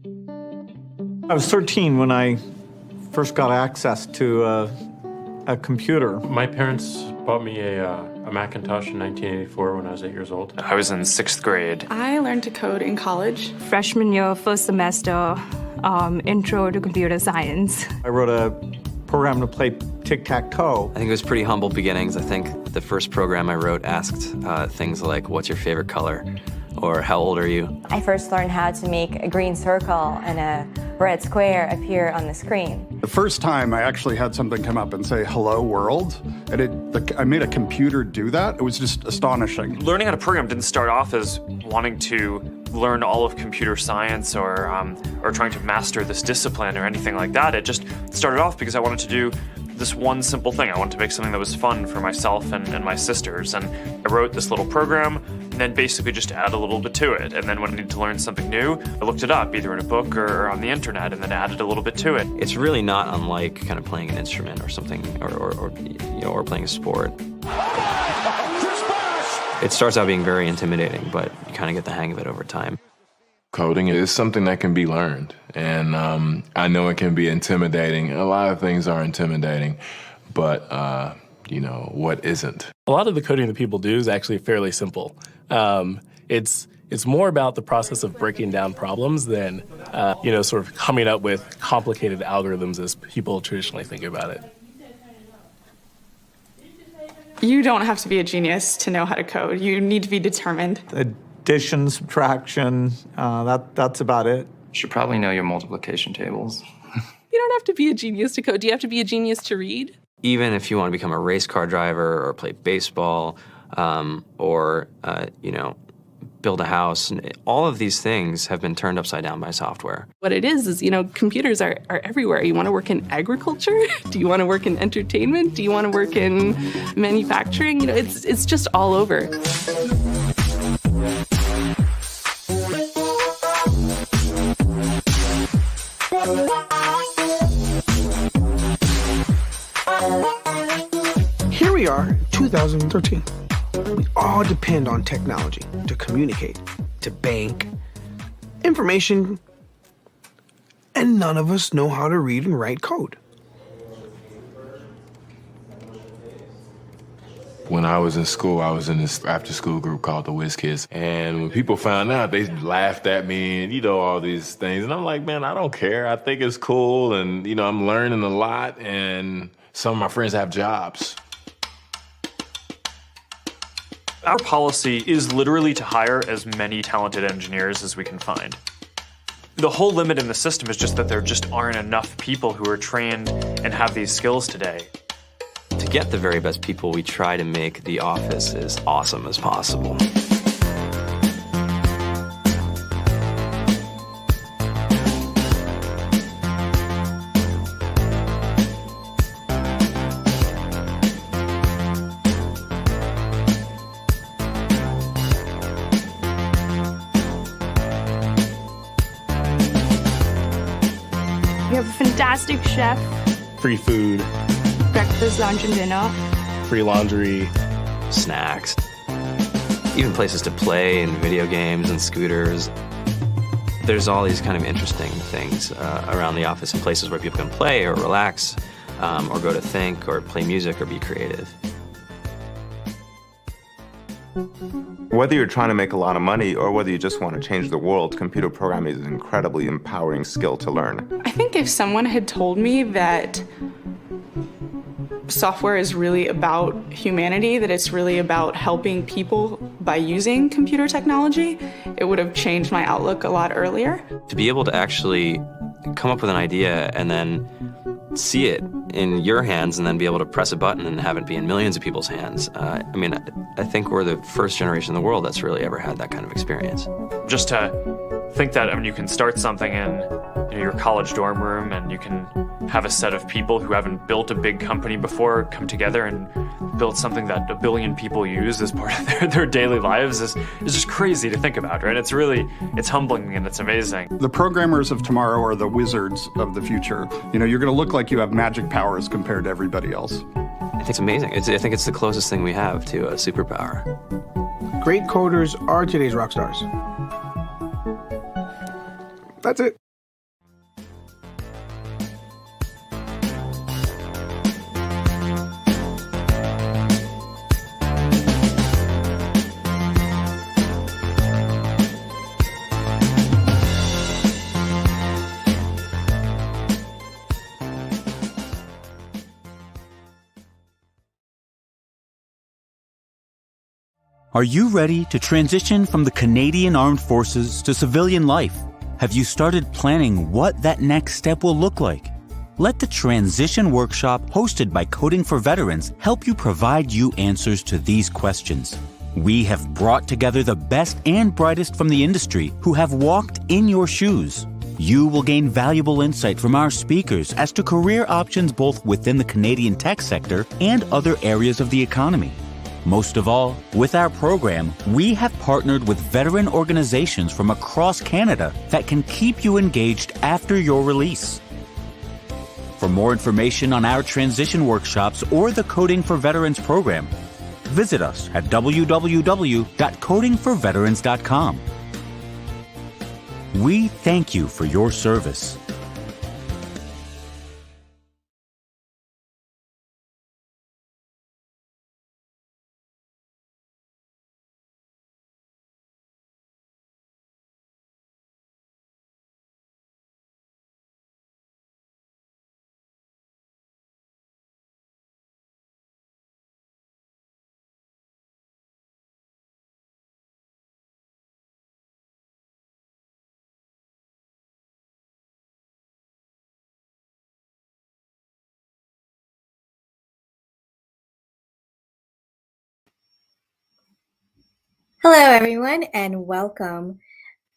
I was 13 when I first got access to a computer. My parents bought me a Macintosh in 1984 when I was 8 years old. I was in 6th grade. I learned to code in college. Freshman year, first semester, intro to computer science. I wrote a program to play tic-tac-toe. I think it was pretty humble beginnings. I think the first program I wrote asked things like, what's your favorite color? Or how old are you? I first learned how to make a green circle and a red square appear on the screen. The first time I actually had something come up and say, hello world, and I made a computer do that. It was just astonishing. Learning how to program didn't start off as wanting to learn all of computer science or trying to master this discipline or anything like that. It just started off because I wanted to do this one simple thing. I wanted to make something that was fun for myself and my sisters. And I wrote this little program and then basically just add a little bit to it. And then when I needed to learn something new, I looked it up either in a book or on the internet and then added a little bit to it. It's really not unlike kind of playing an instrument or something, or playing a sport. It starts out being very intimidating, but you kind of get the hang of it over time. Coding is something that can be learned, and I know it can be intimidating. A lot of things are intimidating, but what isn't? A lot of the coding that people do is actually fairly simple. It's more about the process of breaking down problems than sort of coming up with complicated algorithms as people traditionally think about it. You don't have to be a genius to know how to code. You need to be determined. Addition, subtraction, that's about it. You should probably know your multiplication tables. You don't have to be a genius to code. Do you have to be a genius to read? Even if you want to become a race car driver or play baseball or build a house, all of these things have been turned upside down by software. What it is, computers are everywhere. You want to work in agriculture? Do you want to work in entertainment? Do you want to work in manufacturing? It's just all over. Here we are, 2013. We all depend on technology to communicate, to bank, information, and none of us know how to read and write code. When I was in school, I was in this after-school group called the Whiz Kids. And when people found out, they laughed at me and, all these things. And I'm like, man, I don't care. I think it's cool. And, I'm learning a lot. And some of my friends have jobs. Our policy is literally to hire as many talented engineers as we can find. The whole limit in the system is just that there just aren't enough people who are trained and have these skills today. To get the very best people, we try to make the office as awesome as possible. We have a fantastic chef, Free food, breakfast, lunch, and dinner. free laundry, snacks, even places to play and video games and scooters. There's all these kind of interesting things around the office and places where people can play or relax or go to think or play music or be creative. Whether you're trying to make a lot of money or whether you just want to change the world, computer programming is an incredibly empowering skill to learn. I think if someone had told me that software is really about humanity, that it's really about helping people by using computer technology, it would have changed my outlook a lot earlier. To be able to actually come up with an idea and then see it in your hands and then be able to press a button and have it be in millions of people's hands. I think we're the first generation in the world that's really ever had that kind of experience. Just to think that, you can start something in your college dorm room and you can have a set of people who haven't built a big company before come together and build something that 1 billion people use as part of their daily lives is just crazy to think about, right? It's humbling and it's amazing. The programmers of tomorrow are the wizards of the future. You're going to look like you have magic powers compared to everybody else. I think it's amazing. I think it's the closest thing we have to a superpower. Great coders are today's rock stars. That's it. Are you ready to transition from the Canadian Armed Forces to civilian life? Have you started planning what that next step will look like? Let the Transition Workshop hosted by Coding for Veterans help you provide you answers to these questions. We have brought together the best and brightest from the industry who have walked in your shoes. You will gain valuable insight from our speakers as to career options both within the Canadian tech sector and other areas of the economy. Most of all, with our program, we have partnered with veteran organizations from across Canada that can keep you engaged after your release. For more information on our transition workshops or the Coding for Veterans program, visit us at www.codingforveterans.com. We thank you for your service. Hello, everyone, and welcome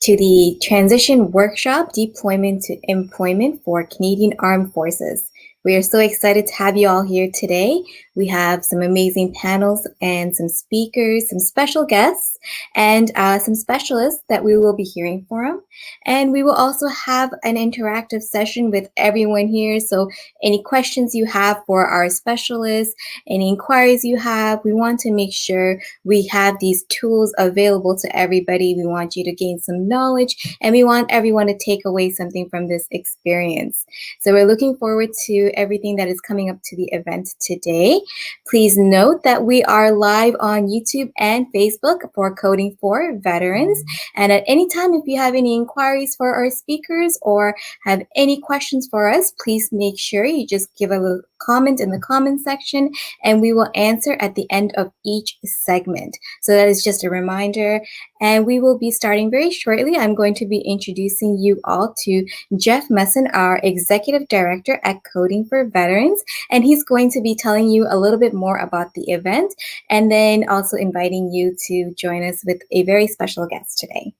to the Transition Workshop, Deployment to Employment for Canadian Armed Forces. We are so excited to have you all here today. We have some amazing panels and some speakers, some special guests, and some specialists that we will be hearing from. And we will also have an interactive session with everyone here. So any questions you have for our specialists, any inquiries you have, we want to make sure we have these tools available to everybody. We want you to gain some knowledge, and we want everyone to take away something from this experience. So we're looking forward to everything that is coming up to the event today. Please note that we are live on YouTube and Facebook for Coding for Veterans. And at any time, if you have any inquiries for our speakers or have any questions for us, please make sure you just give a little comment in the comment section, and we will answer at the end of each segment. So that is just a reminder, and we will be starting very shortly. I'm going to be introducing you all to Jeff Messon, our Executive Director at Coding for Veterans, and he's going to be telling you a little bit more about the event, and then also inviting you to join us with a very special guest today.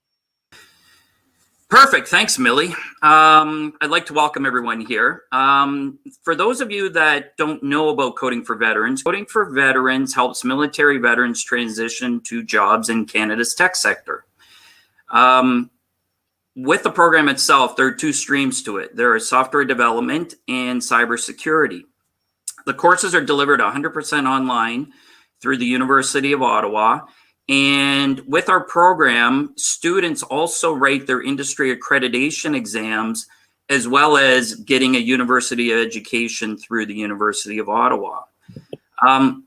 Perfect. Thanks, Millie. I'd like to welcome everyone here. For those of you that don't know about Coding for Veterans helps military veterans transition to jobs in Canada's tech sector. With the program itself, there are two streams to it. There is software development and cybersecurity. The courses are delivered 100% online through the University of Ottawa. And with our program, students also write their industry accreditation exams, as well as getting a university education through the University of Ottawa.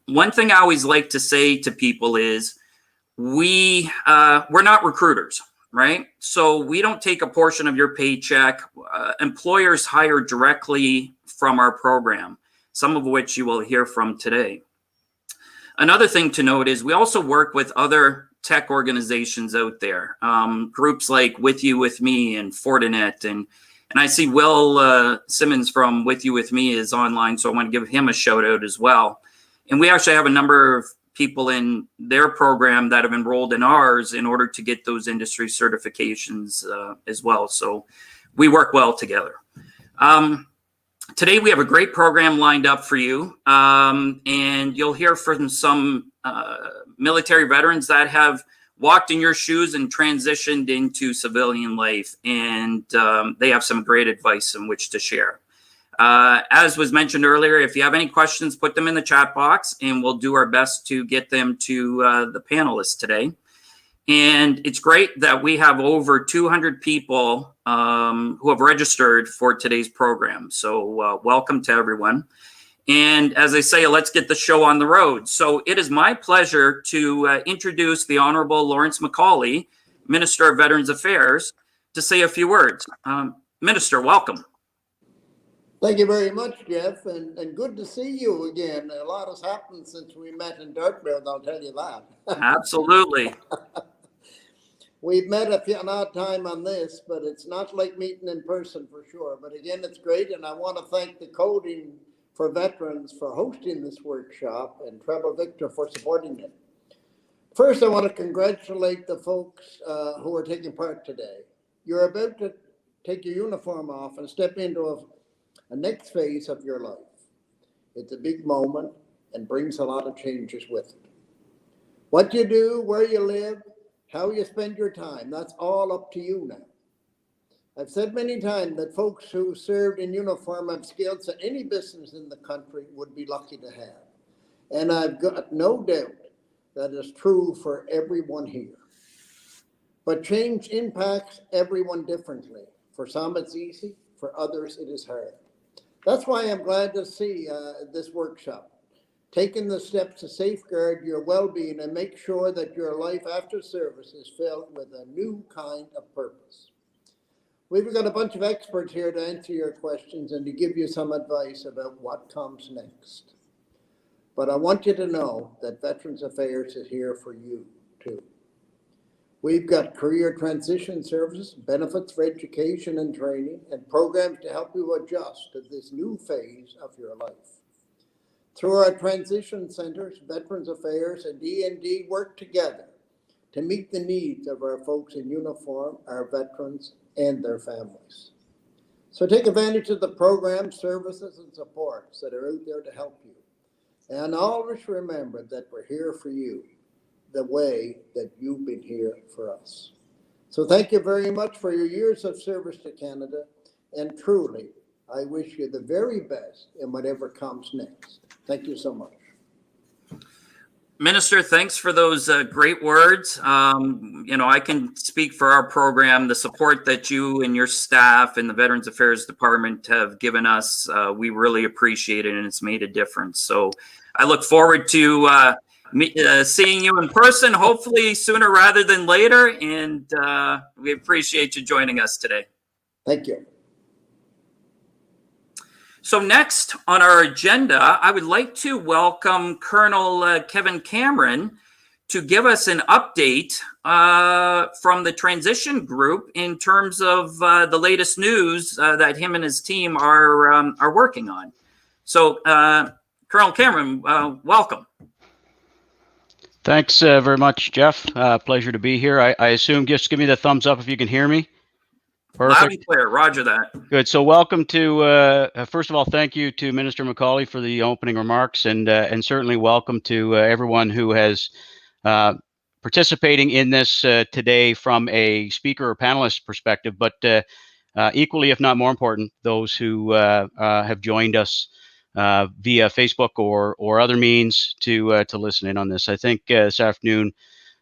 One thing I always like to say to people is we're not recruiters, right? So we don't take a portion of your paycheck. Employers hire directly from our program, some of which you will hear from today. Another thing to note is we also work with other tech organizations out there, groups like With You With Me and Fortinet, and I see Will Simmons from With You With Me is online, so I want to give him a shout out as well. And we actually have a number of people in their program that have enrolled in ours in order to get those industry certifications as well. So we work well together. Today we have a great program lined up for you, and you'll hear from some military veterans that have walked in your shoes and transitioned into civilian life, and they have some great advice in which to share. As was mentioned earlier, if you have any questions, put them in the chat box, and we'll do our best to get them to the panelists today. And it's great that we have over 200 people who have registered for today's program. So welcome to everyone. And as I say, let's get the show on the road. So it is my pleasure to introduce the Honorable Lawrence MacAulay, Minister of Veterans Affairs, to say a few words. Minister, welcome. Thank you very much, Jeff, and good to see you again. A lot has happened since we met in Dartmouth, I'll tell you that. Absolutely. We've met an odd time on this, but it's not like meeting in person for sure. But again, it's great, and I want to thank the Coding for Veterans for hosting this workshop and Treble Victor for supporting it. First, I want to congratulate the folks who are taking part today. You're about to take your uniform off and step into a next phase of your life. It's a big moment and brings a lot of changes with it. What you do, where you live, how you spend your time, that's all up to you now. I've said many times that folks who served in uniform have skills that any business in the country would be lucky to have. And I've got no doubt that is true for everyone here. But change impacts everyone differently. For some it's easy, for others it is hard. That's why I'm glad to see this workshop, taking the steps to safeguard your well-being and make sure that your life after service is filled with a new kind of purpose. We've got a bunch of experts here to answer your questions and to give you some advice about what comes next. But I want you to know that Veterans Affairs is here for you too. We've got career transition services, benefits for education and training, and programs to help you adjust to this new phase of your life. Through our transition centers, Veterans Affairs and D&D work together to meet the needs of our folks in uniform, our veterans, and their families. So take advantage of the programs, services, and supports that are out there to help you. And always remember that we're here for you the way that you've been here for us. So thank you very much for your years of service to Canada, and truly, I wish you the very best in whatever comes next. Thank you so much. Minister, thanks for those great words. I can speak for our program, the support that you and your staff and the Veterans Affairs Department have given us. We really appreciate it, and it's made a difference. So I look forward to seeing you in person, hopefully sooner rather than later. And we appreciate you joining us today. Thank you. So next on our agenda, I would like to welcome Colonel Kevin Cameron to give us an update from the transition group in terms of the latest news that him and his team are working on. So Colonel Cameron, welcome. Thanks very much, Jeff. Pleasure to be here. I assume just give me the thumbs up if you can hear me. Perfect. Loud and clear. Roger that. Good. So welcome to, first of all, thank you to Minister McCauley for the opening remarks, and certainly welcome to everyone who has participating in this today from a speaker or panelist perspective, but equally, if not more important, those who have joined us via Facebook or other means to listen in on this. I think this afternoon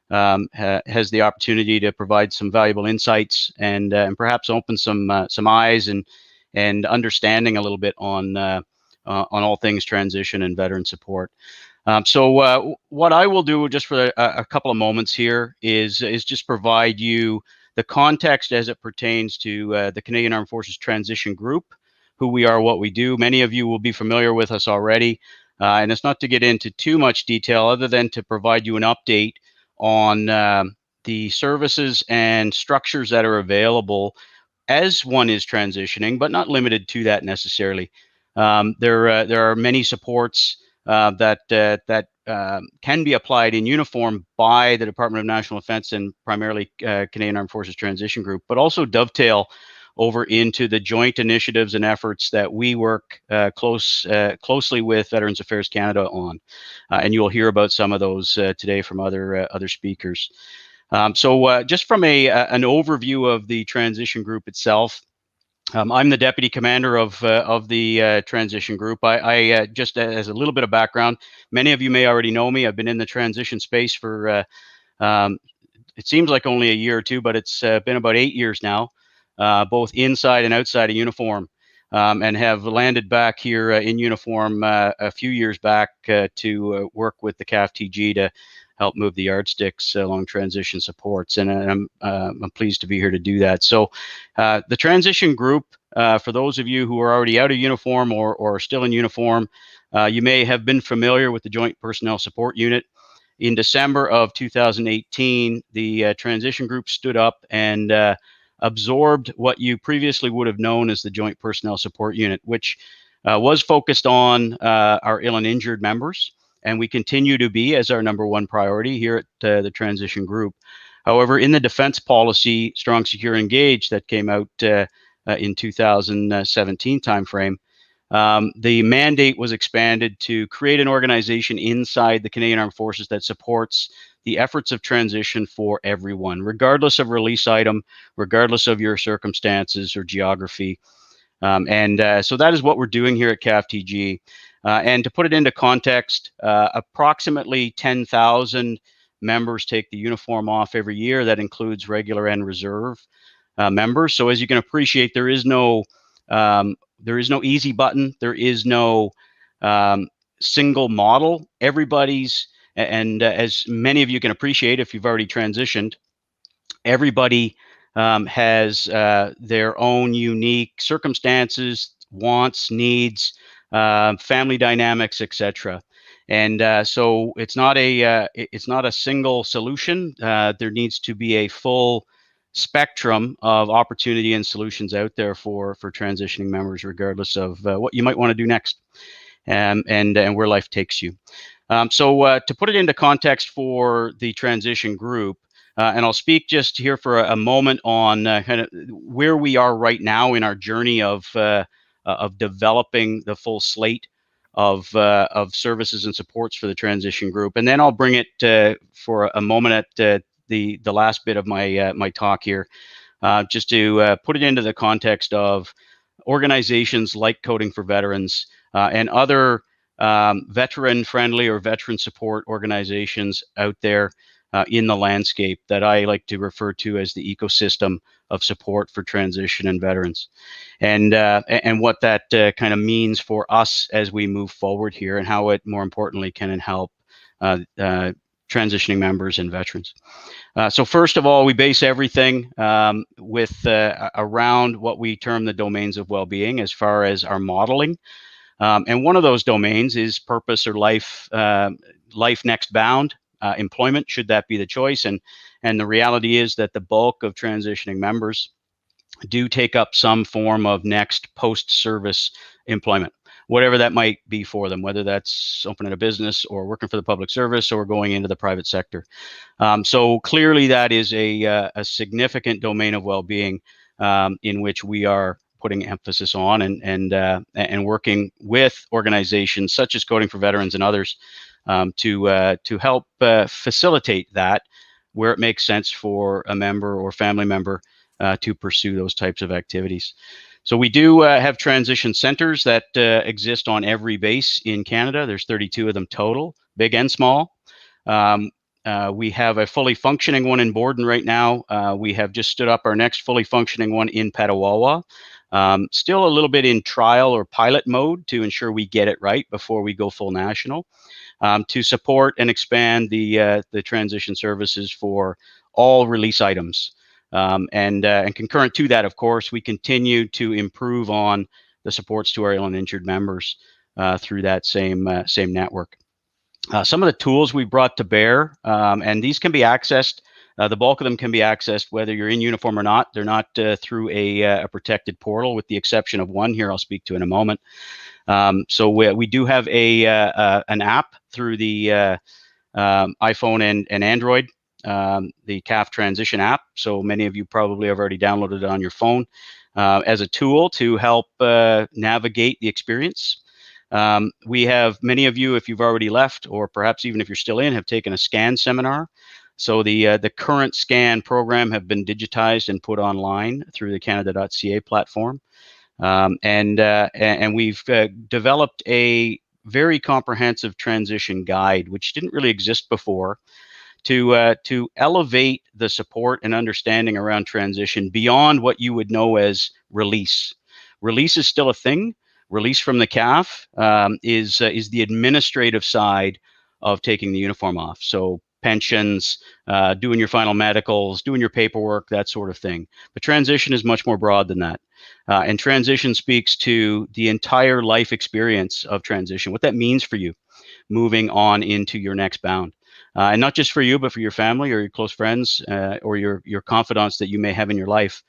has the opportunity to provide some valuable insights and perhaps open some eyes and understanding a little bit on all things transition and veteran support. So what I will do just for a couple of moments here is just provide you the context as it pertains to the Canadian Armed Forces Transition Group, who we are, what we do. Many of you will be familiar with us already, and it's not to get into too much detail other than to provide you an update on the services and structures that are available as one is transitioning, but not limited to that necessarily. There are many supports that can be applied in uniform by the Department of National Defense and primarily Canadian Armed Forces Transition Group, but also dovetail over into the joint initiatives and efforts that we work closely with Veterans Affairs Canada on. And you'll hear about some of those today from other speakers. So just from an overview of the transition group itself, I'm the deputy commander of the transition group. I just as a little bit of background, many of you may already know me. I've been in the transition space for, it seems like only a year or two, but it's been about 8 years now, both inside and outside of uniform, and have landed back here in uniform a few years back to work with the CAF TG to help move the yardsticks along transition supports, and I'm pleased to be here to do that. So the transition group for those of you who are already out of uniform or are still in uniform, you may have been familiar with the Joint Personnel Support Unit. In December of 2018, the transition group stood up and absorbed what you previously would have known as the Joint Personnel Support Unit, which was focused on our ill and injured members, and we continue to be as our #1 priority here at the transition group. However, in the defense policy, Strong, Secure, Engage, that came out in 2017 timeframe, the mandate was expanded to create an organization inside the Canadian Armed Forces that supports the efforts of transition for everyone, regardless of release item, regardless of your circumstances or geography. So that is what we're doing here at CAFTG. And to put it into context, approximately 10,000 members take the uniform off every year. That includes regular and reserve members. So as you can appreciate, there is no easy button. There is no single model. Everybody's, and as many of you can appreciate, if you've already transitioned, everybody has their own unique circumstances, wants, needs, family dynamics, etc. And so it's not a single solution. There needs to be a full spectrum of opportunity and solutions out there for transitioning members, regardless of what you might want to do next, and where life takes you. So to put it into context for the transition group, and I'll speak just here for a moment on kind of where we are right now in our journey of developing the full slate of services and supports for the transition group, and then I'll bring it for a moment at the last bit of my talk here, just to put it into the context of organizations like Coding for Veterans and other veteran-friendly or veteran support organizations out there in the landscape that I like to refer to as the ecosystem of support for transition and veterans, and what that kind of means for us as we move forward here, and how it more importantly can help transitioning members and veterans. So first of all, we base everything with around what we term the domains of well-being as far as our modeling. And one of those domains is purpose or life next bound, employment, should that be the choice. And the reality is that the bulk of transitioning members do take up some form of next post-service employment, whatever that might be for them, whether that's opening a business or working for the public service or going into the private sector. So clearly that is a significant domain of well-being in which we are putting emphasis on and working with organizations such as Coding for Veterans and others to help facilitate that where it makes sense for a member or family member to pursue those types of activities. So we do have transition centers that exist on every base in Canada. There's 32 of them total, big and small. We have a fully functioning one in Borden right now. We have just stood up our next fully functioning one in Petawawa. Still a little bit in trial or pilot mode to ensure we get it right before we go full national, to support and expand the transition services for all release items. And concurrent to that, of course, we continue to improve on the supports to our ill and injured members through that same network. Some of the tools we brought to bear, and these can be accessed, the bulk of them can be accessed whether you're in uniform or not. They're not through a protected portal, with the exception of one here I'll speak to in a moment. So we do have an app through the iPhone and Android, the CAF Transition app. So many of you probably have already downloaded it on your phone as a tool to help navigate the experience. We have many of you, if you've already left, or perhaps even if you're still in, have taken a SCAN seminar. So the current SCAN program have been digitized and put online through the Canada.ca platform. And we've developed a very comprehensive transition guide, which didn't really exist before, to elevate the support and understanding around transition beyond what you would know as release. Release is still a thing. Release from the CAF is the administrative side of taking the uniform off. So pensions, doing your final medicals, doing your paperwork, that sort of thing. But transition is much more broad than that. And transition speaks to the entire life experience of transition, what that means for you moving on into your next bound. And not just for you, but for your family or your close friends or your confidants that you may have in your life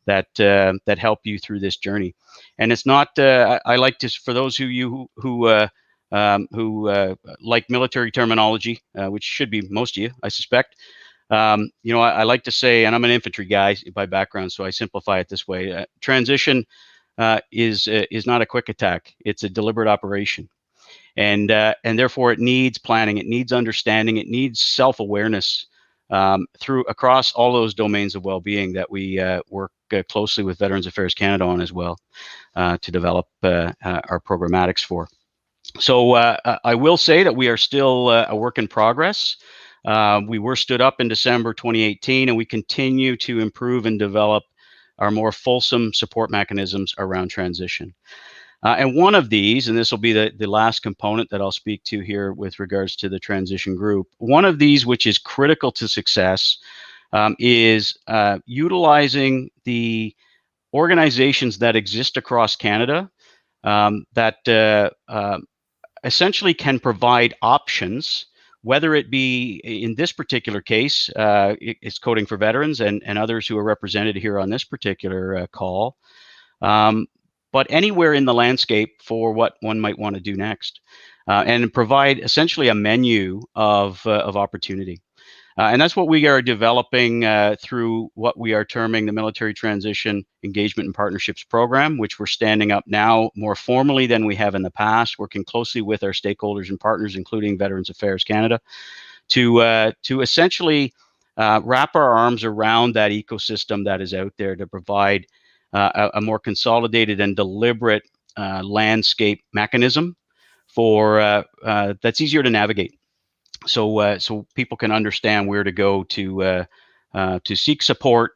that that help you through this journey. And it's not, I like to, for those of you who like military terminology, which should be most of you, I suspect. You know, I like to say, and I'm an infantry guy by background, so I simplify it this way: transition is not a quick attack; it's a deliberate operation, and therefore it needs planning, it needs understanding, it needs self-awareness through across all those domains of well-being that we work closely with Veterans Affairs Canada on as well to develop our programmatics for. So I will say that we are still a work in progress. We were stood up in December 2018, and we continue to improve and develop our more fulsome support mechanisms around transition. And one of these, and this will be the last component that I'll speak to here with regards to the transition group, one of these which is critical to success is utilizing the organizations that exist across Canada that essentially can provide options, whether it be in this particular case, it's Coding for Veterans and others who are represented here on this particular call, but anywhere in the landscape for what one might want to do next, and provide essentially a menu of opportunity. And that's what we are developing through what we are terming the Military Transition Engagement and Partnerships Program, which we're standing up now more formally than we have in the past, working closely with our stakeholders and partners, including Veterans Affairs Canada, to essentially wrap our arms around that ecosystem that is out there to provide a more consolidated and deliberate landscape mechanism for that's easier to navigate. So people can understand where to go to seek support,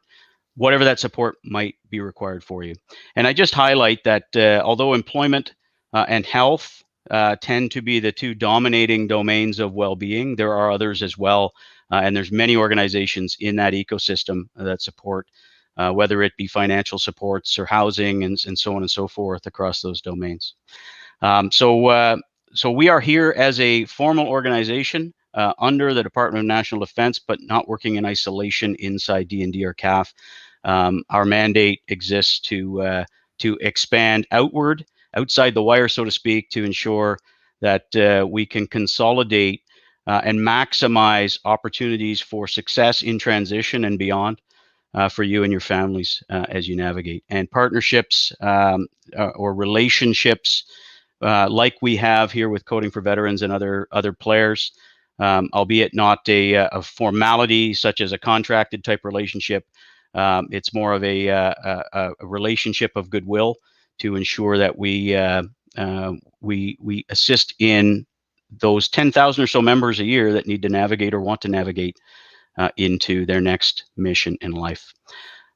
whatever that support might be required for you. And I just highlight that although employment and health tend to be the two dominating domains of well-being, there are others as well, and there's many organizations in that ecosystem that support, whether it be financial supports or housing and so on and so forth across those domains. So we are here as a formal organization under the Department of National Defense, but not working in isolation inside D&D or CAF. Our mandate exists to expand outward, outside the wire, so to speak, to ensure that we can consolidate and maximize opportunities for success in transition and beyond for you and your families as you navigate. And partnerships or relationships like we have here with Coding for Veterans and other players, albeit not a formality such as a contracted type relationship. It's more of a relationship of goodwill to ensure that we assist in those 10,000 or so members a year that need to navigate or want to navigate into their next mission in life.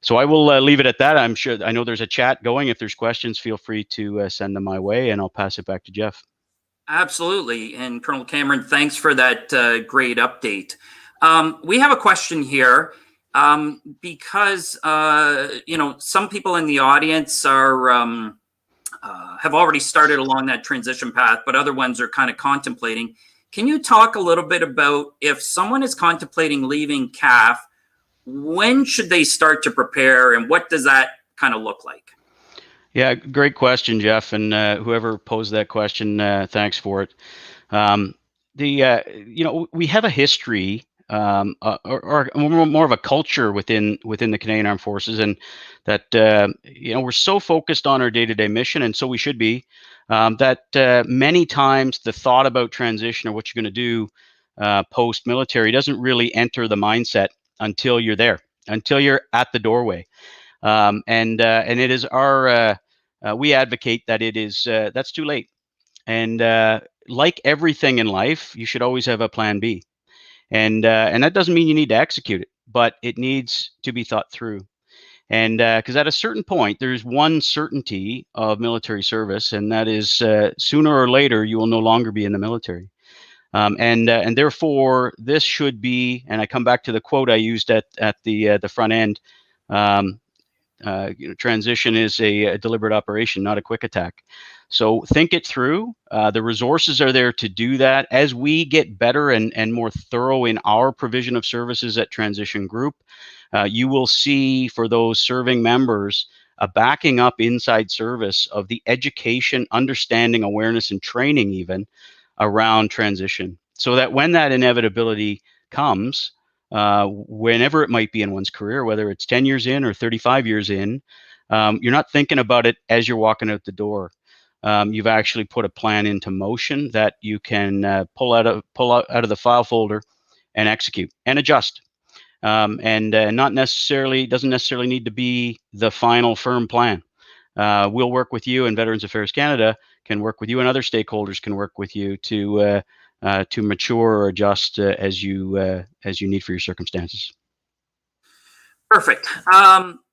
So I will leave it at that. I know there's a chat going. If there's questions, feel free to send them my way, and I'll pass it back to Jeff. Absolutely. And Colonel Cameron, thanks for that great update. We have a question here because, you know, some people in the audience are have already started along that transition path, but other ones are kind of contemplating. Can you talk a little bit about if someone is contemplating leaving CAF, when should they start to prepare, and what does that kind of look like? Yeah, great question, Jeff, and whoever posed that question, thanks for it. You know, we have a history or more of a culture within the Canadian Armed Forces, and that you know, we're so focused on our day-to-day mission, and so we should be, that many times the thought about transition or what you're going to do post-military doesn't really enter the mindset until you're there, until you're at the doorway. And it is our we advocate that it is that's too late. And like everything in life, you should always have a plan B. And that doesn't mean you need to execute it, but it needs to be thought through. And because at a certain point, there's one certainty of military service, and that is sooner or later you will no longer be in the military. And therefore, this should be, and I come back to the quote I used at the front end. Transition is a deliberate operation, not a quick attack. So think it through. The resources are there to do that. As we get better and more thorough in our provision of services at Transition Group, you will see for those serving members a backing up inside service of the education, understanding, awareness, and training even around transition, so that when that inevitability comes, whenever it might be in one's career, whether it's 10 years in or 35 years in, you're not thinking about it as you're walking out the door. You've actually put a plan into motion that you can pull out of the file folder and execute and adjust. And not necessarily doesn't necessarily need to be the final firm plan. We'll work with you, and Veterans Affairs Canada can work with you, and other stakeholders can work with you to mature or adjust as you need for your circumstances. Perfect.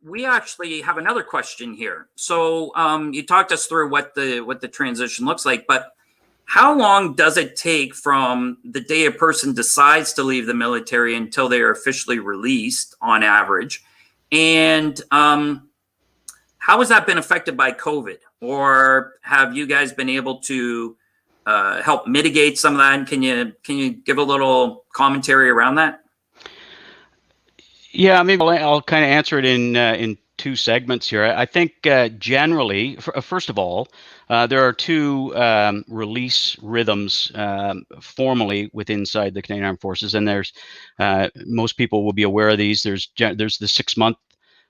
We actually have another question here. So you talked us through what the transition looks like, but how long does it take from the day a person decides to leave the military until they are officially released on average? And how has that been affected by COVID? Or have you guys been able to help mitigate some of that? And can you give a little commentary around that? Yeah, maybe I'll kind of answer it in two segments here. I think generally, first of all, there are two release rhythms formally within inside the Canadian Armed Forces, and there's most people will be aware of these. There's the 6-month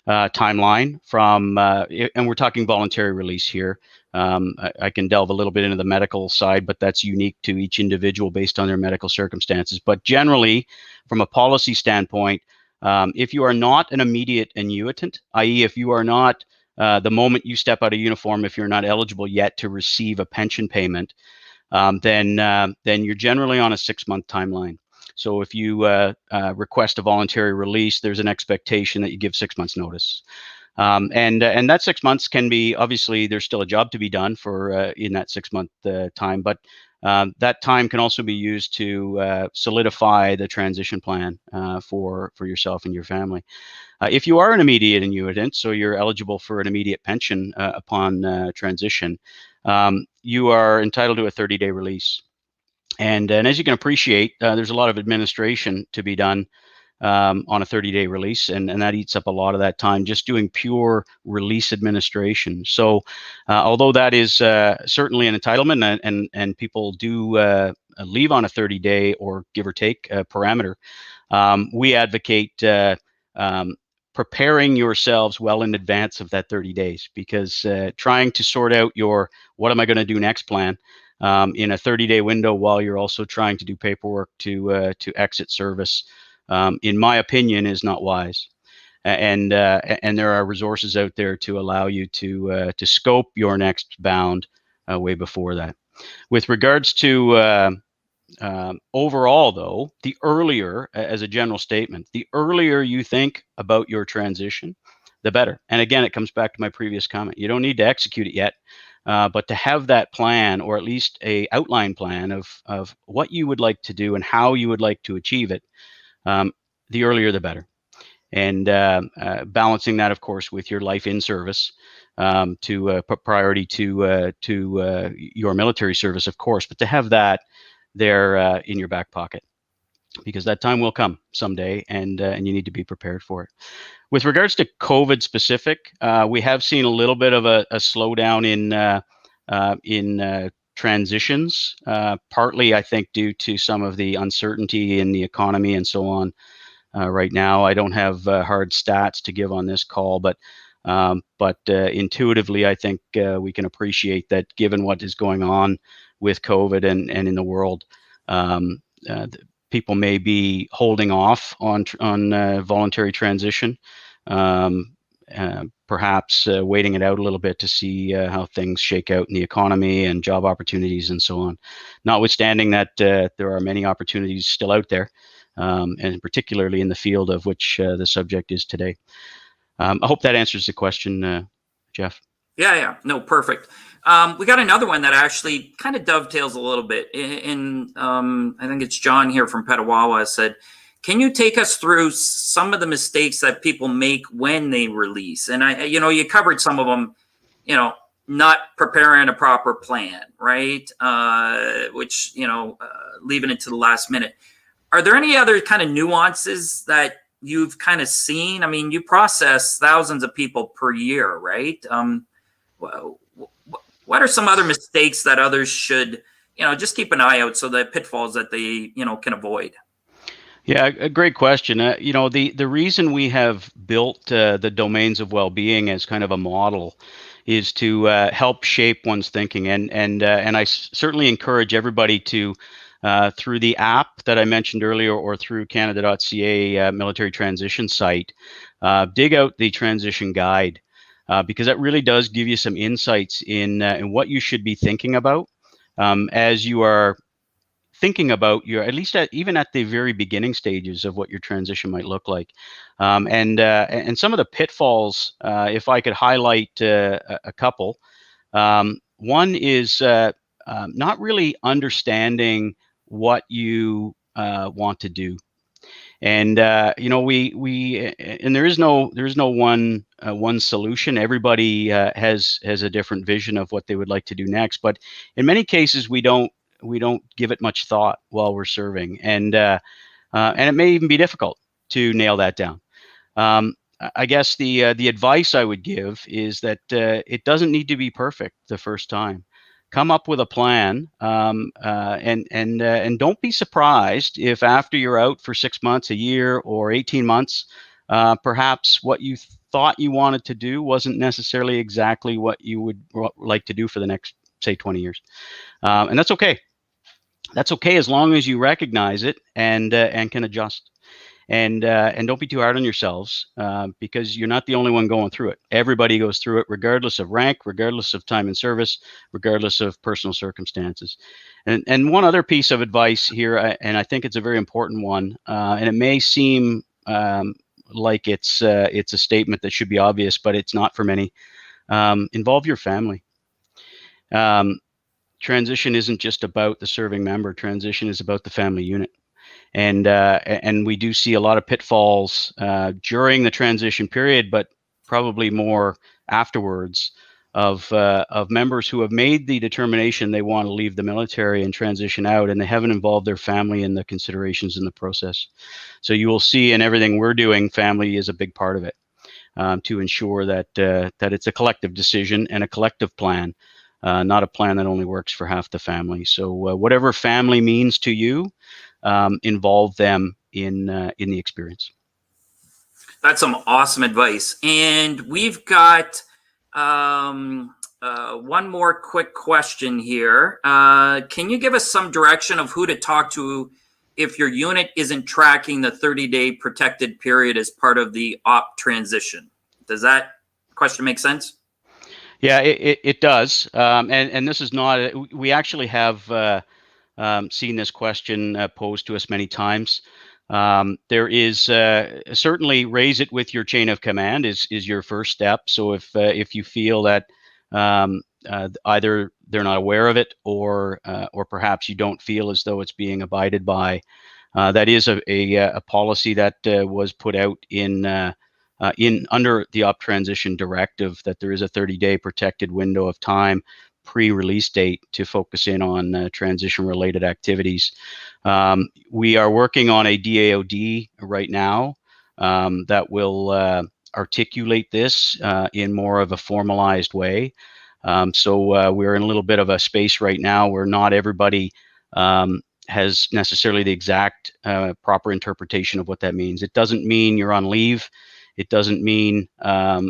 timeline from, and we're talking voluntary release here. I can delve a little bit into the medical side, but that's unique to each individual based on their medical circumstances. But generally, from a policy standpoint, if you are not an immediate annuitant, i.e. if you are not, the moment you step out of uniform, if you're not eligible yet to receive a pension payment, then you're generally on a 6-month timeline. So if you request a voluntary release, there's an expectation that you give 6 months notice. And that 6 months can be, obviously there's still a job to be done for in that 6-month time, but that time can also be used to solidify the transition plan for yourself and your family. If you are an immediate annuitant, so you're eligible for an immediate pension upon transition, you are entitled to a 30-day release. And as you can appreciate, there's a lot of administration to be done on a 30-day release, and that eats up a lot of that time just doing pure release administration. So although that is certainly an entitlement, and people do leave on a 30-day or give or take parameter, we advocate preparing yourselves well in advance of that 30 days, because trying to sort out your what am I going to do next plan in a 30-day window while you're also trying to do paperwork to exit service, in my opinion, is not wise. And there are resources out there to allow you to scope your next bound way before that. With regards to overall, though, the earlier, as a general statement, the earlier you think about your transition, the better. And again, it comes back to my previous comment. You don't need to execute it yet, but to have that plan, or at least a outline plan of what you would like to do and how you would like to achieve it, the earlier the better. And balancing that, of course, with your life in service, to put priority to your military service, of course, but to have that there in your back pocket, because that time will come someday, and you need to be prepared for it. With regards to COVID specific, we have seen a little bit of a slowdown in transitions, partly, I think, due to some of the uncertainty in the economy and so on. Right now, I don't have hard stats to give on this call, but intuitively, I think we can appreciate that, given what is going on with COVID and in the world, people may be holding off on voluntary transition, perhaps waiting it out a little bit to see how things shake out in the economy and job opportunities and so on. Notwithstanding that, there are many opportunities still out there, and particularly in the field of which the subject is today. I hope that answers the question, Jeff. Yeah, no, perfect. We got another one that actually kind of dovetails a little bit. I think it's John here from Petawawa said, Can you take us through some of the mistakes that people make when they release? And you covered some of them, not preparing a proper plan, right? Which, leaving it to the last minute. Are there any other kind of nuances that you've kind of seen? I mean, you process thousands of people per year, right? What are some other mistakes that others should, just keep an eye out, so the pitfalls that they, can avoid? Yeah, a great question. The reason we have built the domains of well-being as kind of a model is to help shape one's thinking, and I certainly encourage everybody to, through the app that I mentioned earlier, or through Canada.ca military transition site, dig out the transition guide, because that really does give you some insights in what you should be thinking about as you are thinking about your, at least even at the very beginning stages of what your transition might look like. And some of the pitfalls, if I could highlight a couple. One is not really understanding what you want to do. And we and there is no one solution. Everybody has a different vision of what they would like to do next. But in many cases, we don't give it much thought while we're serving, and it may even be difficult to nail that down. I guess the advice I would give is that it doesn't need to be perfect the first time. Come up with a plan, and don't be surprised if after you're out for 6 months, a year, or 18 months, perhaps what you thought you wanted to do wasn't necessarily exactly what you would like to do for the next, say, 20 years. And that's okay. That's okay as long as you recognize it and can adjust. And don't be too hard on yourselves, because you're not the only one going through it. Everybody goes through it, regardless of rank, regardless of time in service, regardless of personal circumstances. And one other piece of advice here, and I think it's a very important one, and it may seem like it's a statement that should be obvious, but it's not for many. Involve your family. Transition isn't just about the serving member. Transition is about the family unit. And we do see a lot of pitfalls during the transition period, but probably more afterwards, of members who have made the determination they want to leave the military and transition out, and they haven't involved their family in the considerations in the process. So you will see in everything we're doing, family is a big part of it, to ensure that it's a collective decision and a collective plan, not a plan that only works for half the family. So whatever family means to you, involve them in the experience. That's some awesome advice. And we've got one more quick question here. Can you give us some direction of who to talk to if your unit isn't tracking the 30-day protected period as part of the op transition? Does that question make sense? Yeah, it does. And this is not, we actually have seen this question posed to us many times. There is certainly raise it with your chain of command is your first step. So if you feel that either they're not aware of it, or perhaps you don't feel as though it's being abided by, that is a policy that was put out in under the op transition directive, that there is a 30-day protected window of time pre-release date to focus in on transition-related activities. We are working on a DAOD right now that will articulate this in more of a formalized way. So we're in a little bit of a space right now where not everybody has necessarily the exact proper interpretation of what that means. It doesn't mean you're on leave. It doesn't mean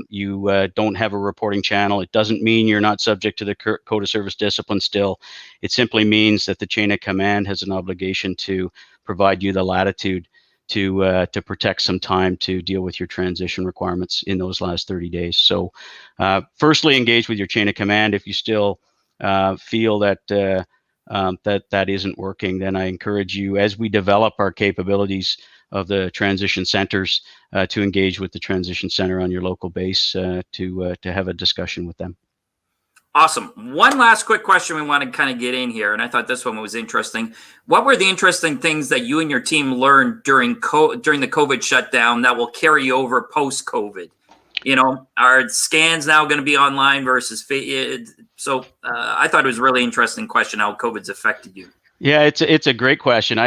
you don't have a reporting channel. It doesn't mean you're not subject to the Code of Service Discipline still. It simply means that the chain of command has an obligation to provide you the latitude to protect some time to deal with your transition requirements in those last 30 days. So firstly, engage with your chain of command. If you still feel that that isn't working, then I encourage you, as we develop our capabilities of the transition centers, to engage with the transition center on your local base to have a discussion with them. Awesome. One last quick question we want to kind of get in here, and I thought this one was interesting. What were the interesting things that you and your team learned during the COVID shutdown that will carry over post-COVID? You know, are scans now going to be online versus so? I thought it was a really interesting question how COVID's affected you. Yeah, it's a great question.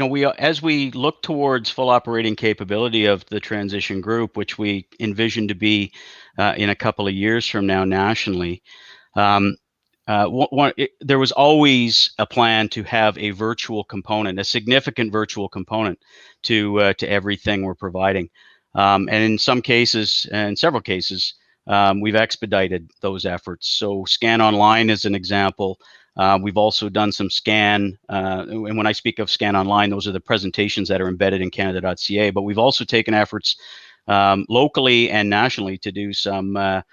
We as we look towards full operating capability of the transition group, which we envision to be in a couple of years from now nationally. There was always a plan to have a virtual component, a significant virtual component to everything we're providing. And in some cases, and several cases, we've expedited those efforts. So Scan Online is an example. We've also done some scan, and when I speak of Scan Online, those are the presentations that are embedded in Canada.ca, but we've also taken efforts locally and nationally to do some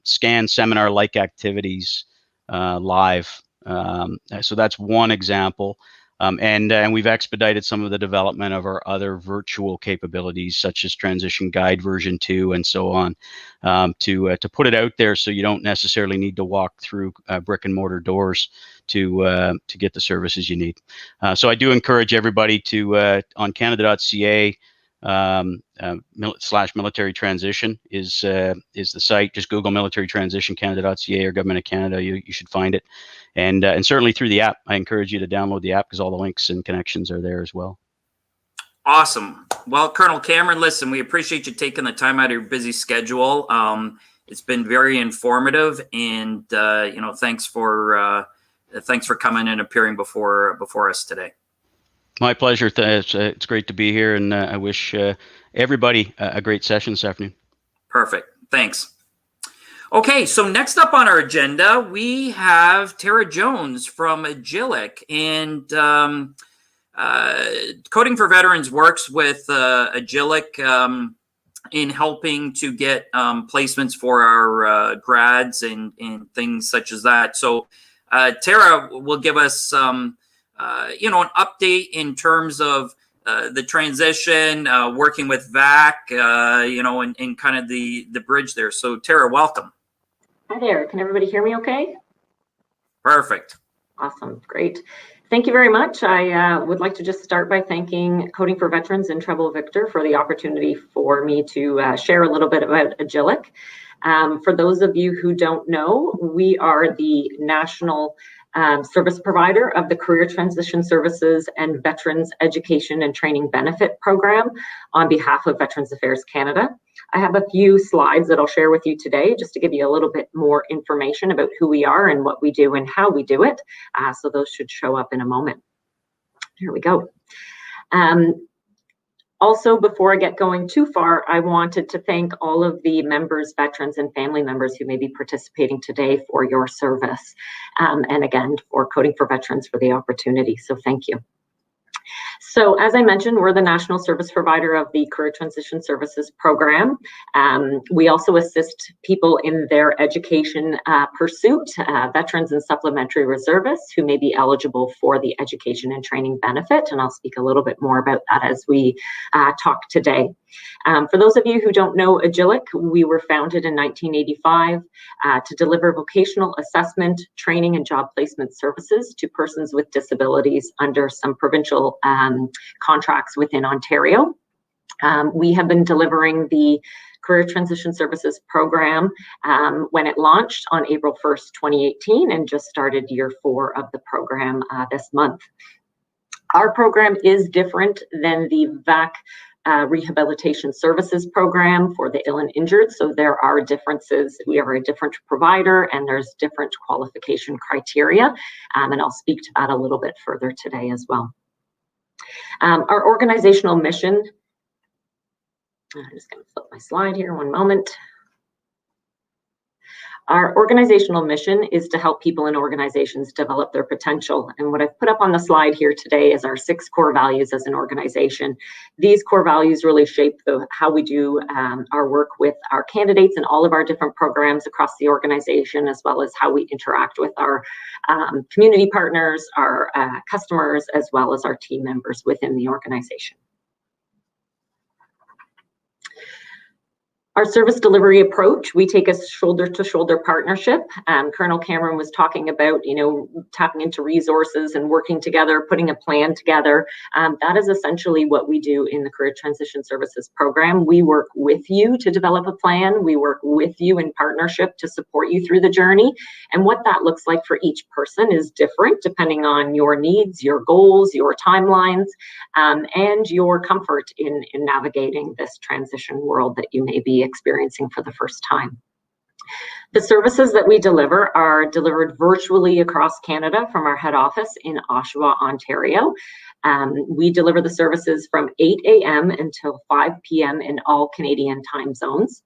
scan seminar-like activities live. So that's one example. And we've expedited some of the development of our other virtual capabilities, such as Transition Guide version 2 and so on, to put it out there so you don't necessarily need to walk through brick and mortar doors to get the services you need. So I do encourage everybody to on Canada.ca /military transition is the site. Just Google military transition Canada.ca or Government of Canada. You should find it, and certainly through the app. I encourage you to download the app because all the links and connections are there as well. Awesome. Well, Colonel Cameron, listen, we appreciate you taking the time out of your busy schedule. It's been very informative, and thanks for coming and appearing before us today. My pleasure. It's great to be here, and I wish everybody a great session this afternoon. Perfect. Thanks. Okay, so next up on our agenda, we have Tara Jones from Agilic, and Coding for Veterans works with Agilic in helping to get placements for our grads and things such as that. So Tara will give us an update in terms of the transition, working with VAC, and kind of the bridge there. So Tara, welcome. Hi there. Can everybody hear me okay? Perfect. Awesome. Great. Thank you very much. I would like to just start by thanking Coding for Veterans and Treble Victor for the opportunity for me to share a little bit about Agilic. For those of you who don't know, we are the national service provider of the Career Transition Services and Veterans Education and Training Benefit Program on behalf of Veterans Affairs Canada. I have a few slides that I'll share with you today just to give you a little bit more information about who we are and what we do and how we do it. So those should show up in a moment. Here we go. Also, before I get going too far, I wanted to thank all of the members, veterans, and family members who may be participating today for your service. And again, for Coding for Veterans for the opportunity. So thank you. So as I mentioned, we're the national service provider of the Career Transition Services Program. We also assist people in their education pursuit, veterans and supplementary reservists who may be eligible for the education and training benefit. And I'll speak a little bit more about that as we talk today. For those of you who don't know Agilic, we were founded in 1985 to deliver vocational assessment, training, and job placement services to persons with disabilities under some provincial contracts within Ontario. We have been delivering the Career Transition Services Program when it launched on April 1st, 2018, and just started year 4 of the program this month. Our program is different than the VAC Rehabilitation Services Program for the ill and injured. So there are differences. We are a different provider and there's different qualification criteria. And I'll speak to that a little bit further today as well. Our organizational mission, I'm just going to flip my slide here one moment. Our organizational mission is to help people and organizations develop their potential. And what I've put up on the slide here today is our 6 core values as an organization. These core values really shape how we do our work with our candidates and all of our different programs across the organization, as well as how we interact with our community partners, our customers, as well as our team members within the organization. Our service delivery approach, we take a shoulder-to-shoulder partnership. Colonel Cameron was talking about, tapping into resources and working together, putting a plan together. That is essentially what we do in the Career Transition Services program. We work with you to develop a plan. We work with you in partnership to support you through the journey. And what that looks like for each person is different depending on your needs, your goals, your timelines, and your comfort in navigating this transition world that you may be experiencing for the first time. The services that we deliver are delivered virtually across Canada from our head office in Oshawa, Ontario. We deliver the services from 8 a.m. until 5 p.m. in all Canadian time zones.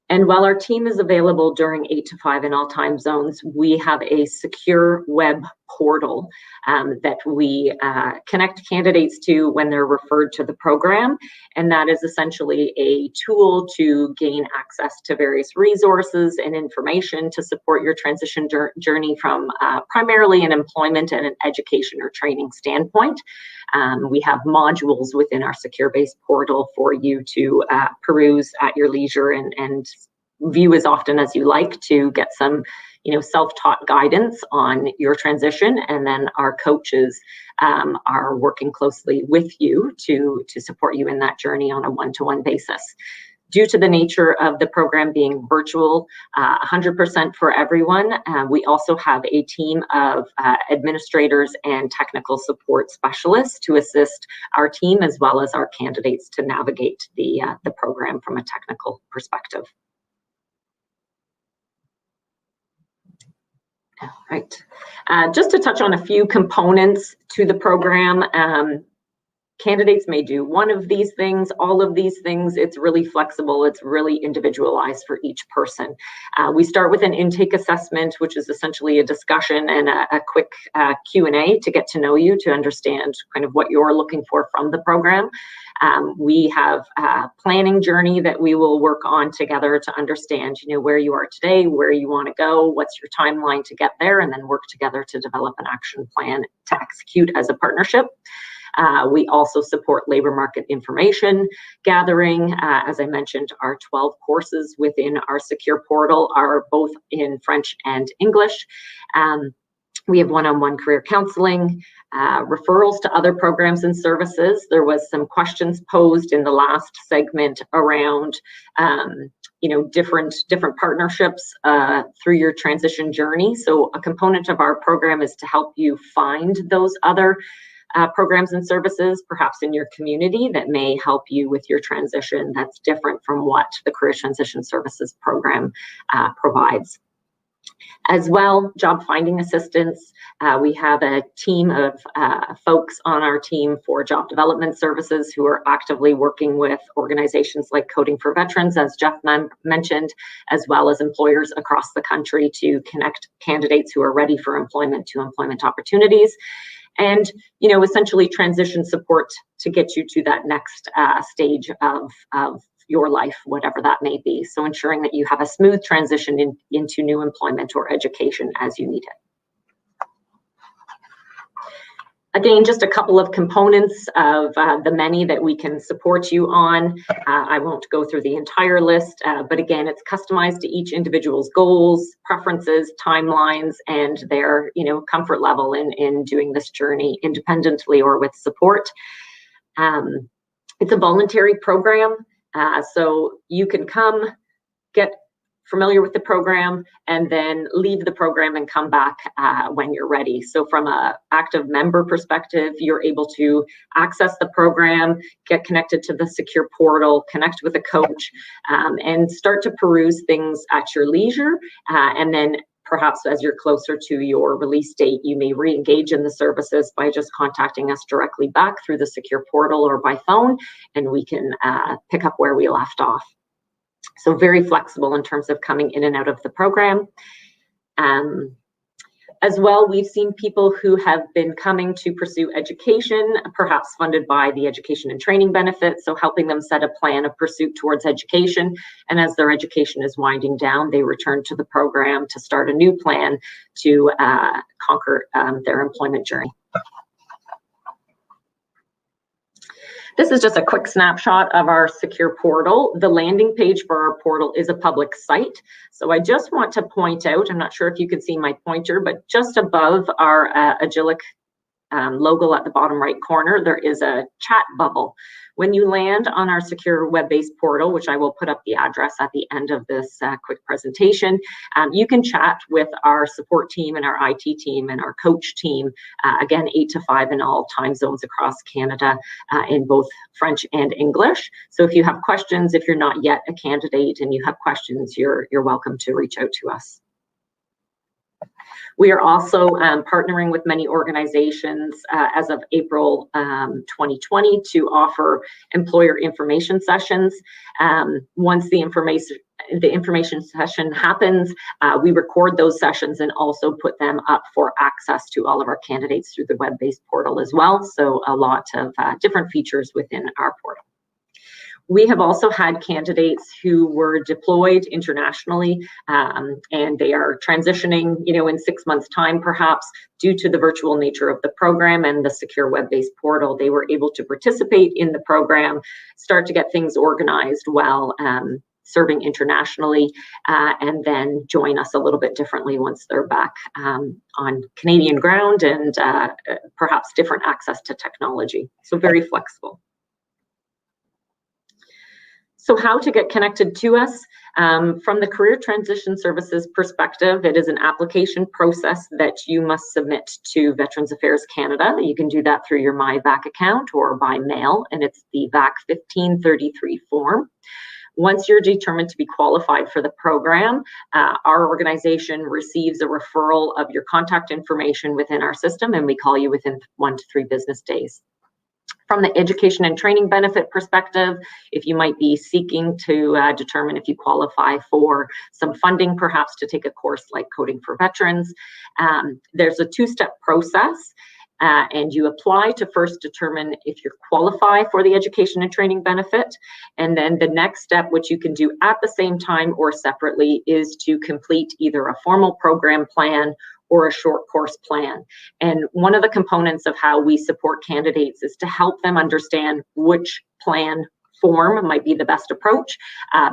And while our team is available during 8 to 5 in all time zones, we have a secure web portal that we connect candidates to when they're referred to the program. And that is essentially a tool to gain access to various resources and information to support your transition journey from primarily an employment and an education or training standpoint. We have modules within our secure-based portal for you to peruse at your leisure and view as often as you like to get some self-taught guidance on your transition. And then our coaches are working closely with you to support you in that journey on a one-to-one basis. Due to the nature of the program being virtual, 100% for everyone, we also have a team of administrators and technical support specialists to assist our team as well as our candidates to navigate the program from a technical perspective. All right. Just to touch on a few components to the program, candidates may do one of these things, all of these things. It's really flexible. It's really individualized for each person. We start with an intake assessment, which is essentially a discussion and a quick Q&A to get to know you, to understand kind of what you're looking for from the program. We have a planning journey that we will work on together to understand, where you are today, where you want to go, what's your timeline to get there, and then work together to develop an action plan to execute as a partnership. We also support labor market information gathering. As I mentioned, our 12 courses within our secure portal are both in French and English. We have one-on-one career counseling, referrals to other programs and services. There was some questions posed in the last segment around different partnerships through your transition journey. So a component of our program is to help you find those other programs and services, perhaps in your community, that may help you with your transition that's different from what the Career Transition Services program provides. As well, job finding assistance. We have a team of folks on our team for job development services who are actively working with organizations like Coding for Veterans, as Jeff mentioned, as well as employers across the country to connect candidates who are ready for employment to employment opportunities. And, essentially transition support to get you to that next stage of your life, whatever that may be. So ensuring that you have a smooth transition into new employment or education as you need it. Again, just a couple of components of the many that we can support you on. I won't go through the entire list, but again, it's customized to each individual's goals, preferences, timelines, and their comfort level in doing this journey independently or with support. It's a voluntary program, so you can come, get familiar with the program, and then leave the program and come back when you're ready. So from an active member perspective, you're able to access the program, get connected to the secure portal, connect with a coach, and start to peruse things at your leisure. And then perhaps as you're closer to your release date, you may re-engage in the services by just contacting us directly back through the secure portal or by phone, and we can pick up where we left off. So very flexible in terms of coming in and out of the program. As well, we've seen people who have been coming to pursue education, perhaps funded by the education and training benefits, so helping them set a plan of pursuit towards education. And as their education is winding down, they return to the program to start a new plan to conquer their employment journey. This is just a quick snapshot of our secure portal. The landing page for our portal is a public site. So I just want to point out, I'm not sure if you can see my pointer, but just above our Agilic logo at the bottom right corner, there is a chat bubble. When you land on our secure web-based portal, which I will put up the address at the end of this quick presentation, you can chat with our support team and our IT team and our coach team, again, 8 to 5 in all time zones across Canada in both French and English. So if you have questions, if you're not yet a candidate and you have questions, you're welcome to reach out to us. We are also partnering with many organizations as of April 2020 to offer employer information sessions. Once the information session happens, we record those sessions and also put them up for access to all of our candidates through the web-based portal as well. So a lot of different features within our portal. We have also had candidates who were deployed internationally and they are transitioning, in 6 months' time, perhaps, due to the virtual nature of the program and the secure web-based portal. They were able to participate in the program, start to get things organized while serving internationally, and then join us a little bit differently once they're back on Canadian ground and perhaps different access to technology. So very flexible. So how to get connected to us? From the Career Transition Services perspective, it is an application process that you must submit to Veterans Affairs Canada. You can do that through your MyVac account or by mail, and it's the VAC 1533 form. Once you're determined to be qualified for the program, our organization receives a referral of your contact information within our system, and we call you within 1 to 3 business days. From the education and training benefit perspective, if you might be seeking to determine if you qualify for some funding, perhaps to take a course like Coding for Veterans, there's a 2-step process. And you apply to first determine if you qualify for the education and training benefit. And then the next step, which you can do at the same time or separately, is to complete either a formal program plan or a short course plan. And one of the components of how we support candidates is to help them understand which plan form might be the best approach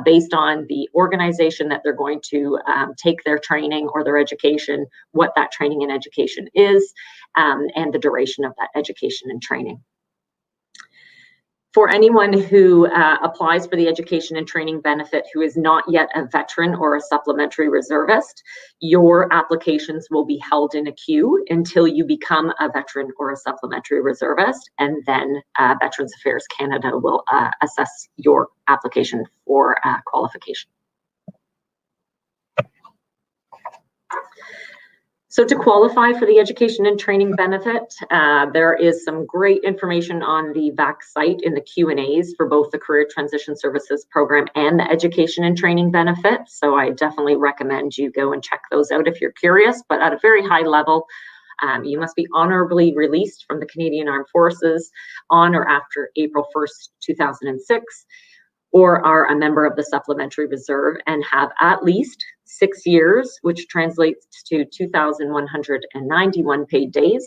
based on the organization that they're going to take their training or their education, what that training and education is, and the duration of that education and training. For anyone who applies for the education and training benefit who is not yet a veteran or a supplementary reservist, your applications will be held in a queue until you become a veteran or a supplementary reservist, and then Veterans Affairs Canada will assess your application for qualification. So to qualify for the education and training benefit, there is some great information on the VAC site in the Q&As for both the Career Transition Services Program and the education and training benefit. So I definitely recommend you go and check those out if you're curious. But at a very high level, you must be honorably released from the Canadian Armed Forces on or after April 1st, 2006, or are a member of the Supplementary Reserve and have at least 6 years, which translates to 2,191 paid days,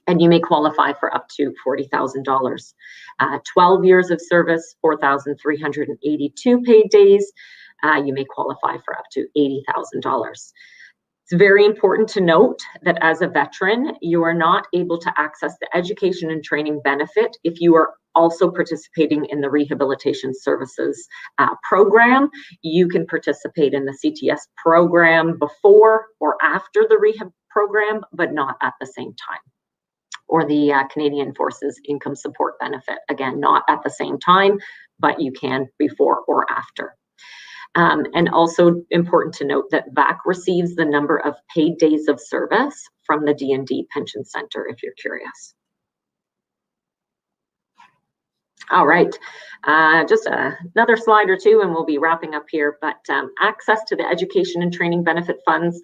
and you may qualify for up to $40,000. 12 years of service, 4,382 paid days, you may qualify for up to $80,000. It's very important to note that as a veteran, you are not able to access the education and training benefit if you are also participating in the rehabilitation services program. You can participate in the CTS program before or after the rehab program, but not at the same time. Or the Canadian Forces Income Support Benefit. Again, not at the same time, but you can before or after. And also important to note that VAC receives the number of paid days of service from the D&D Pension Center, if you're curious. All right, just another slide or two and we'll be wrapping up here, but access to the education and training benefit funds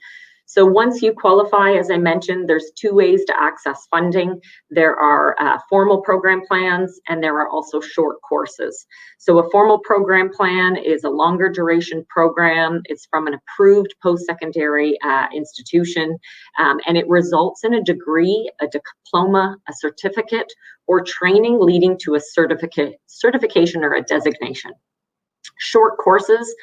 So once you qualify, as I mentioned, there's two ways to access funding. There are formal program plans, and there are also short courses. So a formal program plan is a longer duration program. It's from an approved post-secondary institution, and it results in a degree, a diploma, a certificate, or training leading to a certification or a designation. Short courses,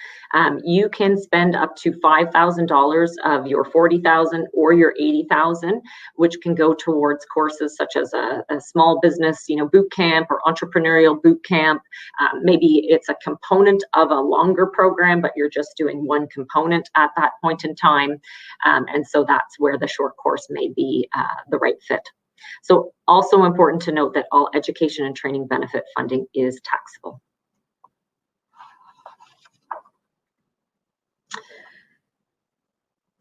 you can spend up to $5,000 of your $40,000 or your $80,000, which can go towards courses such as a small business, boot camp or entrepreneurial boot camp. Maybe it's a component of a longer program, but you're just doing one component at that point in time. And so that's where the short course may be the right fit. So also important to note that all education and training benefit funding is taxable.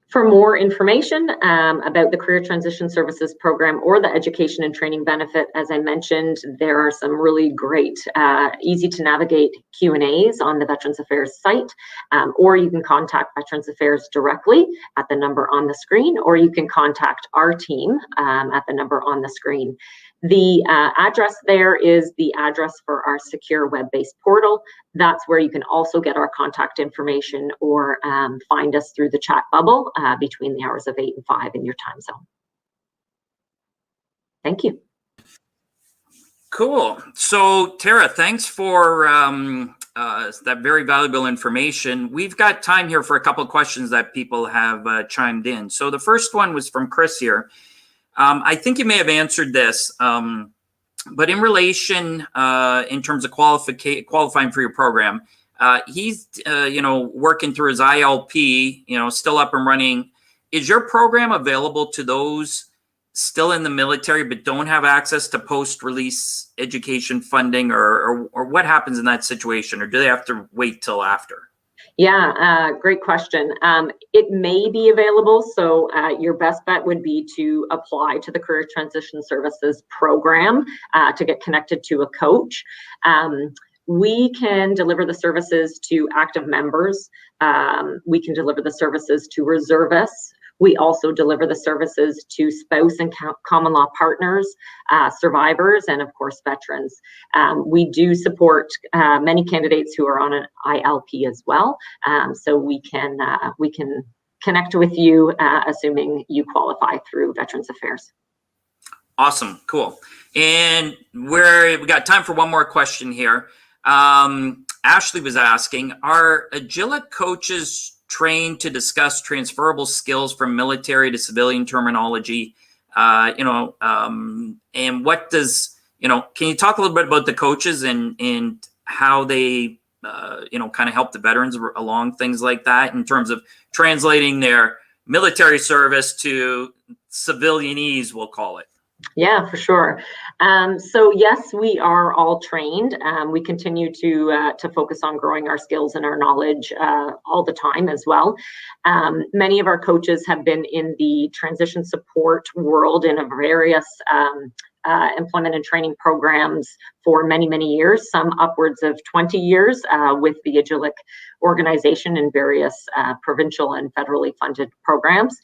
For more information about the Career Transition Services Program or the Education and Training Benefit, as I mentioned, there are some really great, easy to navigate Q&As on the Veterans Affairs site, or you can contact Veterans Affairs directly at the number on the screen, or you can contact our team at the number on the screen. The address there is the address for our secure web-based portal. That's where you can also get our contact information or find us through the chat bubble between the hours of 8 and 5 in your time zone. Thank you. Cool. So Tara, thanks for that very valuable information. We've got time here for a couple of questions that people have chimed in. So the first one was from Chris here. I think you may have answered this, but in relation, in terms of qualifying for your program, he's, working through his ILP, still up and running. Is your program available to those still in the military but don't have access to post-release education funding, or what happens in that situation, or do they have to wait till after? Yeah, great question. It may be available, so your best bet would be to apply to the Career Transition Services program to get connected to a coach. We can deliver the services to active members. We can deliver the services to reservists. We also deliver the services to spouse and common law partners, survivors, and of course, veterans. We do support many candidates who are on an ILP as well. So we can connect with you, assuming you qualify through Veterans Affairs. Awesome, cool. And we got time for one more question here. Ashley was asking, are Agilic coaches trained to discuss transferable skills from military to civilian terminology? And what does, can you talk a little bit about the coaches and how they, kind of help the veterans along things like that in terms of translating their military service to civilianese, we'll call it? Yeah, for sure. So yes, we are all trained. We continue to focus on growing our skills and our knowledge all the time as well. Many of our coaches have been in the transition support world in a various employment and training programs for many, many years, some upwards of 20 years with the Agilic organization in various provincial and federally funded programs.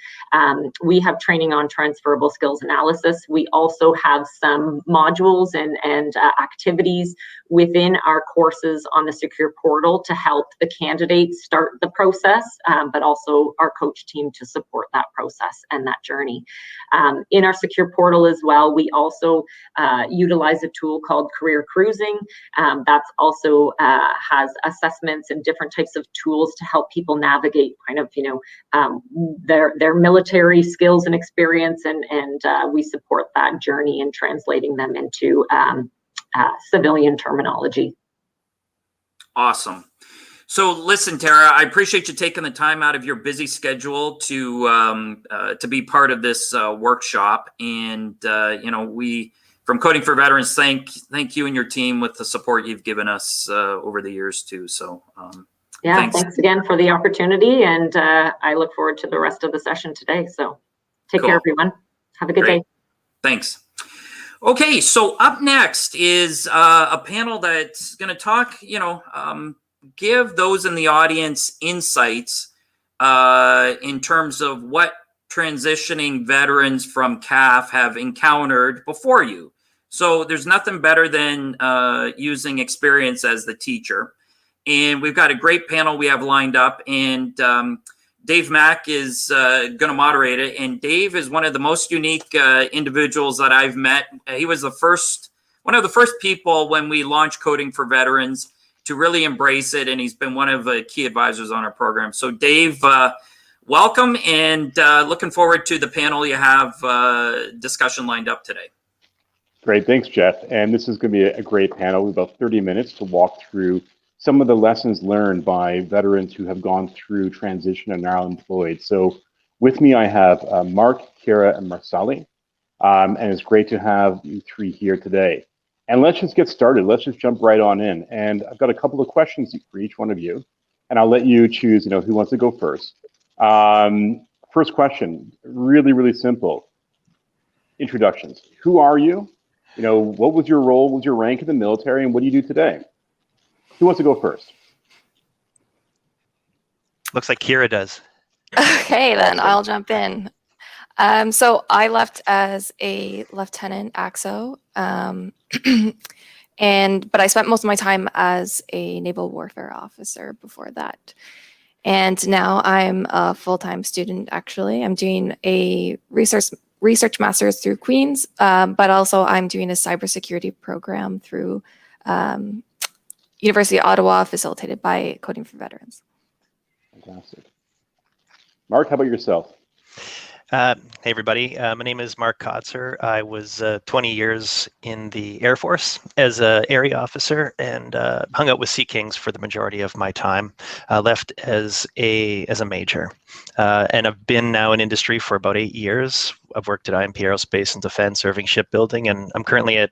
We have training on transferable skills analysis. We also have some modules and activities within our courses on the secure portal to help the candidates start the process, but also our coach team to support that process and that journey. In our secure portal as well, we also utilize a tool called Career Cruising. That's also has assessments and different types of tools to help people navigate kind of, their military skills and experience, and we support that journey in translating them into civilian terminology. Awesome. So listen, Tara, I appreciate you taking the time out of your busy schedule to be part of this workshop. And, we, from Coding for Veterans, thank you and your team with the support you've given us over the years too. So thanks again for the opportunity. And I look forward to the rest of the session today. So take care, everyone. Have a good day. Thanks. Okay, so up next is a panel that's going to talk, give those in the audience insights in terms of what transitioning veterans from CAF have encountered before you. So there's nothing better than using experience as the teacher. And we've got a great panel we have lined up, and Dave Mack is going to moderate it. And Dave is one of the most unique individuals that I've met. He was one of the first people when we launched Coding for Veterans to really embrace it, and he's been one of the key advisors on our program. So Dave, welcome, and looking forward to the panel you have discussion lined up today. Great, thanks, Jeff. And this is going to be a great panel. We have about 30 minutes to walk through some of the lessons learned by veterans who have gone through transition and are now employed. So with me, I have Mark, Kira, and Marceli. And it's great to have you three here today. And let's just get started. Let's just jump right on in. And I've got a couple of questions for each one of you. And I'll let you choose, who wants to go first. First question, really, really simple. Introductions. Who are you? What was your role? What was your rank in the military? And what do you do today? Who wants to go first? Looks like Kira does. Okay, then I'll jump in. So I left as a lieutenant AXO, but I spent most of my time as a naval warfare officer before that. And now I'm a full-time student, actually. I'm doing a research master's through Queen's, but also I'm doing a cybersecurity program through University of Ottawa, facilitated by Coding for Veterans. Fantastic. Mark, how about yourself? Hey, everybody. My name is Mark Kotzer. I was 20 years in the Air Force as an area officer and hung out with Sea Kings for the majority of my time. Left as a major. And I've been now in industry for about 8 years. I've worked at IMP Aerospace and Defense, serving shipbuilding, and I'm currently at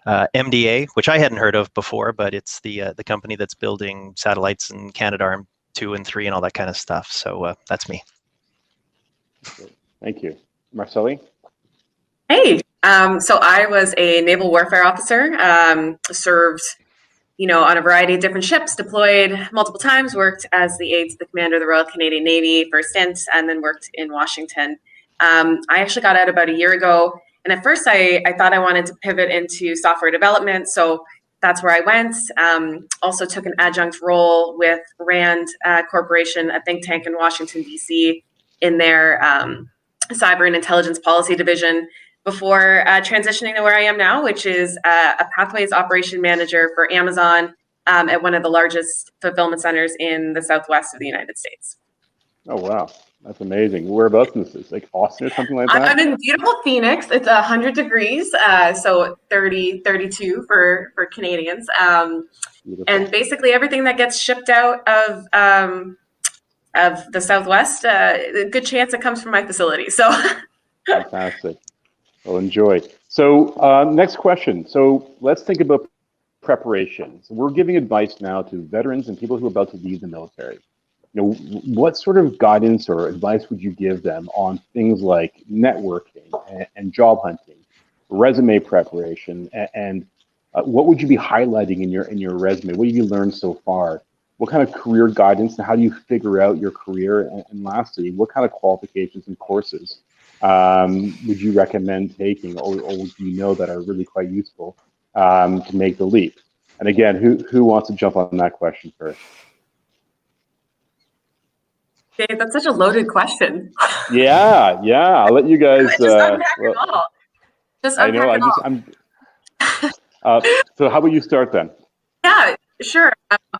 MDA, which I hadn't heard of before, but it's the company that's building satellites in Canadarm2 and 3 and all that kind of stuff. So that's me. Thank you. Marceli? Hey, so I was a naval warfare officer, served, on a variety of different ships, deployed multiple times, worked as the aide to the commander of the Royal Canadian Navy for a stint, and then worked in Washington. I actually got out about a year ago, and at first I thought I wanted to pivot into software development, so that's where I went. Also took an adjunct role with RAND Corporation, a think tank in Washington, D.C., in their cyber and intelligence policy division before transitioning to where I am now, which is a pathways operation manager for Amazon at one of the largest fulfillment centers in the southwest of the United States. Oh, wow. That's amazing. Whereabouts in this? Like Austin or something like that? I'm in beautiful Phoenix. It's 100 degrees, so 32 for Canadians. And basically everything that gets shipped out of the Southwest, a good chance it comes from my facility. So fantastic. Well, enjoy. So next question. So let's think about preparation. So we're giving advice now to veterans and people who are about to leave the military. What sort of guidance or advice would you give them on things like networking and job hunting, resume preparation, and what would you be highlighting in your resume? What have you learned so far? What kind of career guidance and how do you figure out your career? And lastly, what kind of qualifications and courses would you recommend taking or do you know that are really quite useful to make the leap? And again, who wants to jump on that question first? Dave, that's such a loaded question. Yeah. I'll let you guys. Just unpack it all. I know. So how about you start then? Yeah, sure.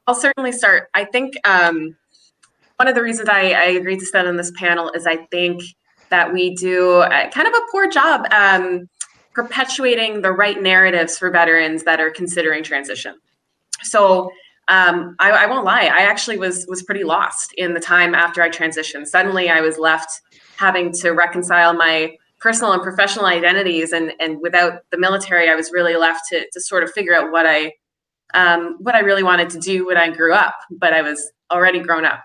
I'll certainly start. I think one of the reasons I agreed to stand on this panel is I think that we do kind of a poor job perpetuating the right narratives for veterans that are considering transition. So I won't lie, I actually was pretty lost in the time after I transitioned. Suddenly I was left having to reconcile my personal and professional identities, and without the military, I was really left to sort of figure out what I really wanted to do when I grew up, but I was already grown up.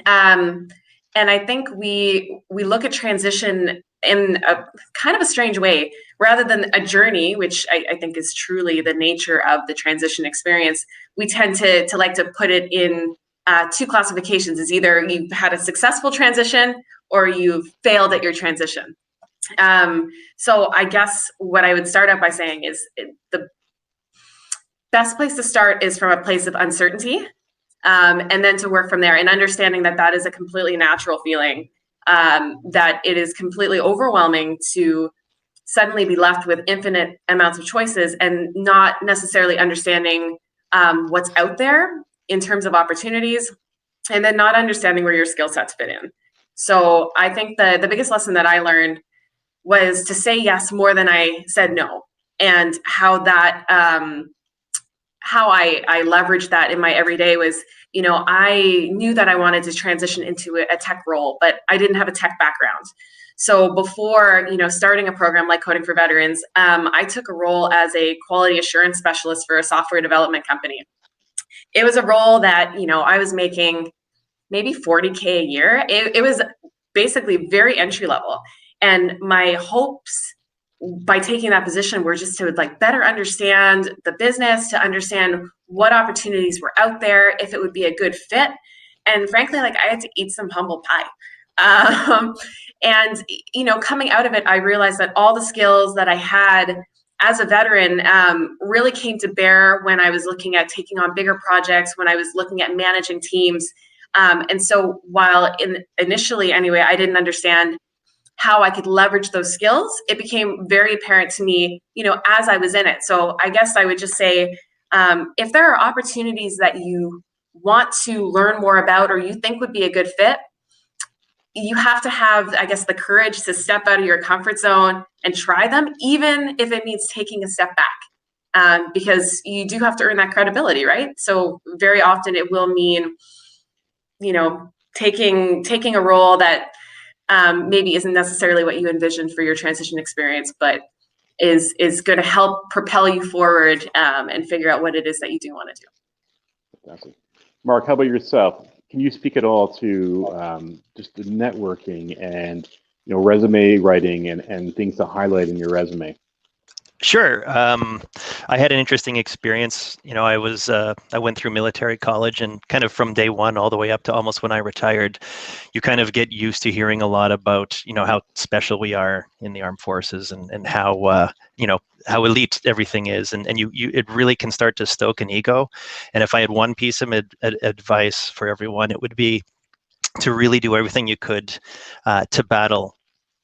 And I think we look at transition in a kind of a strange way, rather than a journey, which I think is truly the nature of the transition experience. We tend to like to put it in two classifications: is either you've had a successful transition or you've failed at your transition. So I guess what I would start out by saying is the best place to start is from a place of uncertainty, and then to work from there, and understanding that that is a completely natural feeling, that it is completely overwhelming to suddenly be left with infinite amounts of choices and not necessarily understanding what's out there in terms of opportunities, and then not understanding where your skill sets fit in. So I think the biggest lesson that I learned was to say yes more than I said no, and how that how I leveraged that in my everyday was, you know, I knew that I wanted to transition into a tech role, but I didn't have a tech background. So before, you know, starting a program like Coding for Veterans, I took a role as a quality assurance specialist for a software development company. It was a role that, you know, I was making maybe $40K a year. It was basically very entry level. And my hopes by taking that position were just to like better understand the business, to understand what opportunities were out there, if it would be a good fit. And frankly, like I had to eat some humble pie. And, you know, coming out of it, I realized that all the skills that I had as a veteran really came to bear when I was looking at taking on bigger projects, when I was looking at managing teams. And so while initially anyway, I didn't understand how I could leverage those skills, it became very apparent to me, you know, as I was in it. So I guess I would just say, if there are opportunities that you want to learn more about or you think would be a good fit, you have to have, I guess, the courage to step out of your comfort zone and try them, even if it means taking a step back, because you do have to earn that credibility, right? So very often it will mean, you know, taking a role that maybe isn't necessarily what you envisioned for your transition experience, but is going to help propel you forward and figure out what it is that you do want to do. Fantastic. Mark, how about yourself? Can you speak at all to just the networking and, you know, resume writing and things to highlight in your resume? Sure. I had an interesting experience. You know, I went through military college, and kind of from day one all the way up to almost when I retired, you kind of get used to hearing a lot about, you know, how special we are in the armed forces, and how, you know, how elite everything is. And it really can start to stoke an ego. And if I had one piece of advice for everyone, it would be to really do everything you could to battle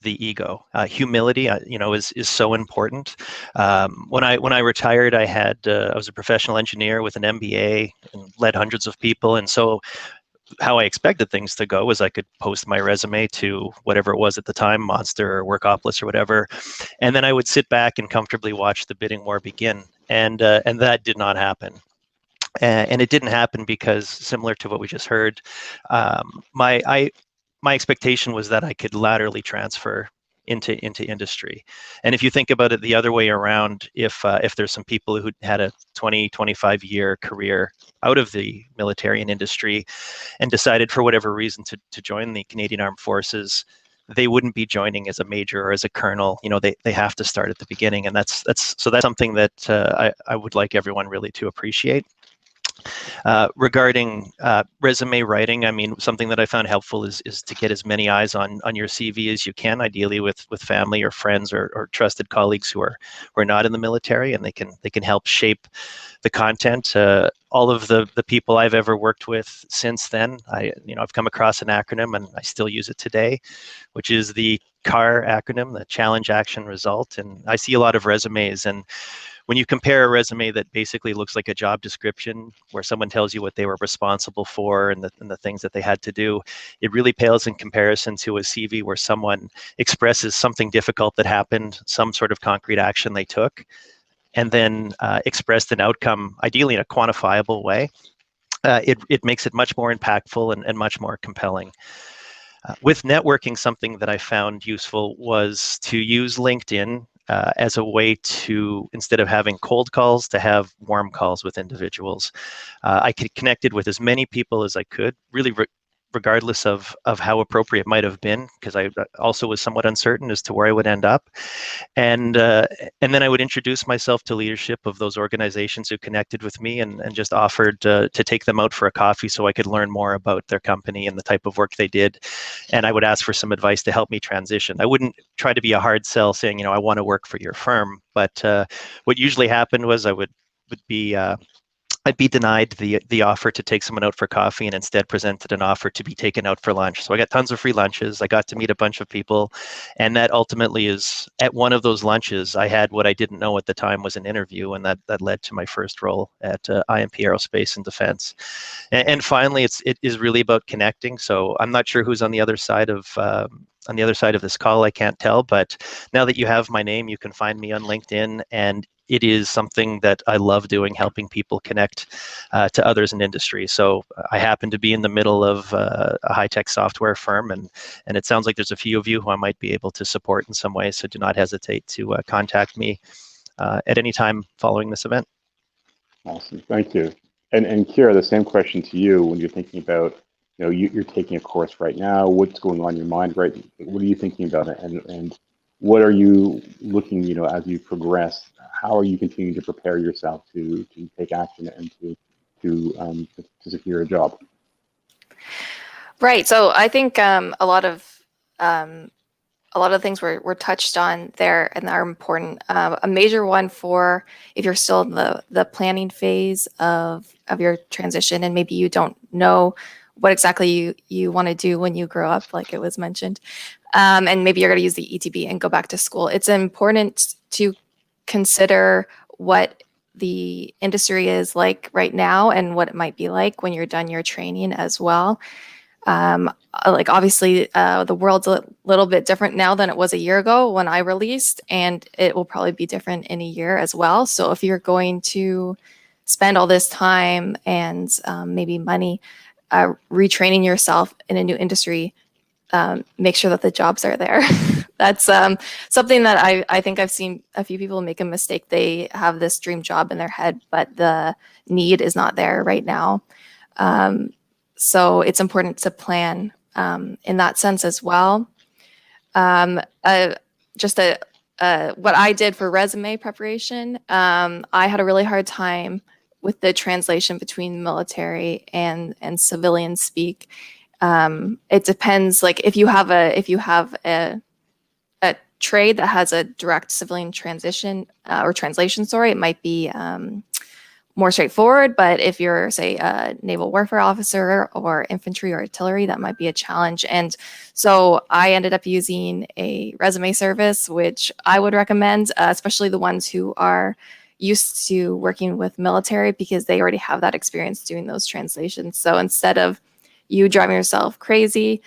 the ego. Humility, you know, is so important. When I retired, I was a professional engineer with an MBA and led hundreds of people, and so how I expected things to go was I could post my resume to whatever it was at the time, Monster or Workopolis or whatever, and then I would sit back and comfortably watch the bidding war begin, and that did not happen. And it didn't happen because, similar to what we just heard, my expectation was that I could laterally transfer into industry. And if you think about it the other way around, if there's some people who had a 25 year career out of the military and industry and decided for whatever reason to join the Canadian Armed Forces, they wouldn't be joining as a major or as a colonel. You know, they have to start at the beginning, and that's something that I would like everyone really to appreciate. Regarding resume writing, I mean, something that I found helpful is to get as many eyes on your CV as you can, ideally with family or friends or trusted colleagues who are not in the military, and they can help shape the content. All of the people I've ever worked with since then, I've come across an acronym, and I still use it today, which is the CAR acronym, the Challenge, Action, Result. And I see a lot of resumes, and when you compare a resume that basically looks like a job description where someone tells you what they were responsible for and the things that they had to do, it really pales in comparison to a CV where someone expresses something difficult that happened, some sort of concrete action they took, and then expressed an outcome, ideally in a quantifiable way. It makes it much more impactful and much more compelling. With networking, something that I found useful was to use LinkedIn as a way to, instead of having cold calls, to have warm calls with individuals. I connected with as many people as I could, really regardless of how appropriate it might have been, because I also was somewhat uncertain as to where I would end up. And then I would introduce myself to leadership of those organizations who connected with me, and just offered to take them out for a coffee so I could learn more about their company and the type of work they did. And I would ask for some advice to help me transition. I wouldn't try to be a hard sell saying, I want to work for your firm. But what usually happened was I'd be denied the offer to take someone out for coffee, and instead presented an offer to be taken out for lunch. So I got tons of free lunches. I got to meet a bunch of people. And that ultimately is, at one of those lunches, I had what I didn't know at the time was an interview, and that led to my first role at IMP Aerospace and Defense. And finally, it is really about connecting. So I'm not sure who's on the other side of this call. I can't tell. But now that you have my name, you can find me on LinkedIn, and it is something that I love doing, helping people connect to others in industry. So I happen to be in the middle of a high-tech software firm, and it sounds like there's a few of you who I might be able to support in some way. So do not hesitate to contact me at any time following this event. Awesome, thank you. And Kira, the same question to you when you're thinking about, you're taking a course right now. What's going on in your mind, right? What are you thinking about, and what are you looking, as you progress? How are you continuing to prepare yourself to take action and to secure a job? Right. So I think a lot of things were touched on there and are important. A major one for if you're still in the planning phase of your transition, and maybe you don't know what exactly you want to do when you grow up, like it was mentioned, and maybe you're going to use the ETB and go back to school. It's important to consider what the industry is like right now and what it might be like when you're done your training as well. Like obviously the world's a little bit different now than it was a year ago when I released, and it will probably be different in a year as well. So if you're going to spend all this time and maybe money retraining yourself in a new industry, make sure that the jobs are there. That's something that I think I've seen a few people make a mistake. They have this dream job in their head, but the need is not there right now. So it's important to plan in that sense as well. What I did for resume preparation, I had a really hard time with the translation between military and civilian speak. It depends. Like if you have a trade that has a direct civilian transition or translation, it might be more straightforward. But if you're, say, a naval warfare officer or infantry or artillery, that might be a challenge. And so I ended up using a resume service, which I would recommend, especially the ones who are used to working with military, because they already have that experience doing those translations. So instead of you driving yourself crazy,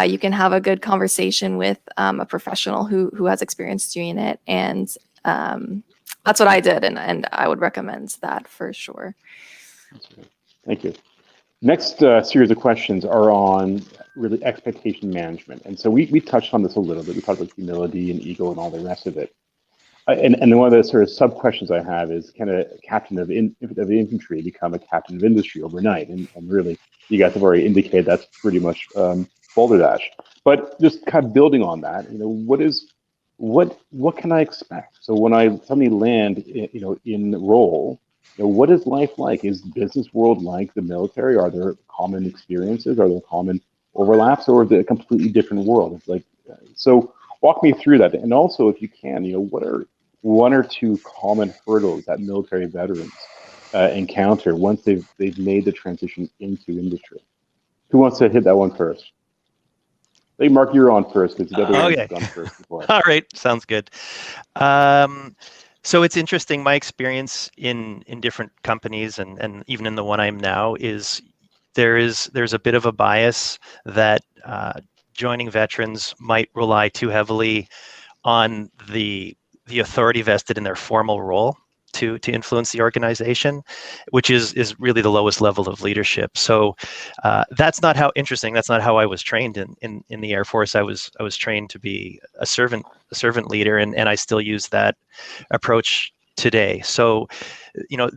you can have a good conversation with a professional who has experience doing it. And that's what I did, and I would recommend that for sure. Thank you. Next series of questions are on really expectation management. And so we touched on this a little bit. We talked about humility and ego and all the rest of it. And one of the sort of sub questions I have is, can a captain of infantry become a captain of industry overnight? And really, you guys have already indicated that's pretty much balderdash. But just kind of building on that, what can I expect? So when I suddenly land, in role, what is life like? Is the business world like the military? Are there common experiences? Are there common overlaps, or is it a completely different world? It's like, so walk me through that. And also, if you can, what are one or two common hurdles that military veterans encounter once they've made the transition into industry? Who wants to hit that one first? I think, Mark, you're on first because the other one's gone first before. All right, sounds good. So it's interesting. My experience in different companies and even in the one I'm now is there's a bit of a bias that joining veterans might rely too heavily on the authority vested in their formal role to influence the organization, which is really the lowest level of leadership. So that's not how I was trained in the Air Force. I was trained to be a servant leader, and I still use that approach today. So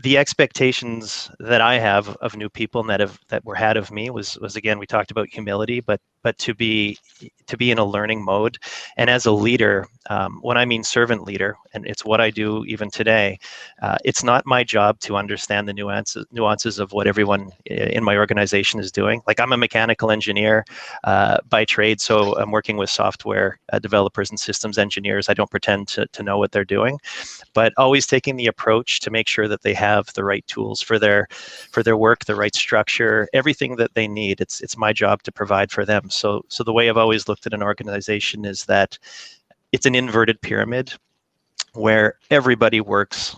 the expectations that I have of new people and that were had of me was again, we talked about humility, but to be in a learning mode. And as a leader, when I mean servant leader, and it's what I do even today, it's not my job to understand the nuances of what everyone in my organization is doing. Like, I'm a mechanical engineer by trade, so I'm working with software developers and systems engineers. I don't pretend to know what they're doing, but always taking the approach to make sure that they have the right tools for their work, the right structure, everything that they need. It's my job to provide for them. So the way I've always looked at an organization is that it's an inverted pyramid where everybody works,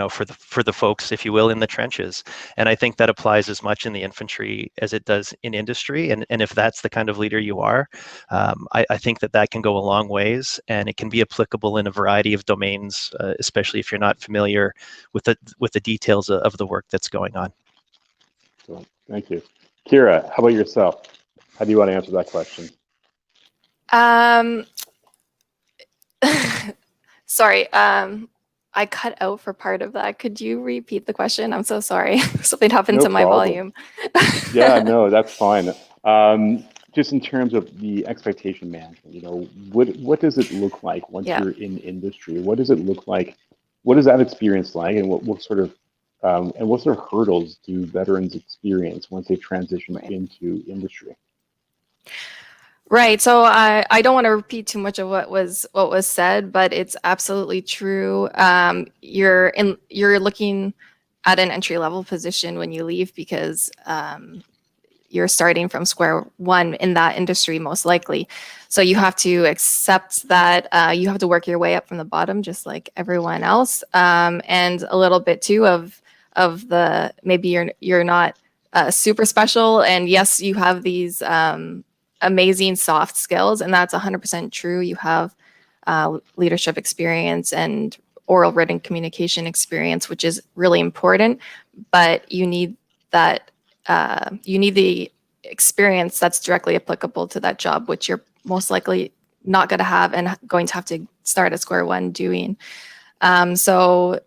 for the folks, if you will, in the trenches. And I think that applies as much in the infantry as it does in industry. And if that's the kind of leader you are, I think that can go a long ways, and it can be applicable in a variety of domains, especially if you're not familiar with the details of the work that's going on. So, thank you. Kira, how about yourself? How do you want to answer that question? Sorry, I cut out for part of that. Could you repeat the question? I'm so sorry. Something happened to my volume. Yeah, no, that's fine. Just in terms of the expectation management, what does it look like once you're in industry? What does it look like? What is that experience like, and what sort of hurdles do veterans experience once they transition into industry? Right. So I don't want to repeat too much of what was said, but it's absolutely true. You're looking at an entry level position when you leave, because you're starting from square one in that industry, most likely. So you have to accept that you have to work your way up from the bottom, just like everyone else. And a little bit too of the, maybe you're not super special, and yes, you have these amazing soft skills, and that's 100% true. You have leadership experience and oral written communication experience, which is really important, but you need that you need the experience that's directly applicable to that job, which you're most likely not going to have and going to have to start at square one doing. So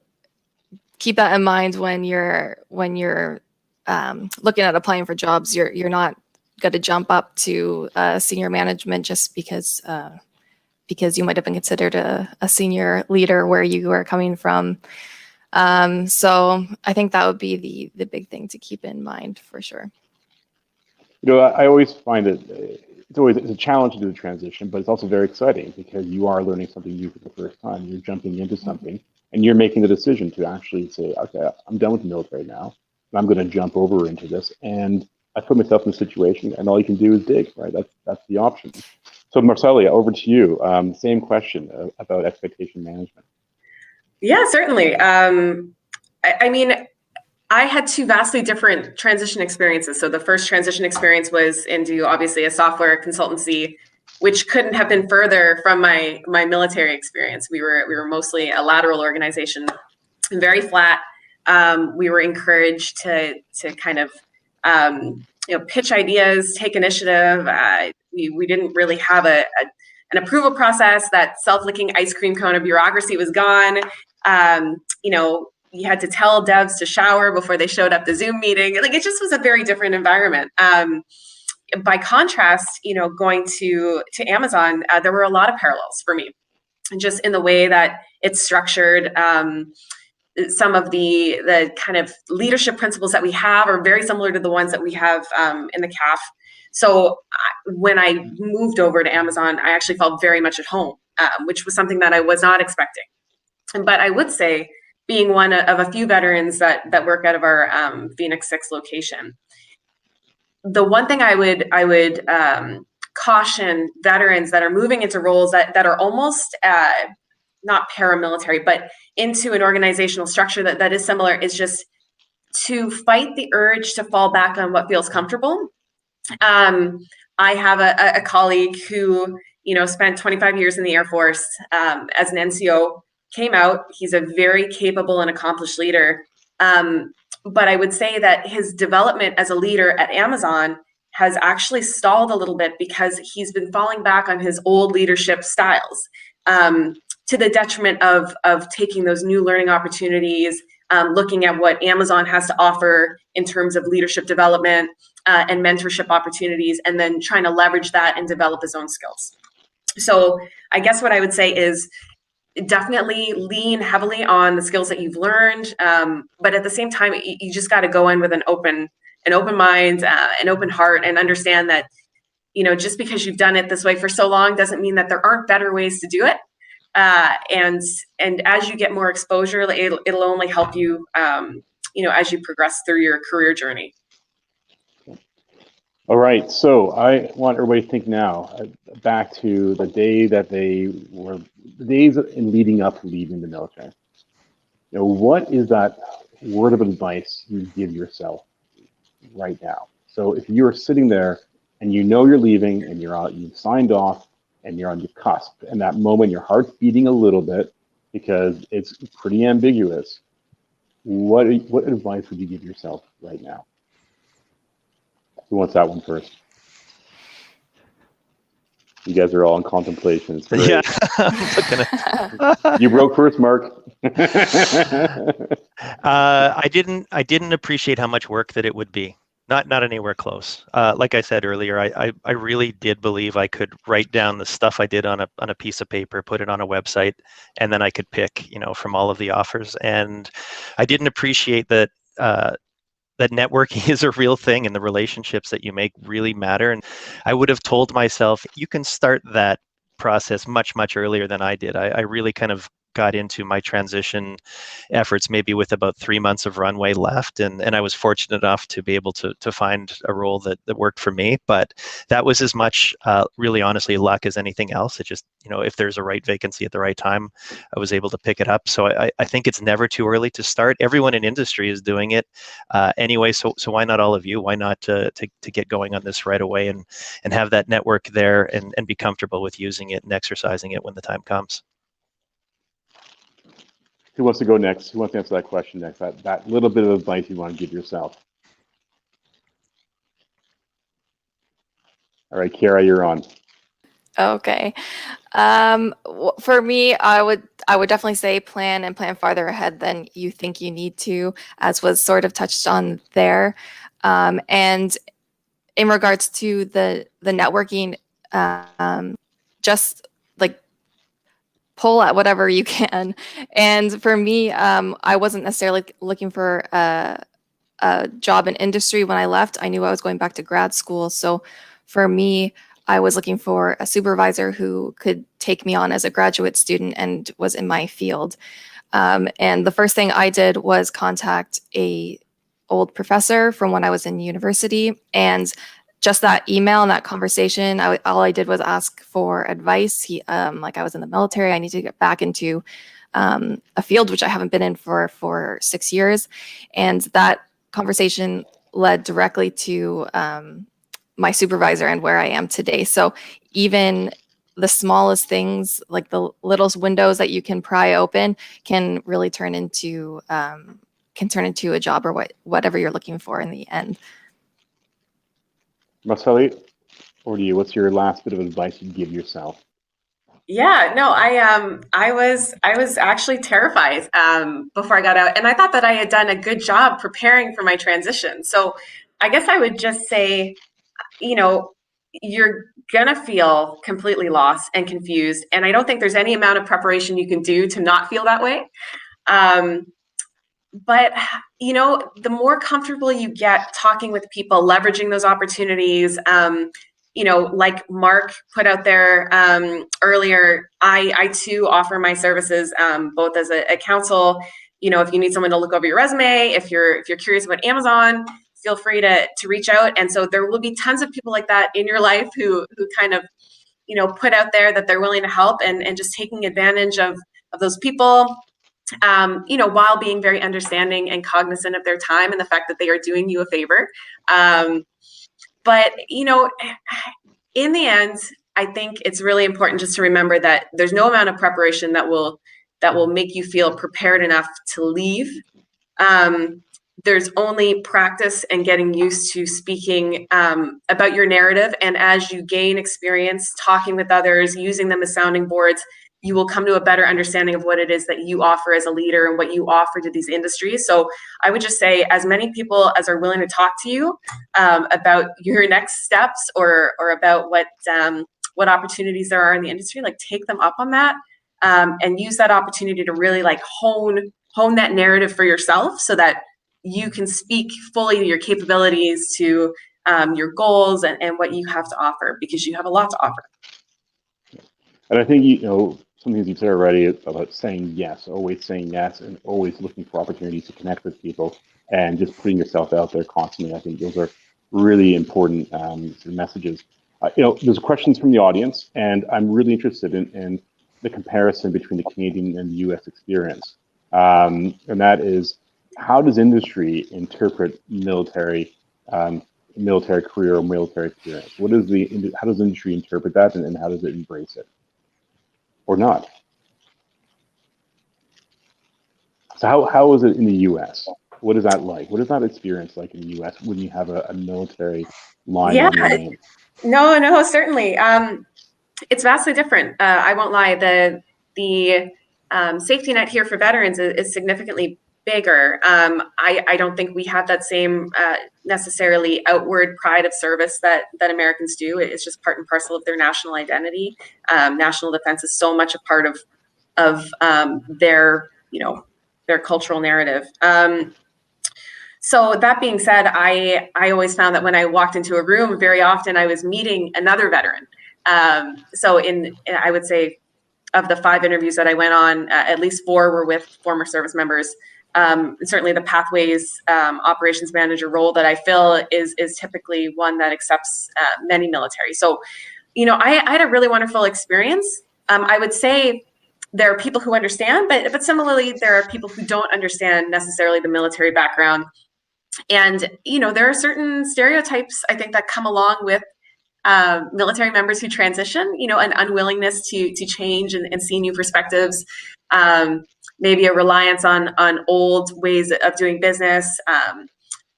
keep that in mind when you're looking at applying for jobs. You're not going to jump up to senior management just because you might have been considered a senior leader where you are coming from. So I think that would be the big thing to keep in mind for sure. I always find that it's a challenge to do the transition, but it's also very exciting because you are learning something new for the first time. You're jumping into something, and you're making the decision to actually say, okay, I'm done with the military now. I'm going to jump over into this, and I put myself in a situation, and all you can do is dig, right? That's the option. So Marcelia, over to you. Same question about expectation management. Yeah, certainly. I mean, I had two vastly different transition experiences. So the first transition experience was into obviously a software consultancy, which couldn't have been further from my military experience. We were mostly a lateral organization, very flat. We were encouraged to kind of pitch ideas, take initiative. We didn't really have an approval process. That self-licking ice cream cone of bureaucracy was gone. You had to tell devs to shower before they showed up to Zoom meeting. Like, it just was a very different environment. By contrast, going to Amazon, there were a lot of parallels for me, just in the way that it's structured. Some of the kind of leadership principles that we have are very similar to the ones that we have in the CAF. So when I moved over to Amazon, I actually felt very much at home, which was something that I was not expecting. But I would say, being one of a few veterans that work out of our Phoenix 6 location, the one thing I would caution veterans that are moving into roles that are almost not paramilitary, but into an organizational structure that is similar, is just to fight the urge to fall back on what feels comfortable. I have a colleague who spent 25 years in the Air Force as an NCO, came out. He's a very capable and accomplished leader. But I would say that his development as a leader at Amazon has actually stalled a little bit because he's been falling back on his old leadership styles, to the detriment of taking those new learning opportunities, looking at what Amazon has to offer in terms of leadership development and mentorship opportunities, and then trying to leverage that and develop his own skills. So I guess what I would say is definitely lean heavily on the skills that you've learned, but at the same time, you just got to go in with an open mind, an open heart, and understand that, just because you've done it this way for so long doesn't mean that there aren't better ways to do it. And as you get more exposure, it'll only help you, as you progress through your career journey. All right, so I want everybody to think now back to the day that the days in leading up to leaving the military. What is that word of advice you give yourself right now? So if you're sitting there and you're leaving and you've signed off and you're on the cusp, and that moment your heart's beating a little bit because it's pretty ambiguous, what advice would you give yourself right now? Who wants that one first? You guys are all in contemplation. It's great. Yeah, I'm looking at You broke first, Mark. I didn't appreciate how much work that it would be. Not anywhere close. Like I said earlier, I really did believe I could write down the stuff I did on a piece of paper, put it on a website, and then I could pick, from all of the offers. And I didn't appreciate that that networking is a real thing, and the relationships that you make really matter. And I would have told myself, you can start that process much, much earlier than I did. I really kind of got into my transition efforts maybe with about 3 months of runway left, and I was fortunate enough to be able to find a role that worked for me. But that was as much really honestly luck as anything else. It just, if there's a right vacancy at the right time, I was able to pick it up. So I think it's never too early to start. Everyone in industry is doing it anyway, so why not all of you? Why not to get going on this right away and have that network there and be comfortable with using it and exercising it when the time comes? Who wants to go next? Who wants to answer that question next? That little bit of advice you want to give yourself. All right, Kara, you're on. Okay. For me, I would definitely say plan farther ahead than you think you need to, as was sort of touched on there. And in regards to the networking, just like pull at whatever you can. And for me, I wasn't necessarily looking for a job in industry when I left. I knew I was going back to grad school. So for me, I was looking for a supervisor who could take me on as a graduate student and was in my field. And the first thing I did was contact a old professor from when I was in university, and just that email and that conversation, all I did was ask for advice. Like I was in the military, I need to get back into a field which I haven't been in for 6 years. And that conversation led directly to my supervisor and where I am today. So even the smallest things, like the littlest windows that you can pry open, can really turn into a job or whatever you're looking for in the end. Marceli, over to you. What's your last bit of advice you'd give yourself? Yeah, no, I was actually terrified before I got out, and I thought that I had done a good job preparing for my transition. So I guess I would just say, you're gonna feel completely lost and confused, and I don't think there's any amount of preparation you can do to not feel that way. But, the more comfortable you get talking with people, leveraging those opportunities, like Mark put out there earlier, I too offer my services both as a counsel. If you need someone to look over your resume, if you're curious about Amazon, feel free to reach out. And so there will be tons of people like that in your life who kind of, put out there that they're willing to help, and just taking advantage of those people. While being very understanding and cognizant of their time and the fact that they are doing you a favor. But, in the end, I think it's really important just to remember that there's no amount of preparation that will make you feel prepared enough to leave. There's only practice and getting used to speaking about your narrative. And as you gain experience talking with others, using them as sounding boards, you will come to a better understanding of what it is that you offer as a leader and what you offer to these industries. So I would just say, as many people as are willing to talk to you about your next steps or about what opportunities there are in the industry, like take them up on that, and use that opportunity to really like hone that narrative for yourself so that you can speak fully to your capabilities, to your goals and what you have to offer, because you have a lot to offer. And I think, some things you've said already about saying yes, always saying yes, and always looking for opportunities to connect with people and just putting yourself out there constantly. I think those are really important messages. There's questions from the audience, and I'm really interested in the comparison between the Canadian and the US experience. And that is, how does industry interpret military career or military experience? How does industry interpret that, and how does it embrace it? Or not? So how is it in the US? What is that like? What is that experience like in the US when you have a military line on your name? No, certainly. It's vastly different. I won't lie. The safety net here for veterans is significantly bigger. I don't think we have that same necessarily outward pride of service that Americans do. It's just part and parcel of their national identity. National defense is so much a part of their cultural narrative. So that being said, I always found that when I walked into a room, very often I was meeting another veteran. So I would say, of the 5 interviews that I went on, at least 4 were with former service members. Certainly the Pathways operations manager role that I fill is typically one that accepts many military. So, I had a really wonderful experience. I would say there are people who understand, but similarly, there are people who don't understand necessarily the military background. And, there are certain stereotypes, I think, that come along with military members who transition, an unwillingness to change and see new perspectives, maybe a reliance on old ways of doing business,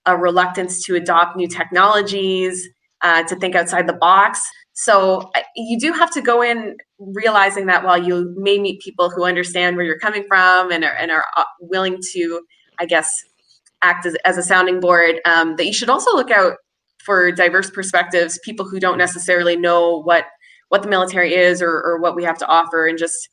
a reluctance to adopt new technologies, to think outside the box. So you do have to go in realizing that while you may meet people who understand where you're coming from and are willing to, I guess, act as a sounding board, that you should also look out for diverse perspectives, people who don't necessarily know what the military is or what we have to offer, and just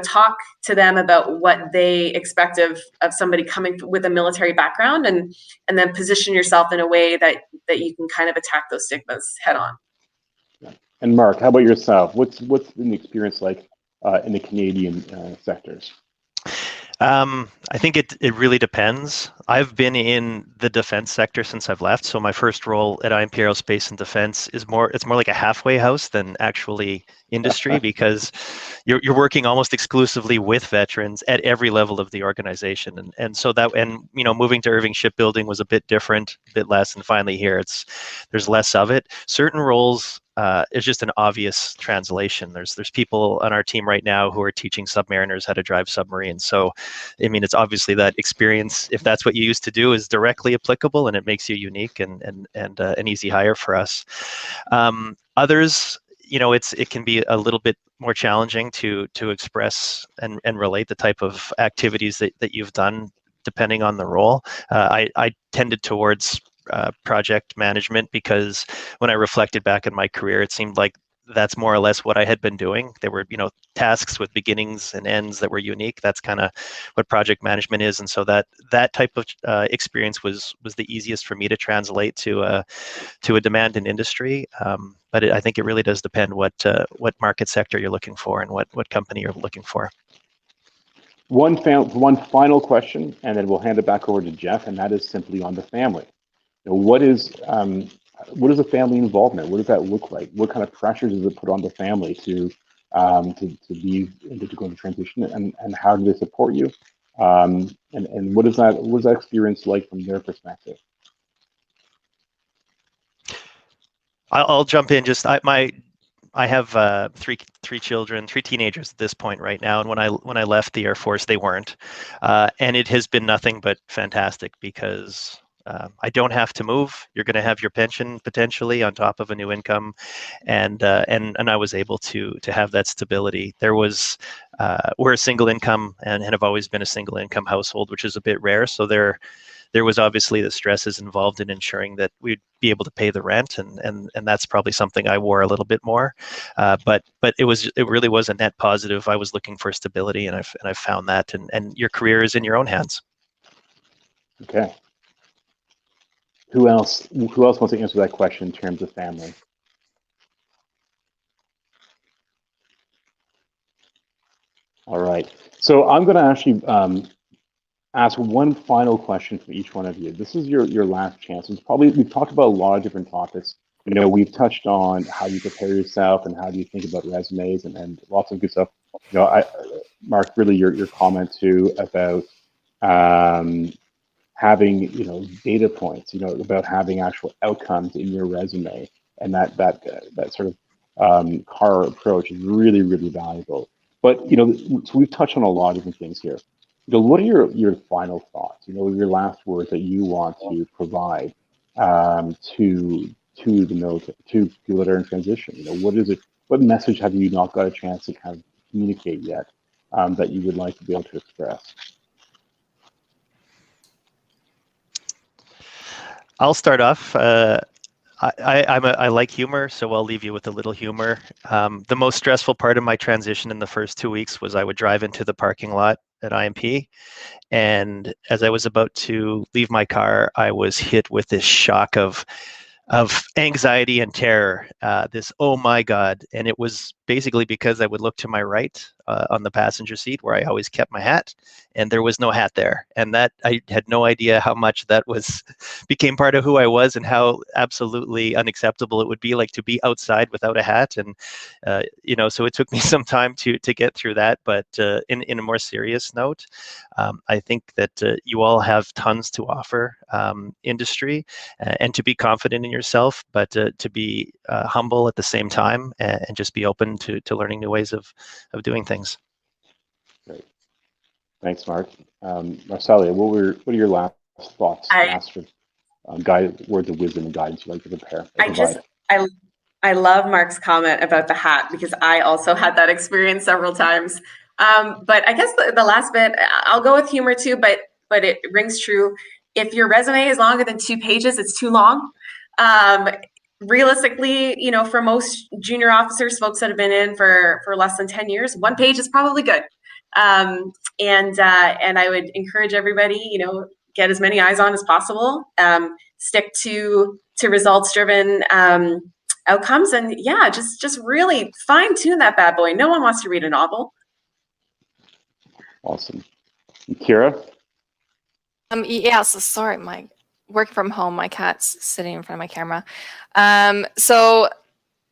talk to them about what they expect of somebody coming with a military background, and then position yourself in a way that you can kind of attack those stigmas head on. And Mark, how about yourself? What's been the experience like in the Canadian sectors? I think it really depends. I've been in the defense sector since I've left. So my first role at IMP Aerospace and Defense it's more like a halfway house than actually industry, because you're working almost exclusively with veterans at every level of the organization. And so moving to Irving Shipbuilding was a bit different, a bit less, and finally here there's less of it. Certain roles, it's just an obvious translation. There's people on our team right now who are teaching submariners how to drive submarines. So, it's obviously that experience, if that's what you used to do, is directly applicable, and it makes you unique and an easy hire for us. Others, it can be a little bit more challenging to express and relate the type of activities that you've done, depending on the role. I tended towards project management, because when I reflected back in my career, it seemed like that's more or less what I had been doing. There were, tasks with beginnings and ends that were unique. That's kind of what project management is. And so that type of experience was the easiest for me to translate to a demand in industry. But I think it really does depend what market sector you're looking for and what company you're looking for. One final question, and then we'll hand it back over to Jeff, and that is simply on the family. What is the family involvement? What does that look like? What kind of pressures does it put on the family to leave and to go into transition, and how do they support you? And what is that experience like from their perspective? I'll jump in. I have three children, 3 teenagers at this point right now, and when I left the Air Force, they weren't, and it has been nothing but fantastic, because I don't have to move. You're going to have your pension potentially on top of a new income, and I was able to have that stability. We're a single income and have always been a single income household, which is a bit rare. So there was obviously the stresses involved in ensuring that we'd be able to pay the rent, and that's probably something I wore a little bit more. But it really was a net positive. I was looking for stability, and I found that. And your career is in your own hands. Okay. Who else wants to answer that question in terms of family? All right. So I'm going to actually ask one final question from each one of you. This is your last chance. We've talked about a lot of different topics. We've touched on how you prepare yourself and how do you think about resumes and lots of good stuff. Mark, really your comment too about having data points, about having actual outcomes in your resume, and that sort of CAR approach is really, really valuable. But so we've touched on a lot of different things here. What are your final thoughts? Your last words that you want to provide to the military, to people that are in transition? What is it? What message have you not got a chance to kind of communicate yet that you would like to be able to express? I'll start off. I like humor, so I'll leave you with a little humor. The most stressful part of my transition in the first 2 weeks was I would drive into the parking lot at IMP, and as I was about to leave my car, I was hit with this shock of anxiety and terror, this oh my God. And it was basically because I would look to my right on the passenger seat where I always kept my hat, and there was no hat there. And that I had no idea how much that became part of who I was and how absolutely unacceptable it would be like to be outside without a hat. And, so it took me some time to get through that. But in a more serious note, I think that you all have tons to offer industry, and to be confident in yourself, but to be humble at the same time, and just be open to learning new ways of doing things. Great. Thanks, Mark. Marcelia, what are your last thoughts, words of wisdom and guidance you'd like to provide? I love Mark's comment about the hat, because I also had that experience several times. But I guess the last bit, I'll go with humor too, but it rings true. If your resume is longer than 2 pages, it's too long. Realistically, for most junior officers, folks that have been in for less than 10 years, 1 page is probably good. And I would encourage everybody, get as many eyes on as possible, stick to results-driven outcomes, and just really fine-tune that bad boy. No one wants to read a novel. Awesome. And Kira? So sorry, working from home, my cat's sitting in front of my camera. So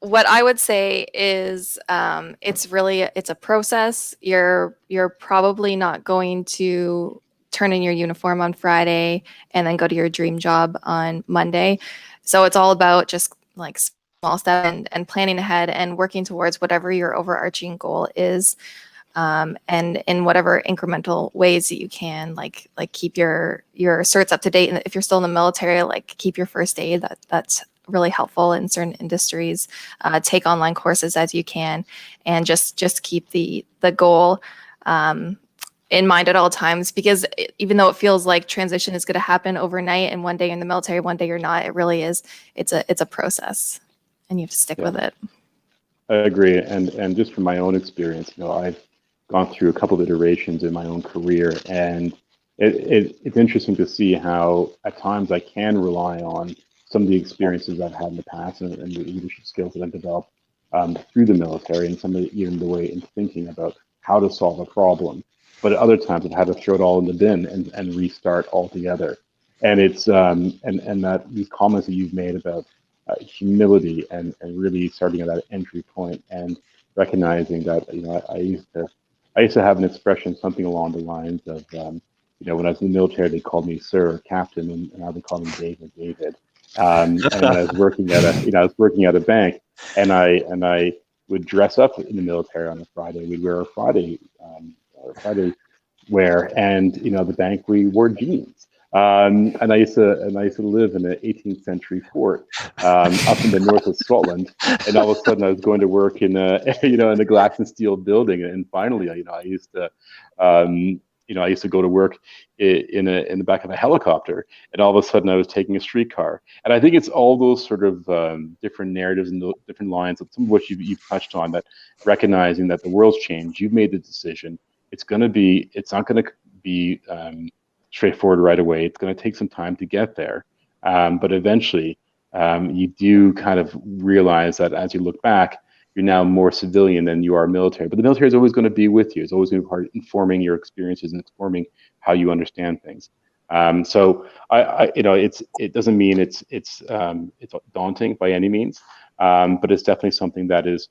what I would say is it's a process. You're probably not going to turn in your uniform on Friday and then go to your dream job on Monday. So it's all about just like small steps and planning ahead and working towards whatever your overarching goal is. And in whatever incremental ways that you can, like keep your certs up to date. And if you're still in the military, like keep your first aid. That's really helpful in certain industries. Take online courses as you can, and just keep the goal in mind at all times. Because even though it feels like transition is going to happen overnight, and one day you're in the military, one day you're not, it really is. It's a process, and you have to stick with it. I agree, and just from my own experience, I've gone through a couple of iterations in my own career, and it's interesting to see how at times I can rely on some of the experiences I've had in the past and the leadership skills that I've developed through the military, and some of even the way in thinking about how to solve a problem. But at other times I've had to throw it all in the bin and restart altogether. And it's and that these comments that you've made about humility and really starting at that entry point and recognizing that, I used to have an expression, something along the lines of, when I was in the military, they called me sir or captain, and now they call me David. And when I was working at a bank, and I would dress up in the military on a Friday. We'd wear a Friday wear, and the bank, we wore jeans. And I used to live in an 18th century fort up in the north of Scotland. And all of a sudden, I was going to work in in a glass and steel building. And finally, I used to go to work in the back of a helicopter. And all of a sudden, I was taking a streetcar. And I think it's all those sort of different narratives and different lines, some of which you've touched on, that recognizing that the world's changed. You've made the decision. It's not going to be straightforward right away. It's going to take some time to get there. But eventually, you do kind of realize that as you look back, you're now more civilian than you are military. But the military is always going to be with you. It's always going to be part of informing your experiences and informing how you understand things. So it doesn't mean it's daunting by any means, but it's definitely something that is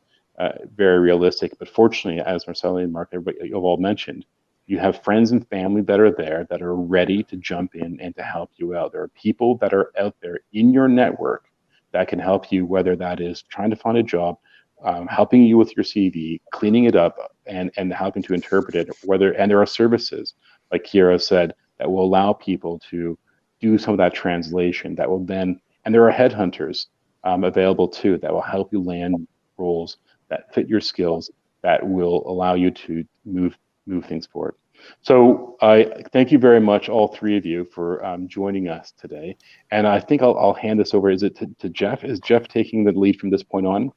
very realistic. But fortunately, as Marcella and Mark, everybody you've all mentioned, you have friends and family that are there that are ready to jump in and to help you out. There are people that are out there in your network that can help you, whether that is trying to find a job, helping you with your CV, cleaning it up, and helping to interpret it. And there are services, like Kiera said, that will allow people to do some of that translation. That will then, and there are headhunters available too that will help you land roles that fit your skills, that will allow you to move things forward. So I thank you very much, all three of you, for joining us today. And I think I'll hand this over. Is it to Jeff? Is Jeff taking the lead from this point on?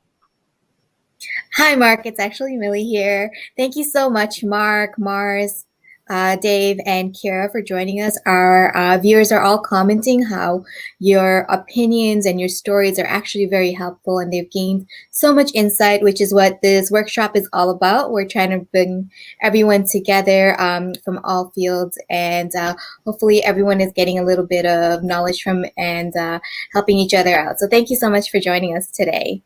Hi, Mark. It's actually Millie here. Thank you so much, Mark, Mars, Dave, and Kiera for joining us. Our viewers are all commenting how your opinions and your stories are actually very helpful, and they've gained so much insight, which is what this workshop is all about. We're trying to bring everyone together from all fields, and hopefully everyone is getting a little bit of knowledge from and helping each other out. So thank you so much for joining us today.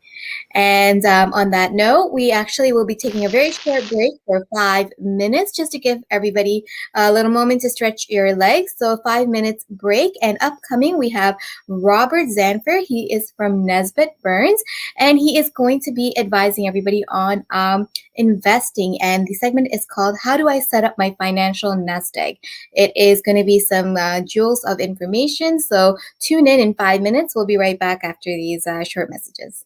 And on that note, we actually will be taking a very short break for 5 minutes, just to give everybody a little moment to stretch your legs. So 5 minutes break. And upcoming, we have Robert Zanfer. He is from Nesbitt Burns, and he is going to be advising everybody on investing. And the segment is called "How Do I Set Up My Financial Nest Egg?" It is going to be some jewels of information. So tune in 5 minutes. We'll be right back after these short messages.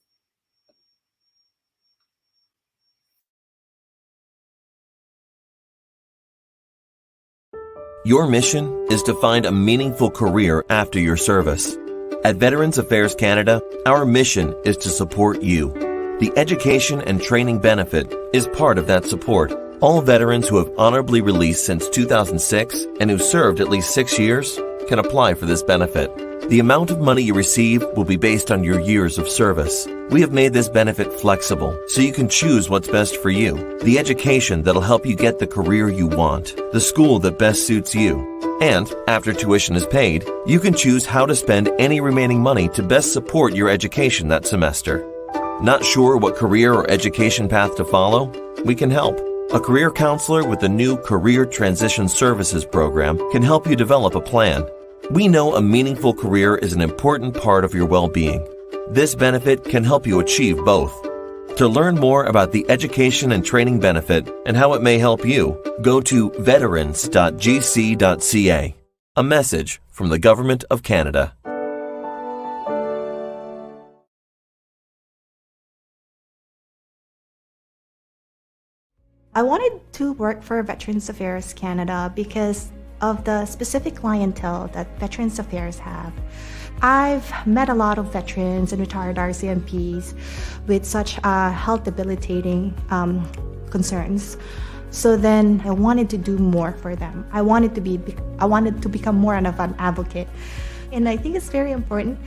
Your mission is to find a meaningful career after your service. At Veterans Affairs Canada, our mission is to support you. The education and training benefit is part of that support. All veterans who have honorably released since 2006 and who served at least 6 years can apply for this benefit. The amount of money you receive will be based on your years of service. We have made this benefit flexible so you can choose what's best for you, the education that'll help you get the career you want, the school that best suits you. And after tuition is paid, you can choose how to spend any remaining money to best support your education that semester. Not sure what career or education path to follow? We can help. A career counselor with the new Career Transition Services program can help you develop a plan. We know a meaningful career is an important part of your well-being. This benefit can help you achieve both. To learn more about the education and training benefit and how it may help you, go to veterans.gc.ca. A message from the Government of Canada. I wanted to work for Veterans Affairs Canada because of the specific clientele that Veterans Affairs have. I've met a lot of veterans and retired RCMPs with such health debilitating concerns. So then I wanted to do more for them. I wanted to become more of an advocate. And I think it's very important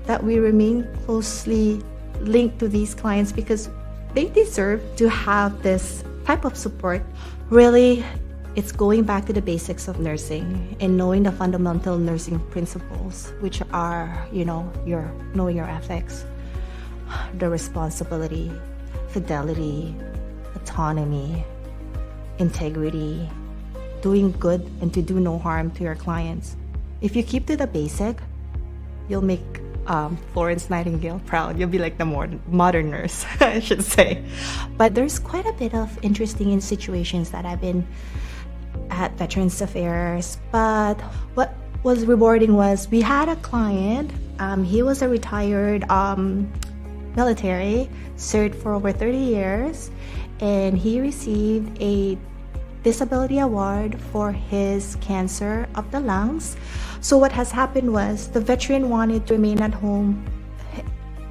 that we remain closely linked to these clients because they deserve to have this type of support. Really, it's going back to the basics of nursing and knowing the fundamental nursing principles, which are, your knowing your ethics, the responsibility, fidelity, autonomy, integrity, doing good and to do no harm to your clients. If you keep to the basic, you'll make Florence Nightingale proud. You'll be like the modern nurse, I should say. But there's quite a bit of interesting situations that I've been at Veterans Affairs, but what was rewarding was we had a client. He was a retired military, served for over 30 years, and he received a disability award for his cancer of the lungs. So what has happened was the veteran wanted to remain at home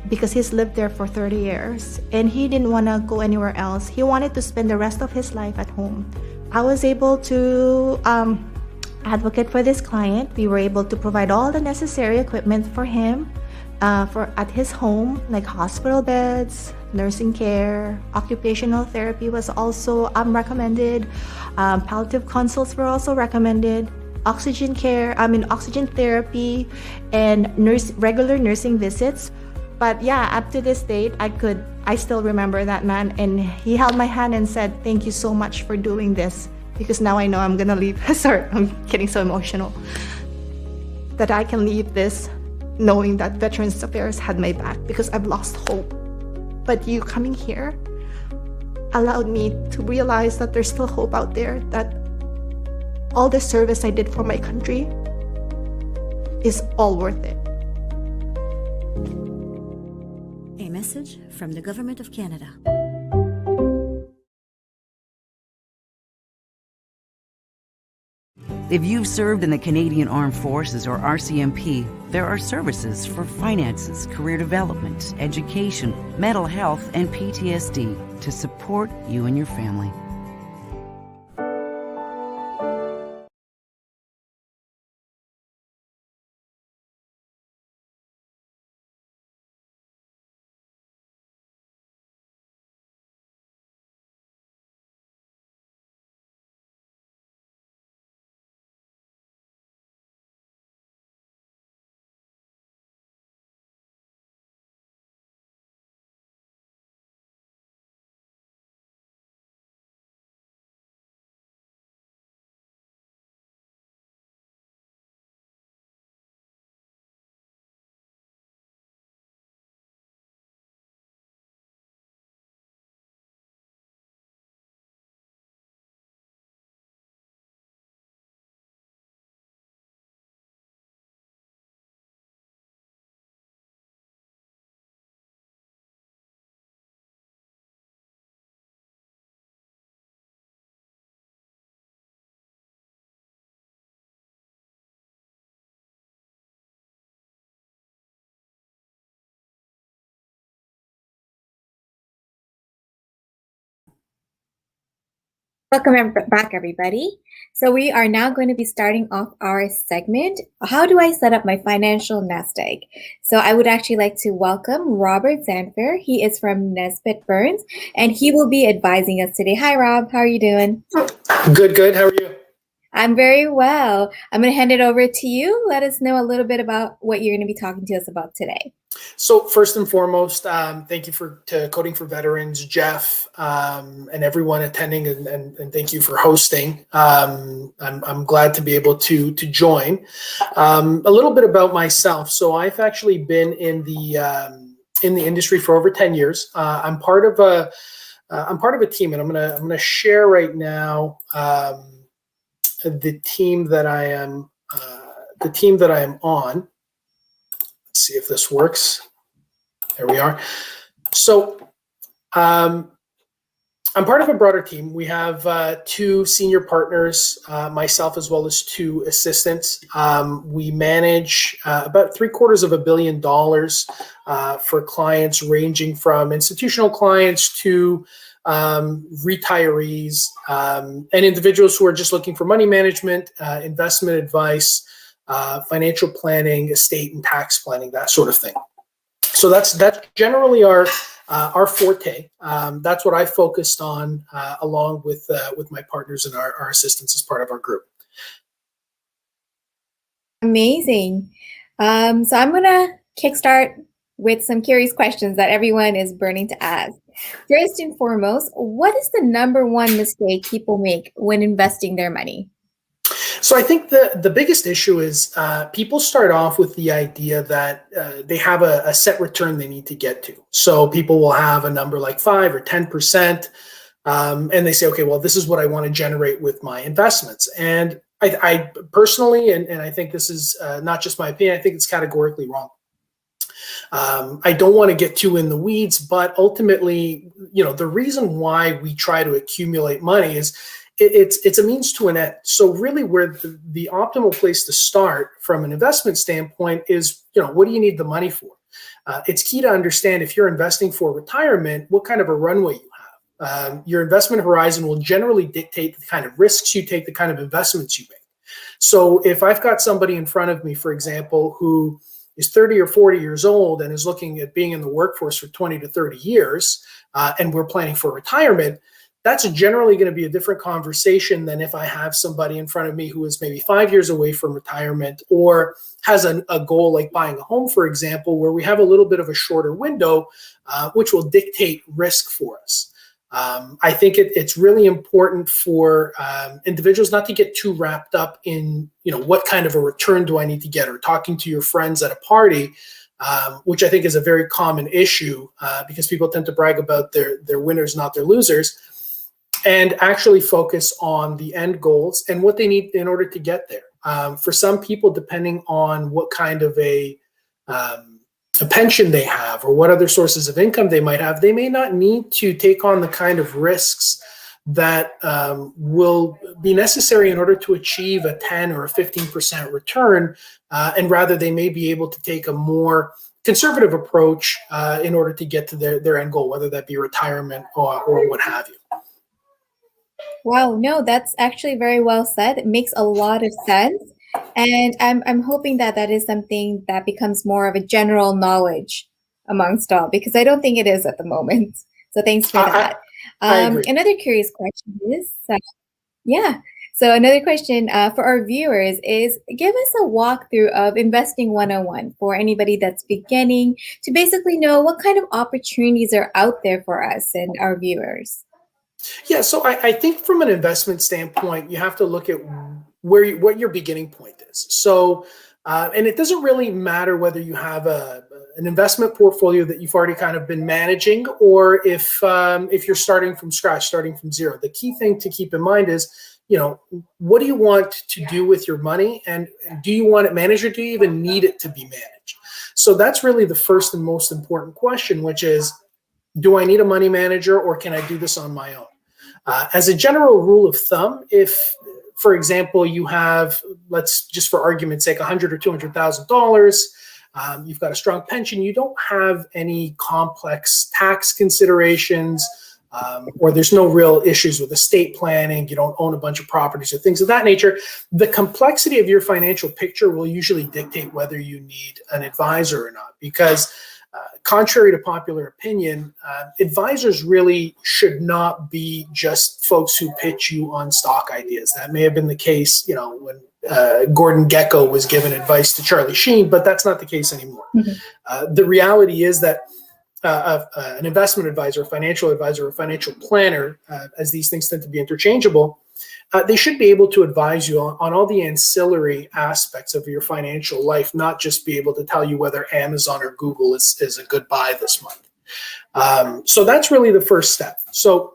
because he's lived there for 30 years and he didn't want to go anywhere else. He wanted to spend the rest of his life at home. I was able to advocate for this client. We were able to provide all the necessary equipment for him at his home, like hospital beds, nursing care, occupational therapy was also recommended. Palliative consults were also recommended. Oxygen therapy, and regular nursing visits. But yeah, up to this date, I still remember that man, and he held my hand and said, "Thank you so much for doing this, because now I know I'm gonna leave." Sorry, I'm getting so emotional. That I can leave this knowing that Veterans Affairs had my back, because I've lost hope. But you coming here allowed me to realize that there's still hope out there, that all the service I did for my country is all worth it. A message from the Government of Canada. If you've served in the Canadian Armed Forces or RCMP, there are services for finances, career development, education, mental health, and PTSD to support you and your family. Welcome back, everybody. So we are now going to be starting off our segment, How Do I Set Up My Financial Nest Egg? So I would actually like to welcome Robert Zanfer. He is from Nesbitt Burns, and he will be advising us today. Hi, Rob. How are you doing? Good. How are you? I'm very well. I'm going to hand it over to you. Let us know a little bit about what you're going to be talking to us about today. So first and foremost, thank you to Coding for Veterans, Jeff, and everyone attending, and thank you for hosting. I'm glad to be able to join. A little bit about myself. So I've actually been in the industry for over 10 years. I'm part of a team, and I'm gonna share right now the team that I am on. Let's see if this works. There we are. So I'm part of a broader team. We have 2 senior partners, myself as well as 2 assistants. We manage about $750 million for clients ranging from institutional clients to retirees and individuals who are just looking for money management, investment advice, financial planning, estate and tax planning, that sort of thing. So that's generally our forte. That's what I focused on along with my partners and our assistants as part of our group. Amazing. So I'm going to kickstart with some curious questions that everyone is burning to ask. First and foremost, what is the #1 mistake people make when investing their money? So I think the biggest issue is people start off with the idea that they have a set return they need to get to. So people will have a number like 5 or 10%, and they say, okay, well, this is what I want to generate with my investments. And I personally, and I think this is not just my opinion, I think it's categorically wrong. I don't want to get too in the weeds, but ultimately, the reason why we try to accumulate money is it's a means to an end. So really where the optimal place to start from an investment standpoint is, what do you need the money for? It's key to understand if you're investing for retirement, what kind of a runway you have. Your investment horizon will generally dictate the kind of risks you take, the kind of investments you make. So if I've got somebody in front of me, for example, who is 30 or 40 years old and is looking at being in the workforce for 20 to 30 years, and we're planning for retirement, that's generally going to be a different conversation than if I have somebody in front of me who is maybe 5 years away from retirement or has a goal like buying a home, for example, where we have a little bit of a shorter window, which will dictate risk for us. I think it's really important for individuals not to get too wrapped up in, what kind of a return do I need to get, or talking to your friends at a party, which I think is a very common issue because people tend to brag about their winners, not their losers, and actually focus on the end goals and what they need in order to get there. For some people, depending on what kind of a pension they have or what other sources of income they might have, they may not need to take on the kind of risks that will be necessary in order to achieve a 10 or a 15% return, and rather they may be able to take a more conservative approach in order to get to their end goal, whether that be retirement or what have you. Wow, no, that's actually very well said. It makes a lot of sense. And I'm hoping that is something that becomes more of a general knowledge amongst all, because I don't think it is at the moment. So thanks for that. I agree. Another curious question is, so another question for our viewers is, give us a walkthrough of Investing 101 for anybody that's beginning to basically know what kind of opportunities are out there for us and our viewers. Yeah, so I think from an investment standpoint, you have to look at what your beginning point is. So, and it doesn't really matter whether you have an investment portfolio that you've already kind of been managing, or if you're starting from scratch, starting from zero. The key thing to keep in mind is, what do you want to do with your money, and do you want it managed, or do you even need it to be managed? So that's really the first and most important question, which is, do I need a money manager, or can I do this on my own? As a general rule of thumb, if, for example, you have, let's just for argument's sake, $100,000 or $200,000, you've got a strong pension, you don't have any complex tax considerations, or there's no real issues with estate planning, you don't own a bunch of properties or things of that nature, the complexity of your financial picture will usually dictate whether you need an advisor or not. Because contrary to popular opinion, advisors really should not be just folks who pitch you on stock ideas. That may have been the case, when Gordon Gekko was given advice to Charlie Sheen, but that's not the case anymore. Mm-hmm. The reality is that an investment advisor, a financial advisor, a financial planner, as these things tend to be interchangeable, they should be able to advise you on all the ancillary aspects of your financial life, not just be able to tell you whether Amazon or Google is a good buy this month. So that's really the first step. So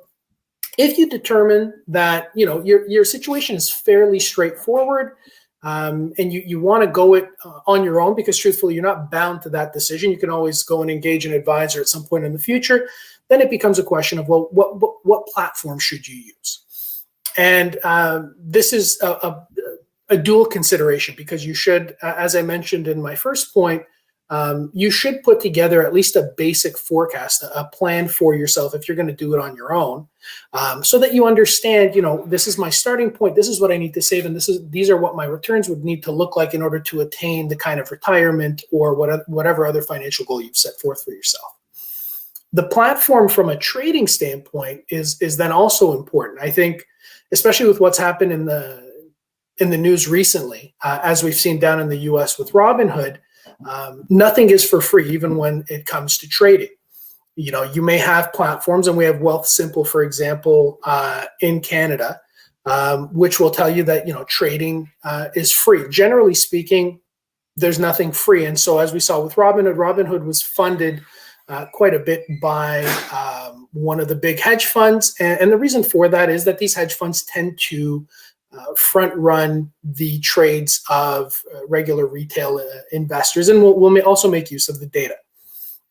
if you determine that your situation is fairly straightforward, and you want to go it on your own, because truthfully you're not bound to that decision, you can always go and engage an advisor at some point in the future, then it becomes a question of, well, what platform should you use? And this is a dual consideration, because you should, as I mentioned in my first point, you should put together at least a basic forecast, a plan for yourself if you're going to do it on your own, so that you understand, this is my starting point, this is what I need to save, and these are what my returns would need to look like in order to attain the kind of retirement or whatever other financial goal you've set forth for yourself. The platform from a trading standpoint is then also important. I think, especially with what's happened in the news recently, as we've seen down in the US with Robinhood, nothing is for free, even when it comes to trading. You may have platforms, and we have Wealthsimple, for example, in Canada, which will tell you that trading is free. Generally speaking, there's nothing free. And so as we saw with Robinhood was funded quite a bit by one of the big hedge funds. And the reason for that is that these hedge funds tend to front run the trades of regular retail investors, and we'll also make use of the data.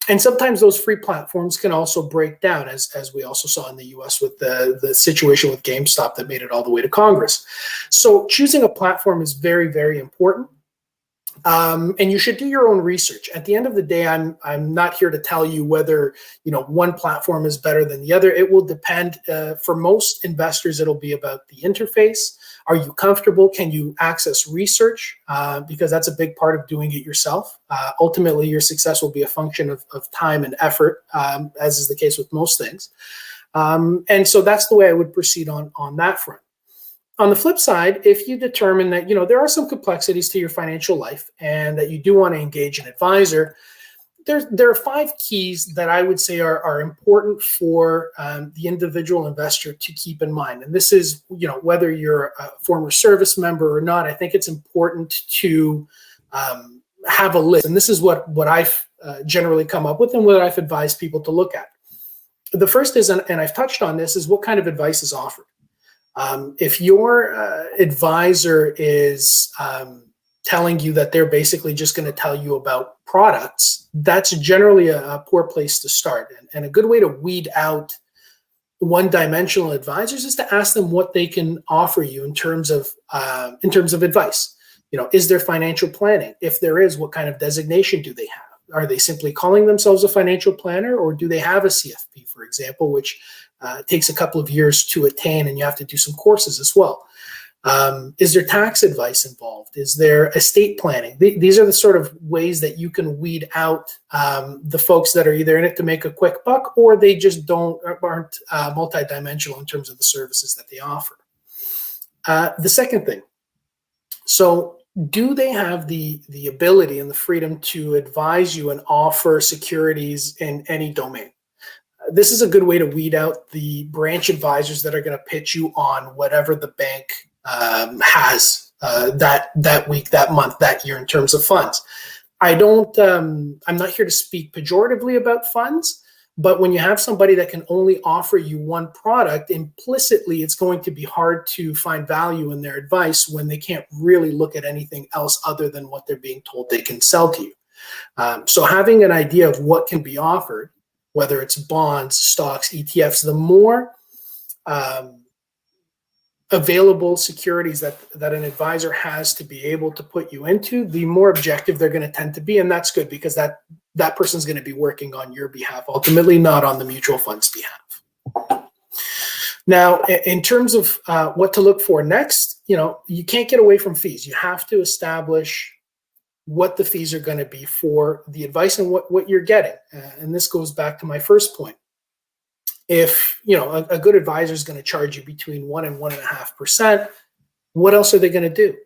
And sometimes those free platforms can also break down, as we also saw in the US with the situation with GameStop that made it all the way to Congress. So choosing a platform is very, very important. And you should do your own research. At the end of the day, I'm not here to tell you whether one platform is better than the other. It will depend. For most investors, it'll be about the interface. Are you comfortable? Can you access research? Because that's a big part of doing it yourself. Ultimately, your success will be a function of time and effort, as is the case with most things. And so that's the way I would proceed on that front. On the flip side, if you determine that there are some complexities to your financial life and that you do want to engage an advisor, there are 5 keys that I would say are important for the individual investor to keep in mind. And this is, whether you're a former service member or not, I think it's important to have a list. And this is what I've generally come up with and what I've advised people to look at. The first is, and I've touched on this, is what kind of advice is offered. If your advisor is telling you that they're basically just going to tell you about products, that's generally a poor place to start. And a good way to weed out one-dimensional advisors is to ask them what they can offer you in terms of advice. Is there financial planning? If there is, what kind of designation do they have? Are they simply calling themselves a financial planner, or do they have a CFP, for example, which takes a couple of years to attain, and you have to do some courses as well? Is there tax advice involved? Is there estate planning? These are the sort of ways that you can weed out the folks that are either in it to make a quick buck, or they just aren't multidimensional in terms of the services that they offer. The second thing, so do they have the ability and the freedom to advise you and offer securities in any domain? This is a good way to weed out the branch advisors that are going to pitch you on whatever the bank has that week, that month, that year in terms of funds. I'm not here to speak pejoratively about funds, but when you have somebody that can only offer you one product, implicitly it's going to be hard to find value in their advice when they can't really look at anything else other than what they're being told they can sell to you. So having an idea of what can be offered, whether it's bonds, stocks, ETFs, the more available securities that an advisor has to be able to put you into, the more objective they're going to tend to be. And that's good, because that person's going to be working on your behalf, ultimately, not on the mutual fund's behalf. Now, in terms of what to look for next, you can't get away from fees. You have to establish what the fees are going to be for the advice and what you're getting. And this goes back to my first point. If a good advisor is going to charge you between 1 and 1.5%, what else are they going to do?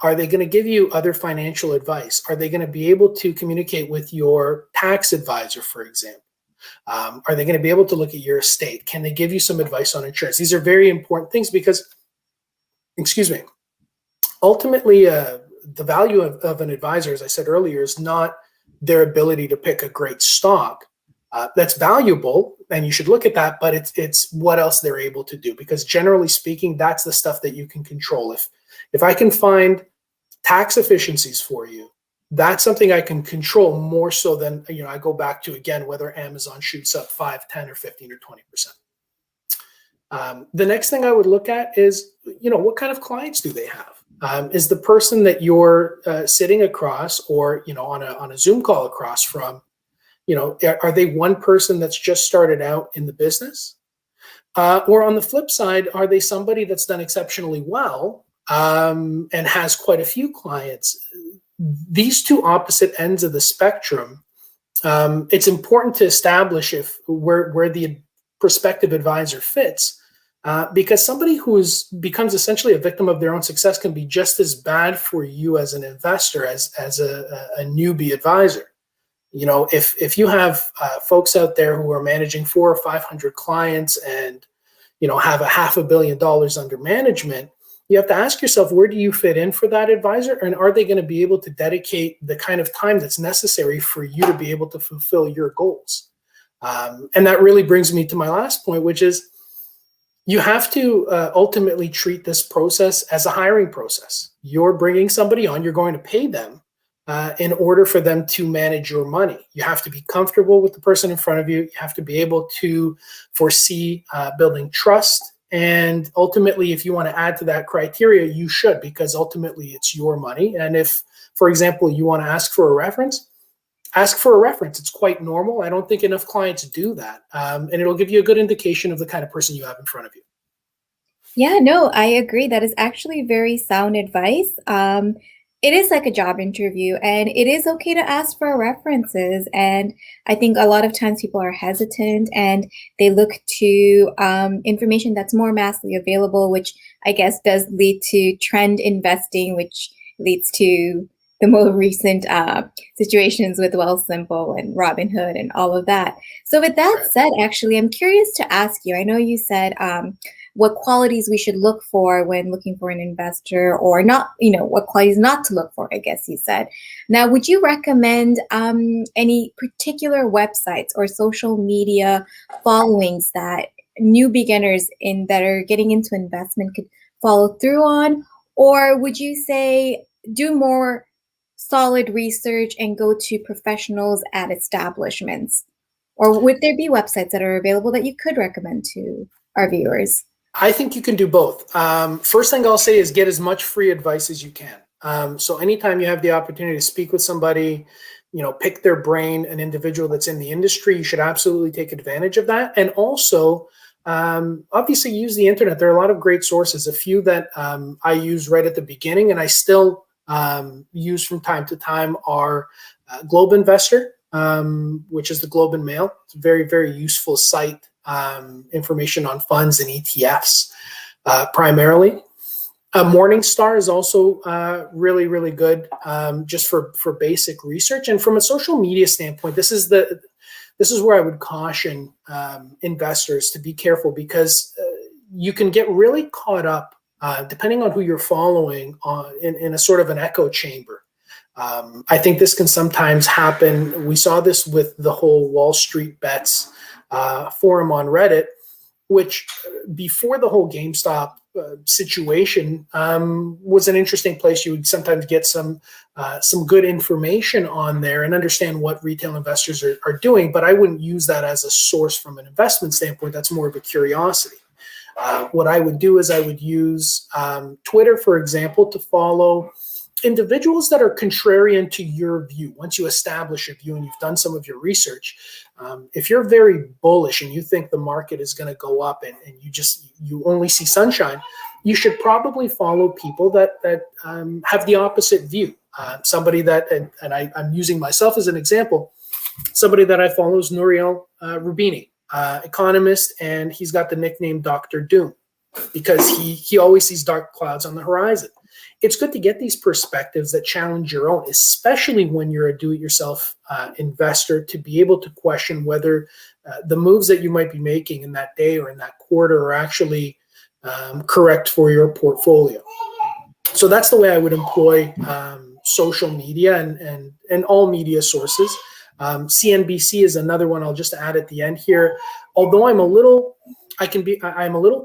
Are they going to give you other financial advice? Are they going to be able to communicate with your tax advisor, for example? Are they going to be able to look at your estate? Can they give you some advice on insurance? These are very important things because, ultimately, the value of an advisor, as I said earlier, is not their ability to pick a great stock. That's valuable, and you should look at that, but it's what else they're able to do, because generally speaking, that's the stuff that you can control. If I can find tax efficiencies for you, that's something I can control more so than, I go back to, again, whether Amazon shoots up 5, 10, or 15 or 20%. The next thing I would look at is, what kind of clients do they have? Is the person that you're sitting across, or, on a Zoom call across from, are they one person that's just started out in the business? Or on the flip side, are they somebody that's done exceptionally well and has quite a few clients? These two opposite ends of the spectrum, it's important to establish where the prospective advisor fits, because somebody who becomes essentially a victim of their own success can be just as bad for you as an investor as a newbie advisor. If you have folks out there who are managing 400 or 500 clients and have $500 million under management, you have to ask yourself, where do you fit in for that advisor, and are they going to be able to dedicate the kind of time that's necessary for you to be able to fulfill your goals? And that really brings me to my last point, which is, You have to ultimately treat this process as a hiring process. You're bringing somebody on, you're going to pay them in order for them to manage your money. You have to be comfortable with the person in front of you. You have to be able to foresee building trust. And ultimately, if you want to add to that criteria, you should, because ultimately it's your money. And if, for example, you want to ask for a reference, ask for a reference. It's quite normal. I don't think enough clients do that. And it'll give you a good indication of the kind of person you have in front of you. Yeah, no, I agree. That is actually very sound advice. It is like a job interview, and it is okay to ask for references. And I think a lot of times people are hesitant and they look to information that's more massively available, which I guess does lead to trend investing, which leads to the more recent situations with Wealthsimple and Robinhood and all of that. So with that said, actually, I'm curious to ask you, I know you said what qualities we should look for when looking for an investor, or not, what qualities not to look for, I guess you said. Now, would you recommend any particular websites or social media followings that new beginners that are getting into investment could follow through on? Or would you say do more solid research and go to professionals at establishments? Or would there be websites that are available that you could recommend to our viewers? I think you can do both. First thing I'll say is get as much free advice as you can. So anytime you have the opportunity to speak with somebody, pick their brain, an individual that's in the industry, you should absolutely take advantage of that. And also, obviously use the internet. There are a lot of great sources. A few that I used right at the beginning and I still use from time to time are Globe Investor, which is the Globe and Mail. It's a very, very useful site. Information on funds and ETFs primarily. Morningstar is also really, really good just for basic research. And from a social media standpoint, this is where I would caution investors to be careful, because you can get really caught up depending on who you're following in a sort of an echo chamber. I think this can sometimes happen. We saw this with the whole Wall Street Bets forum on Reddit, which before the whole GameStop situation was an interesting place. You would sometimes get some good information on there and understand what retail investors are doing, but I wouldn't use that as a source from an investment standpoint. That's more of a curiosity. What I would do is I would use Twitter, for example, to follow individuals that are contrarian to your view. Once you establish a view and you've done some of your research, if you're very bullish and you think the market is going to go up and you only see sunshine, you should probably follow people that have the opposite view. Somebody that, and I'm using myself as an example, somebody that I follow is Nouriel Roubini, economist, and he's got the nickname Dr. Doom because he always sees dark clouds on the horizon. It's good to get these perspectives that challenge your own, especially when you're a do-it-yourself investor, to be able to question whether the moves that you might be making in that day or in that quarter are actually correct for your portfolio. So that's the way I would employ social media and all media sources. CNBC is another one I'll just add at the end here. Although I'm a little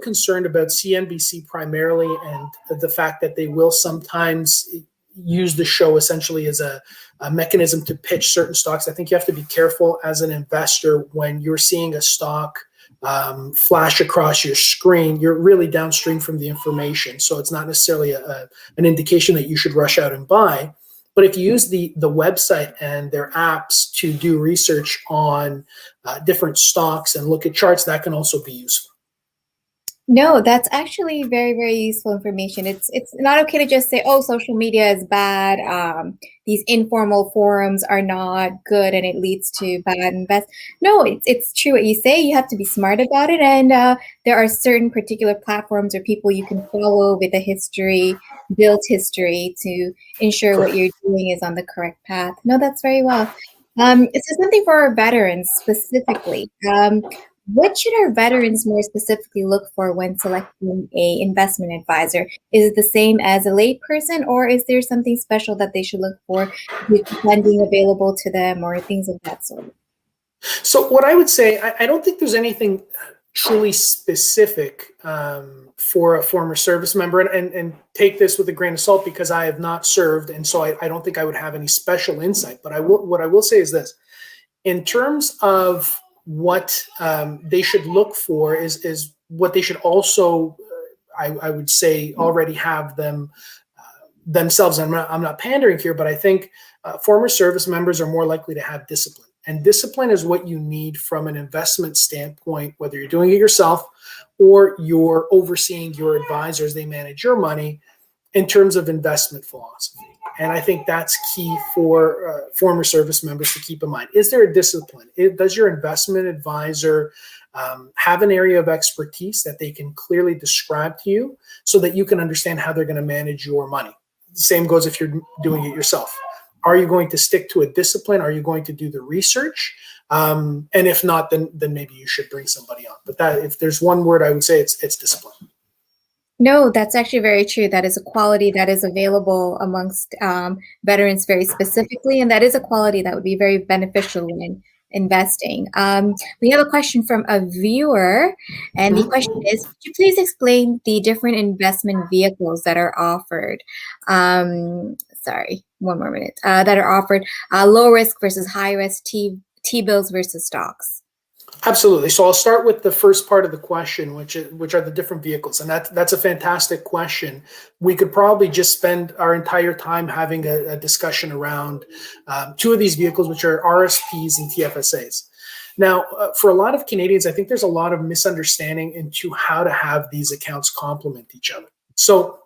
concerned about CNBC primarily, and the fact that they will sometimes use the show essentially as a mechanism to pitch certain stocks. I think you have to be careful as an investor when you're seeing a stock flash across your screen. You're really downstream from the information, so it's not necessarily an indication that you should rush out and buy. But if you use the website and their apps to do research on different stocks and look at charts, that can also be useful. No, that's actually very, very useful information. It's not okay to just say, oh, social media is bad. These informal forums are not good and it leads to bad invest. No, it's true what you say. You have to be smart about it. And there are certain particular platforms or people you can follow with a history, built history, to ensure what you're doing is on the correct path. No, that's very well. So something for our veterans specifically. What should our veterans more specifically look for when selecting an investment advisor? Is it the same as a layperson, or is there something special that they should look for with funding available to them or things of that sort? So what I would say, I don't think there's anything truly specific for a former service member, and take this with a grain of salt because I have not served, and so I don't think I would have any special insight. But what I will say is this: in terms of what they should look for is what they should also, I would say, already have themselves. I'm not pandering here, but I think former service members are more likely to have discipline. And discipline is what you need from an investment standpoint, whether you're doing it yourself or you're overseeing your advisors, they manage your money, in terms of investment philosophy. And I think that's key for former service members to keep in mind. Is there a discipline? Does your investment advisor have an area of expertise that they can clearly describe to you so that you can understand how they're going to manage your money? The same goes if you're doing it yourself. Are you going to stick to a discipline? Are you going to do the research? And if not, then maybe you should bring somebody on. But that, if there's one word I would say, it's discipline. No, that's actually very true. That is a quality that is available amongst veterans very specifically, and that is a quality that would be very beneficial in investing. We have a question from a viewer, and the question is, could you please explain the different investment vehicles that are offered? Sorry, one more minute. That are offered, low risk versus high risk, T-bills versus stocks. Absolutely. So I'll start with the first part of the question, which are the different vehicles, and that's a fantastic question. We could probably just spend our entire time having a discussion around two of these vehicles, which are RSPs and TFSAs. Now, for a lot of Canadians, I think there's a lot of misunderstanding into how to have these accounts complement each other. So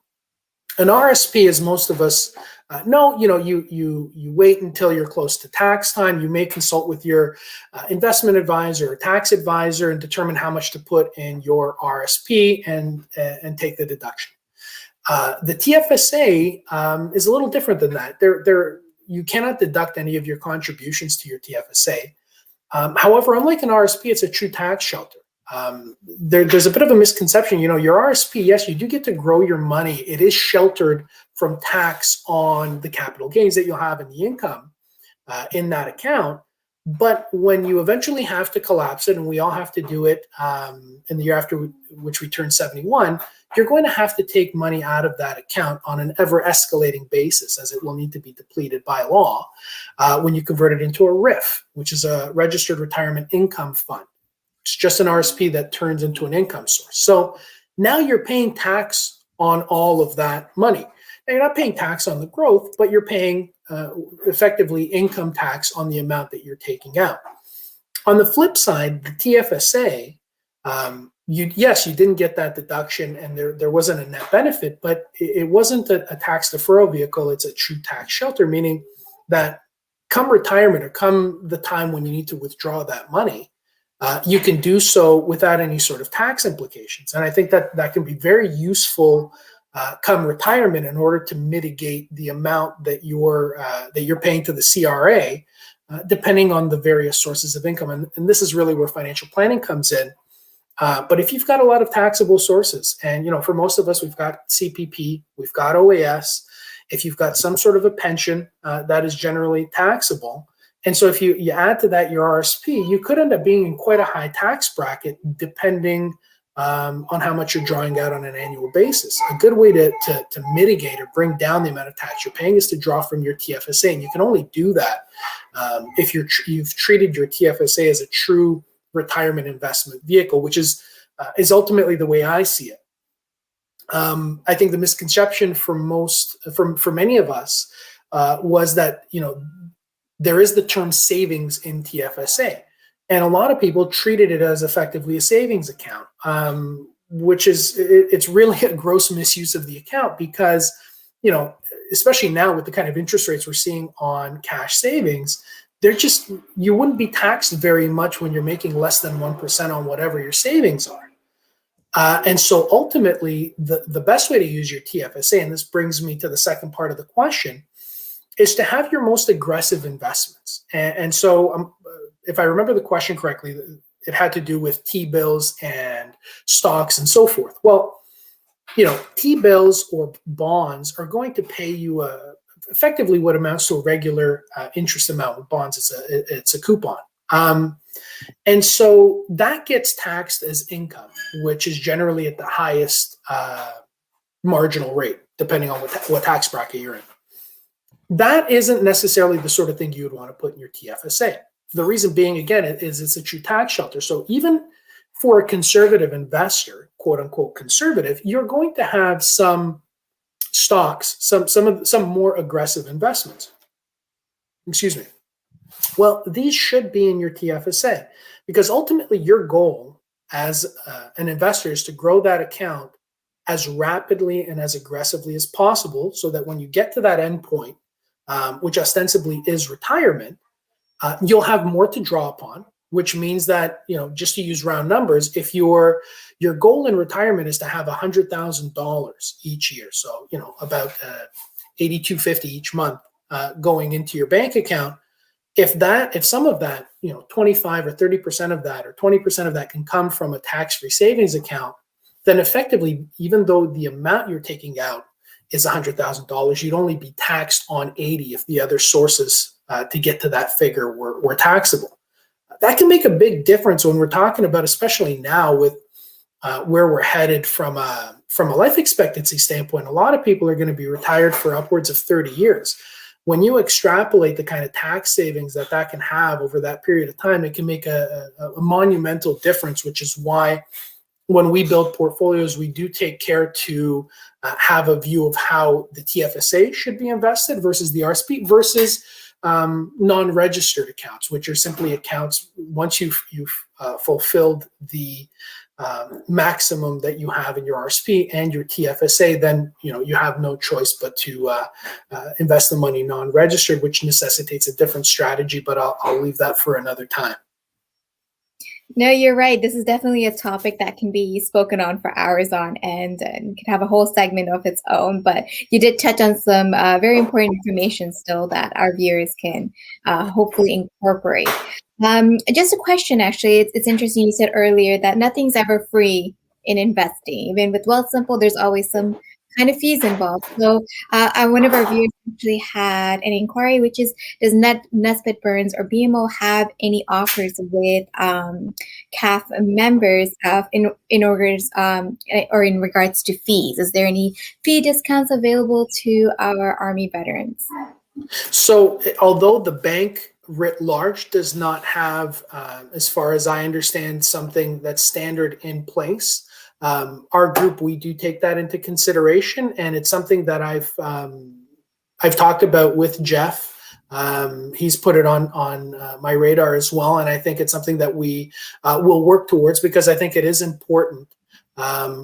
an RSP, as most of us know, you wait until you're close to tax time. You may consult with your investment advisor or tax advisor and determine how much to put in your RSP and take the deduction. The TFSA is a little different than that. You cannot deduct any of your contributions to your TFSA. However, unlike an RSP, it's a true tax shelter. There's a bit of a misconception. Your RSP, yes, you do get to grow your money. It is sheltered from tax on the capital gains that you'll have in the income in that account. But when you eventually have to collapse it, and we all have to do it in the year after which we turn 71, you're going to have to take money out of that account on an ever-escalating basis, as it will need to be depleted by law when you convert it into a RIF, which is a Registered Retirement Income Fund. It's just an RSP that turns into an income source. So now you're paying tax on all of that money. Now you're not paying tax on the growth, but you're paying effectively income tax on the amount that you're taking out. On the flip side, the TFSA, yes, you didn't get that deduction and there wasn't a net benefit, but it wasn't a tax deferral vehicle. It's a true tax shelter, meaning that come retirement or come the time when you need to withdraw that money, you can do so without any sort of tax implications. And I think that can be very useful come retirement in order to mitigate the amount that you're paying to the CRA, depending on the various sources of income. And this is really where financial planning comes in. But if you've got a lot of taxable sources, and for most of us, we've got CPP, we've got OAS. If you've got some sort of a pension, that is generally taxable. And so if you add to that your RSP, you could end up being in quite a high tax bracket depending on how much you're drawing out on an annual basis. A good way to mitigate or bring down the amount of tax you're paying is to draw from your TFSA. And you can only do that if you've treated your TFSA as a true retirement investment vehicle, which is ultimately the way I see it. I think the misconception for many of us was that there is the term savings in TFSA, and a lot of people treated it as effectively a savings account, which it's really a gross misuse of the account because especially now with the kind of interest rates we're seeing on cash savings, you wouldn't be taxed very much when you're making less than 1% on whatever your savings are. And so ultimately, the best way to use your TFSA, and this brings me to the second part of the question, is to have your most aggressive investments. And so if I remember the question correctly, it had to do with T-bills and stocks and so forth. Well, T-bills or bonds are going to pay you effectively what amounts to a regular interest amount. With bonds, it's a coupon. And so that gets taxed as income, which is generally at the highest marginal rate, depending on what tax bracket you're in. That isn't necessarily the sort of thing you would want to put in your TFSA. The reason being, again, is it's a true tax shelter. So even for a conservative investor, quote unquote conservative, you're going to have some stocks, some more aggressive investments. Excuse me. Well, these should be in your TFSA because ultimately your goal as an investor is to grow that account as rapidly and as aggressively as possible so that when you get to that end point, which ostensibly is retirement, you'll have more to draw upon, which means that, just to use round numbers, if your goal in retirement is to have $100,000 each year, so, about $8,250 each month going into your bank account, if some of that, 25 or 30% of that or 20% of that can come from a tax-free savings account, then effectively, even though the amount you're taking out is $100,000, you'd only be taxed on 80 if the other sources to get to that figure were taxable. That can make a big difference when we're talking about, especially now with where we're headed from a life expectancy standpoint. A lot of people are going to be retired for upwards of 30 years. When you extrapolate the kind of tax savings that can have over that period of time, it can make a monumental difference, which is why when we build portfolios, we do take care to have a view of how the TFSA should be invested versus the RSP versus non-registered accounts, which are simply accounts once you've fulfilled the maximum that you have in your RSP and your TFSA, then you have no choice but to invest the money non-registered, which necessitates a different strategy. But I'll leave that for another time. No, you're right. This is definitely a topic that can be spoken on for hours on and can have a whole segment of its own. But you did touch on some very important information still that our viewers can hopefully incorporate. Just a question, actually. It's interesting you said earlier that nothing's ever free in investing. Even with Wealthsimple, there's always some kind of fees involved. So one of our viewers actually had an inquiry, which is, does Nesbitt Burns or BMO have any offers with CAF members in regards to fees? Is there any fee discounts available to our Army veterans? So although the bank writ large does not have, as far as I understand, something that's standard in place, our group, we do take that into consideration, and it's something that I've talked about with Jeff. He's put it on my radar as well, and I think it's something that we will work towards because I think it is important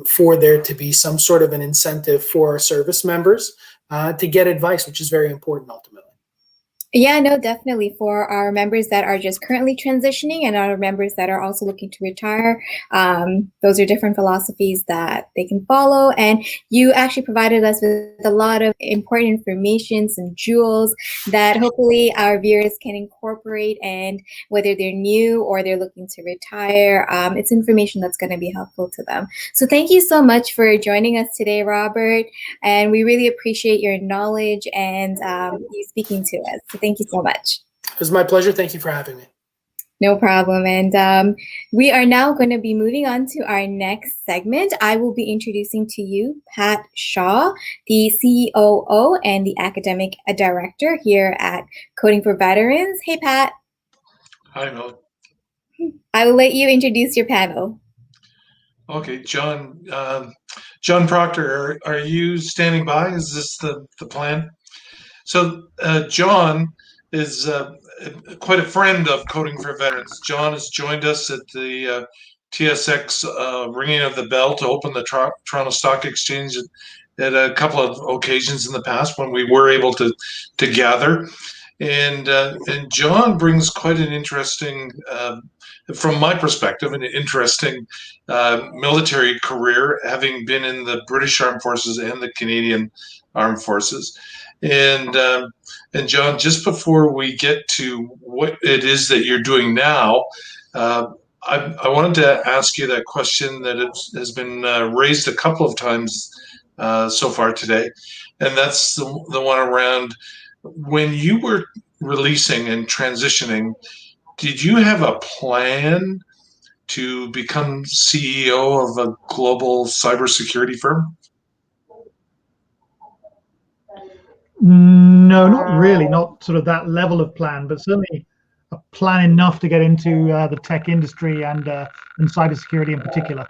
for there to be some sort of an incentive for our service members to get advice, which is very important ultimately. Yeah, no, definitely. For our members that are just currently transitioning and our members that are also looking to retire, those are different philosophies that they can follow. And you actually provided us with a lot of important information, some jewels that hopefully our viewers can incorporate. And whether they're new or they're looking to retire, it's information that's going to be helpful to them. So thank you so much for joining us today, Robert. And we really appreciate your knowledge and you speaking to us. So thank you so much. It was my pleasure. Thank you for having me. No problem. And we are now going to be moving on to our next segment. I will be introducing to you Pat Shaw, the COO and the academic director here at Coding for Veterans. Hey, Pat. Hi, Mel. I will let you introduce your panel. Okay, John Proctor, are you standing by? Is this the plan? So John is quite a friend of Coding for Veterans. John has joined us at the TSX ringing of the bell to open the Toronto Stock Exchange at a couple of occasions in the past when we were able to gather. And John brings quite an interesting, from my perspective, an interesting military career, having been in the British Armed Forces and the Canadian Armed Forces. And John, just before we get to what it is that you're doing now, I wanted to ask you that question that has been raised a couple of times so far today, and that's the one around when you were releasing and transitioning. did you have a plan to become CEO of a global cybersecurity firm? No, not really, not sort of that level of plan, but certainly a plan enough to get into the tech industry and cybersecurity in particular.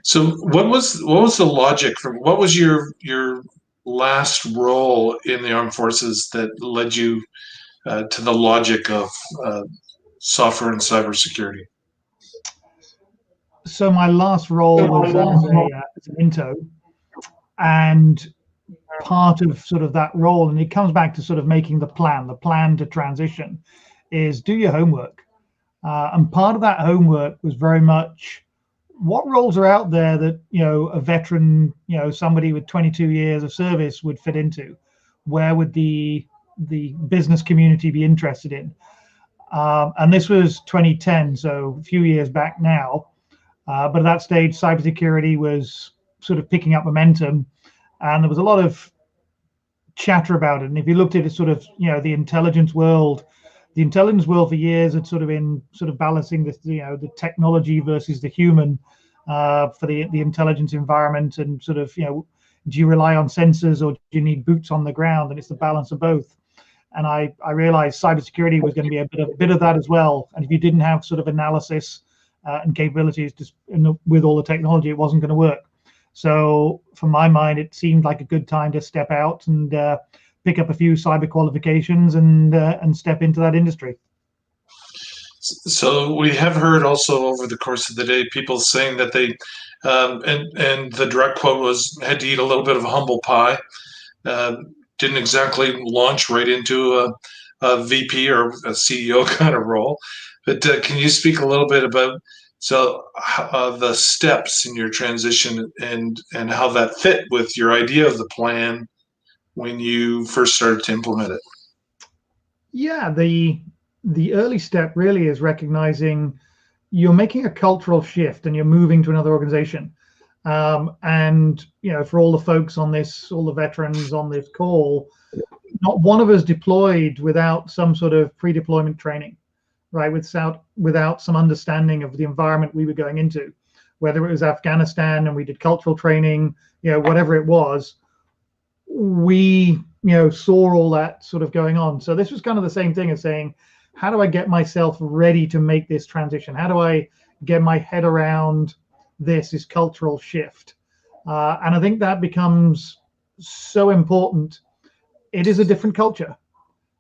So what was the logic from what was your last role in the armed forces that led you to the logic of software and cybersecurity? So my last role was as an INTO, and part of sort of that role, and it comes back to sort of making the plan to transition, is do your homework. And part of that homework was very much what roles are out there that, you know, a veteran, you know, somebody with 22 years of service would fit into. Where would the business community be interested in? And this was 2010, so a few years back now. But at that stage, cybersecurity was sort of picking up momentum, and there was a lot of chatter about it. And if you looked at it, sort of, you know, the intelligence world for years had sort of been sort of balancing this, you know, the technology versus the human for the intelligence environment, and sort of, you know, do you rely on sensors or do you need boots on the ground? And it's the balance of both. And I realized cybersecurity was going to be a bit of that as well. And if you didn't have sort of analysis and capabilities with all the technology, it wasn't going to work. So from my mind, it seemed like a good time to step out and pick up a few cyber qualifications and step into that industry. So we have heard also over the course of the day people saying that they and the direct quote was had to eat a little bit of humble pie. Didn't exactly launch right into a VP or a CEO kind of role. But can you speak a little bit about the steps in your transition and how that fit with your idea of the plan when you first started to implement it? Yeah, the early step really is recognizing you're making a cultural shift and you're moving to another organization. And, you know, for all the folks on this, all the veterans on this call, not one of us deployed without some sort of pre-deployment training, right? Without some understanding of the environment we were going into, whether it was Afghanistan and we did cultural training, you know, whatever it was, we, you know, saw all that sort of going on. So this was kind of the same thing as saying, how do I get myself ready to make this transition? How do I get my head around this cultural shift? And I think that becomes so important. It is a different culture,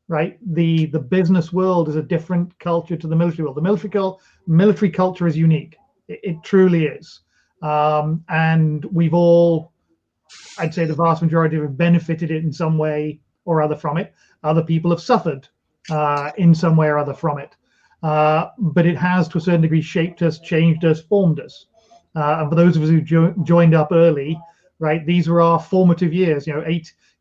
right? The business world is a different culture to the military world. The military culture is unique. It truly is. And we've all, I'd say the vast majority have benefited it in some way or other from it. Other people have suffered in some way or other from it. But it has, to a certain degree, shaped us, changed us, formed us. And for those of us who joined up early, right, these were our formative years. You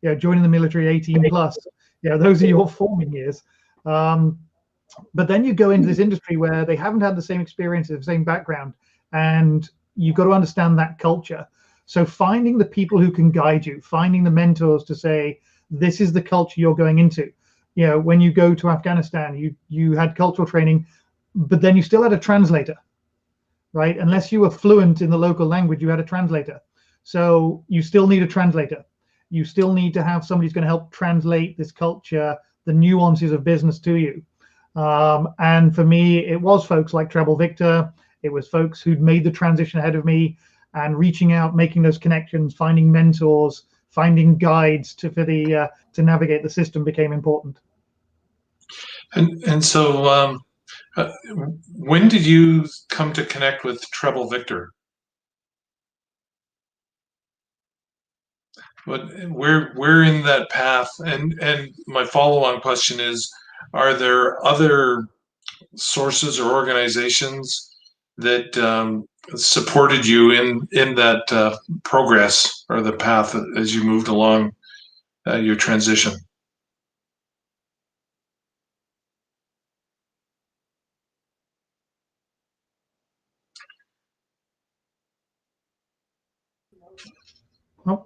know, joining the military 18 plus. You know, those are your forming years. But then you go into this industry where they haven't had the same experiences, the same background, and you've got to understand that culture. So finding the people who can guide you, finding the mentors to say, this is the culture you're going into. You know, when you go to Afghanistan, you had cultural training, but then you still had a translator, right? Unless you were fluent in the local language, you had a translator. So you still need a translator. You still need to have somebody who's going to help translate this culture, the nuances of business to you. And for me, it was folks like Treble Victor. It was folks who'd made the transition ahead of me, and reaching out, making those connections, finding mentors, finding guides to navigate the system became important. And so, when did you come to connect with Treble Victor? But we're in that path, and my follow-on question is: are there other sources or organizations that supported you in that progress or the path as you moved along your transition? Oh,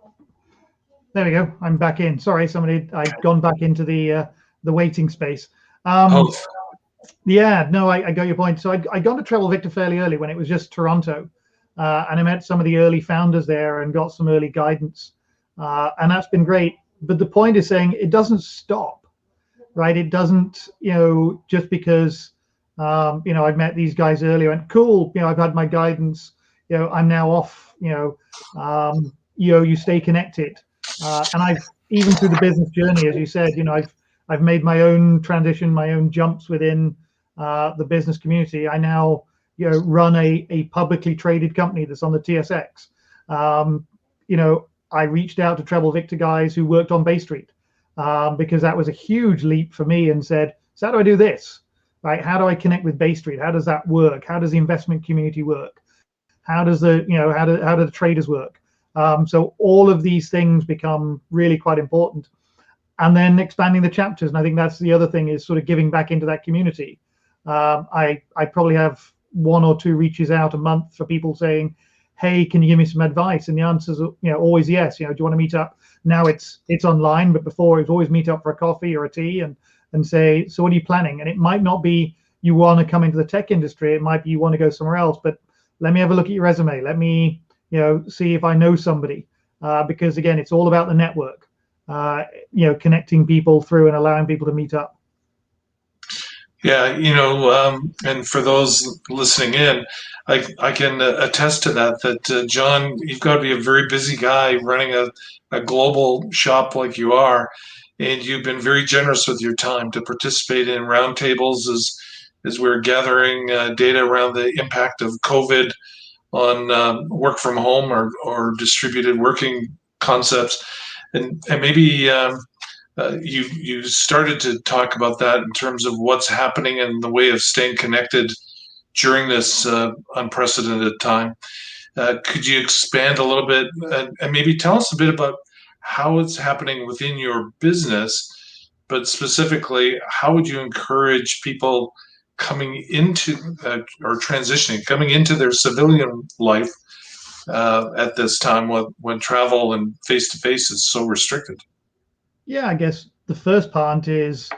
there we go. I'm back in. Sorry, I'd gone back into the waiting space. Both. Yeah, no, I got your point. So I got to Treble Victor fairly early when it was just Toronto, and I met some of the early founders there and got some early guidance, and that's been great. But the point is saying it doesn't stop, right? It doesn't, just because, I've met these guys earlier and cool, I've had my guidance, I'm now off, you stay connected, and I've even through the business journey, as you said, I've made my own transition, my own jumps within the business community. I now, run a publicly traded company that's on the TSX. I reached out to Treble Victor guys who worked on Bay Street because that was a huge leap for me, and said, so how do I do this? Right? How do I connect with Bay Street? How does that work? How does the investment community work? How does the, how do the traders work? So all of these things become really quite important. And then expanding the chapters. And I think that's the other thing, is sort of giving back into that community. I probably have 1 or 2 reaches out a month for people saying, hey, can you give me some advice? And the answer is, always yes. Do you want to meet up? Now it's online, but before it was always meet up for a coffee or a tea and say, so what are you planning? And it might not be you want to come into the tech industry. It might be you want to go somewhere else, but let me have a look at your resume. Let me, see if I know somebody, because again, it's all about the network. Connecting people through and allowing people to meet up. Yeah, and for those listening in, I can attest to that John, you've got to be a very busy guy running a global shop like you are, and you've been very generous with your time to participate in roundtables as we're gathering data around the impact of COVID on work from home or distributed working concepts. And maybe you started to talk about that in terms of what's happening in the way of staying connected during this unprecedented time. Could you expand a little bit and maybe tell us a bit about how it's happening within your business, but specifically, how would you encourage people coming into or transitioning, coming into their civilian life at this time when travel and face-to-face is so restricted? Yeah, I guess the first part is,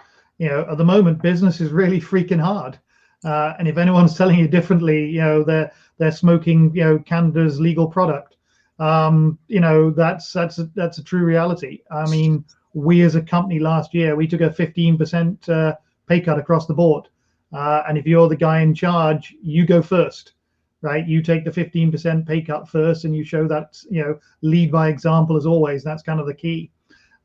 at the moment, business is really freaking hard. And if anyone's telling you differently, they're smoking, Canada's legal product. That's a true reality. I mean, we as a company last year, we took a 15% pay cut across the board. And if you're the guy in charge, you go first. Right, you take the 15% pay cut first, and you show that, lead by example as always. That's kind of the key.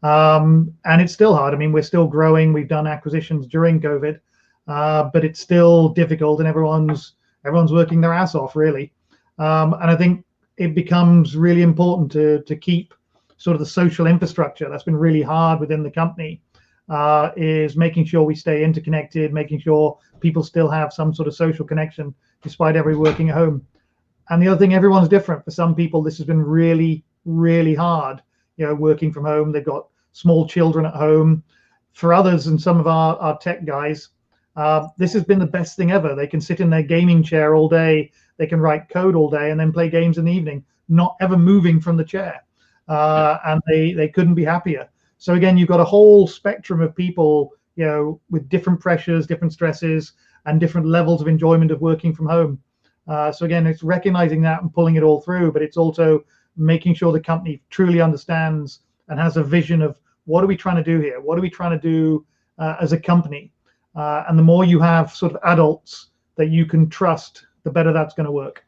And it's still hard. I mean, we're still growing. We've done acquisitions during COVID, but it's still difficult, and everyone's working their ass off, really. And I think it becomes really important to keep sort of the social infrastructure that's been really hard within the company. Is making sure we stay interconnected, making sure people still have some sort of social connection despite everybody working at home. And the other thing, everyone's different. For some people, this has been really, really hard, working from home. They've got small children at home. For others, and some of our tech guys, this has been the best thing ever. They can sit in their gaming chair all day. They can write code all day and then play games in the evening, not ever moving from the chair. And they couldn't be happier. So again, you've got a whole spectrum of people, with different pressures, different stresses, and different levels of enjoyment of working from home. So again, it's recognizing that and pulling it all through, but it's also making sure the company truly understands and has a vision of what are we trying to do here? What are we trying to do as a company? And the more you have sort of adults that you can trust, the better that's going to work.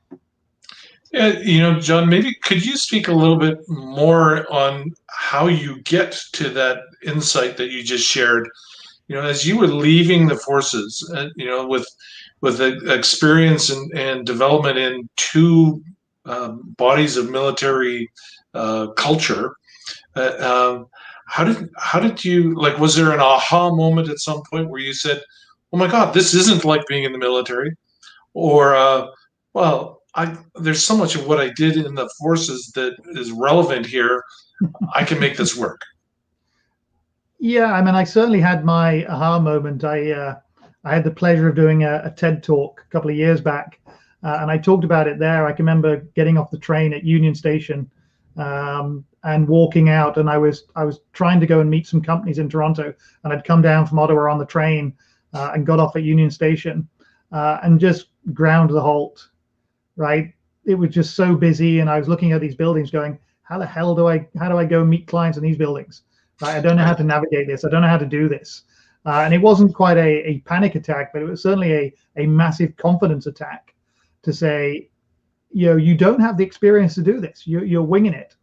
Yeah, John, maybe could you speak a little bit more on how you get to that insight that you just shared? As you were leaving the forces, with the experience and development in 2 bodies of military culture, how did you, was there an aha moment at some point where you said, oh my God, this isn't like being in the military? Or, there's so much of what I did in the forces that is relevant here. I can make this work. Yeah, I mean, I certainly had my aha moment. I had the pleasure of doing a TED talk a couple of years back, and I talked about it there. I can remember getting off the train at Union Station and walking out, and I was trying to go and meet some companies in Toronto, and I'd come down from Ottawa on the train, and got off at Union Station and just ground to the halt, right? It was just so busy, and I was looking at these buildings going, how the hell do I go meet clients in these buildings? Right? I don't know how to navigate this. I don't know how to do this. And it wasn't quite a panic attack, but it was certainly a massive confidence attack to say, you don't have the experience to do this. You're winging it.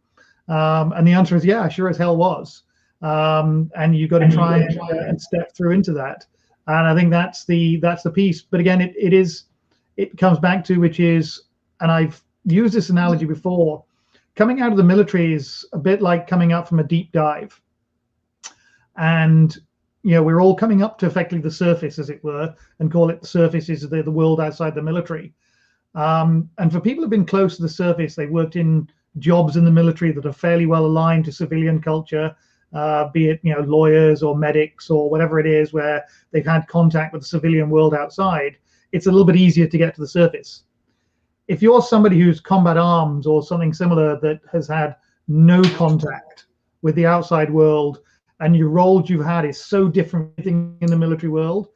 And the answer is, yeah, sure as hell was. And you've got to try and step through into that. And I think that's the piece. But again, it comes back to, which is, and I've used this analogy before, coming out of the military is a bit like coming up from a deep dive. And we're all coming up to effectively the surface, as it were, and call it the surface is the world outside the military. And for people who've been close to the surface, they've worked in jobs in the military that are fairly well aligned to civilian culture, be it lawyers or medics or whatever it is, where they've had contact with the civilian world outside. It's a little bit easier to get to the surface. If you're somebody who's combat arms or something similar that has had no contact with the outside world, and your roles you've had is so different in the military world,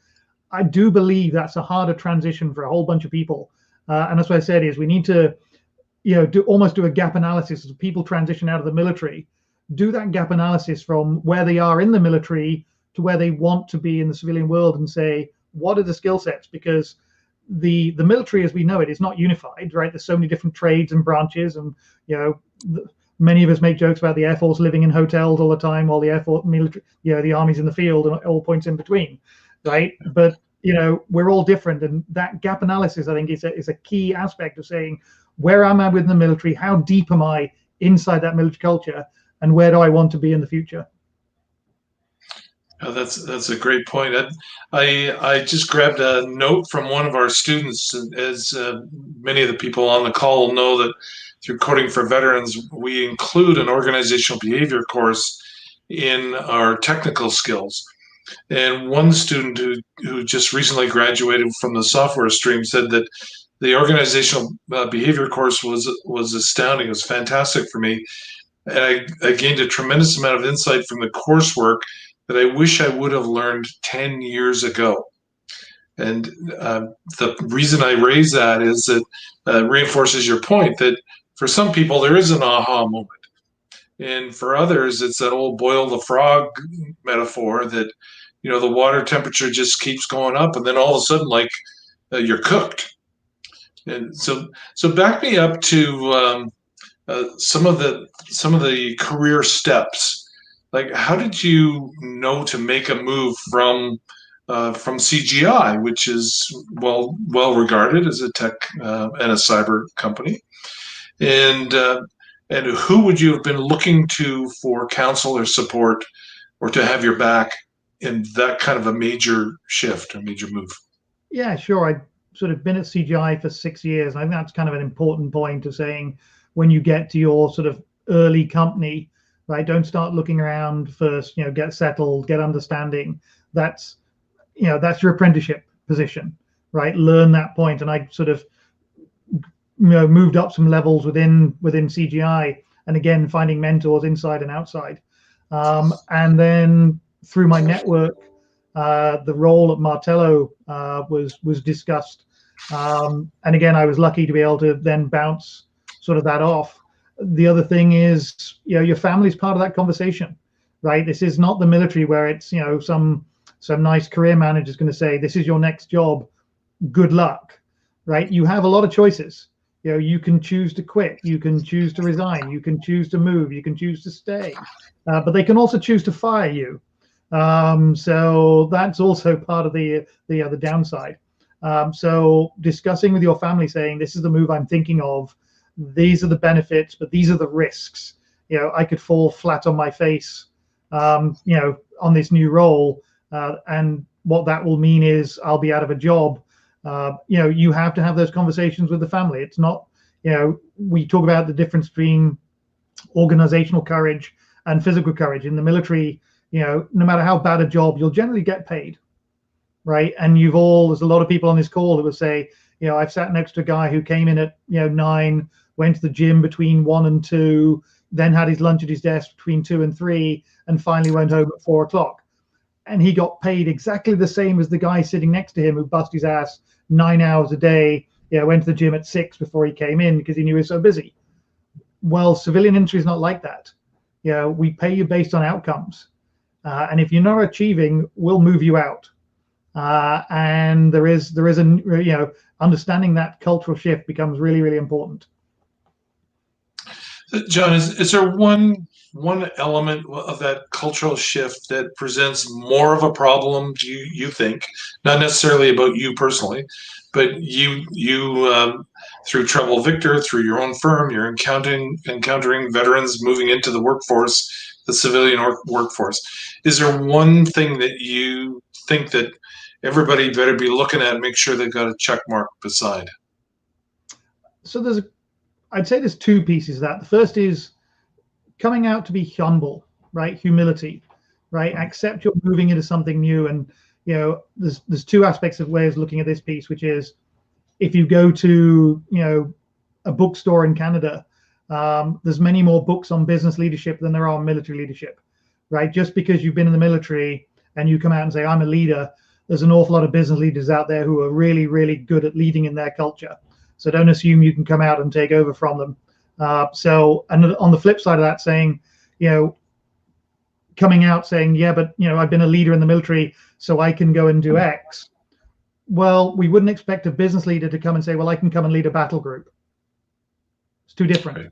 I do believe that's a harder transition for a whole bunch of people. And that's what I said is we need to, do a gap analysis as people transition out of the military. Do that gap analysis from where they are in the military to where they want to be in the civilian world, and say, what are the skill sets? Because the military, as we know it, is not unified, right? There's so many different trades and branches, and many of us make jokes about the Air Force living in hotels all the time, while the Air Force military, the Army's in the field and all points in between, right? But we're all different, and that gap analysis, I think, is a key aspect of saying, where am I within the military? How deep am I inside that military culture, and where do I want to be in the future? Oh, that's a great point. I just grabbed a note from one of our students, as many of the people on the call will know that through Coding for Veterans, we include an organizational behavior course in our technical skills. And one student who just recently graduated from the software stream said that the organizational behavior course was astounding. It was fantastic for me. And I gained a tremendous amount of insight from the coursework that I wish I would have learned 10 years ago. And the reason I raise that is that reinforces your point that for some people there is an aha moment. And for others, it's that old boil the frog metaphor that, the water temperature just keeps going up, and then all of a sudden, you're cooked. And so back me up to some of the career steps. Like, how did you know to make a move from CGI, which is well regarded as a tech and a cyber company, and who would you have been looking to for counsel or support, or to have your back in that kind of a major shift or major move? Yeah, sure. I've sort of been at CGI for 6 years, and I think that's kind of an important point of saying, when you get to your sort of early company, right, don't start looking around first. Get settled, get understanding. That's your apprenticeship position, right? Learn that point. And I sort of moved up some levels within CGI, and again finding mentors inside and outside. And then through my network, the role at Martello was discussed. And again, I was lucky to be able to then bounce sort of that off. The other thing is, your family's part of that conversation, right? This is not the military where it's, some nice career manager is going to say, this is your next job, good luck, right? You have a lot of choices. You can choose to quit, you can choose to resign, you can choose to move, you can choose to stay, but they can also choose to fire you. So that's also part of the other downside. So discussing with your family, saying, this is the move I'm thinking of, these are the benefits, but these are the risks. I could fall flat on my face, on this new role, and what that will mean is I'll be out of a job. You have to have those conversations with the family. It's not, we talk about the difference between organizational courage and physical courage. In the military, no matter how bad a job, you'll generally get paid, right? And there's a lot of people on this call who will say, I've sat next to a guy who came in at 9, went to the gym between 1 and 2, then had his lunch at his desk between 2 and 3, and finally went home at 4 o'clock. and he got paid exactly the same as the guy sitting next to him who bust his ass 9 hours a day, went to the gym at 6 before he came in because he knew he was so busy. Well, civilian industry is not like that. We pay you based on outcomes. And if you're not achieving, we'll move you out. And there is a, understanding that cultural shift becomes really, really important. John, is there one element of that cultural shift that presents more of a problem, you think, not necessarily about you personally, but you through Treble Victor, through your own firm, you're encountering veterans moving into the workforce, the civilian workforce. Is there one thing that you think that everybody better be looking at, make sure they've got a check mark beside? So I'd say there's two pieces of that. The first is coming out to be humble, right? Humility, right? Accept you're moving into something new. And, there's two aspects of ways of looking at this piece, which is if you go to, a bookstore in Canada, there's many more books on business leadership than there are on military leadership, right? Just because you've been in the military and you come out and say, I'm a leader, there's an awful lot of business leaders out there who are really, really good at leading in their culture. So don't assume you can come out and take over from them. And on the flip side of that, saying, coming out saying, yeah, but, I've been a leader in the military, so I can go and do X. Well, we wouldn't expect a business leader to come and say, well, I can come and lead a battle group. It's too different. Right.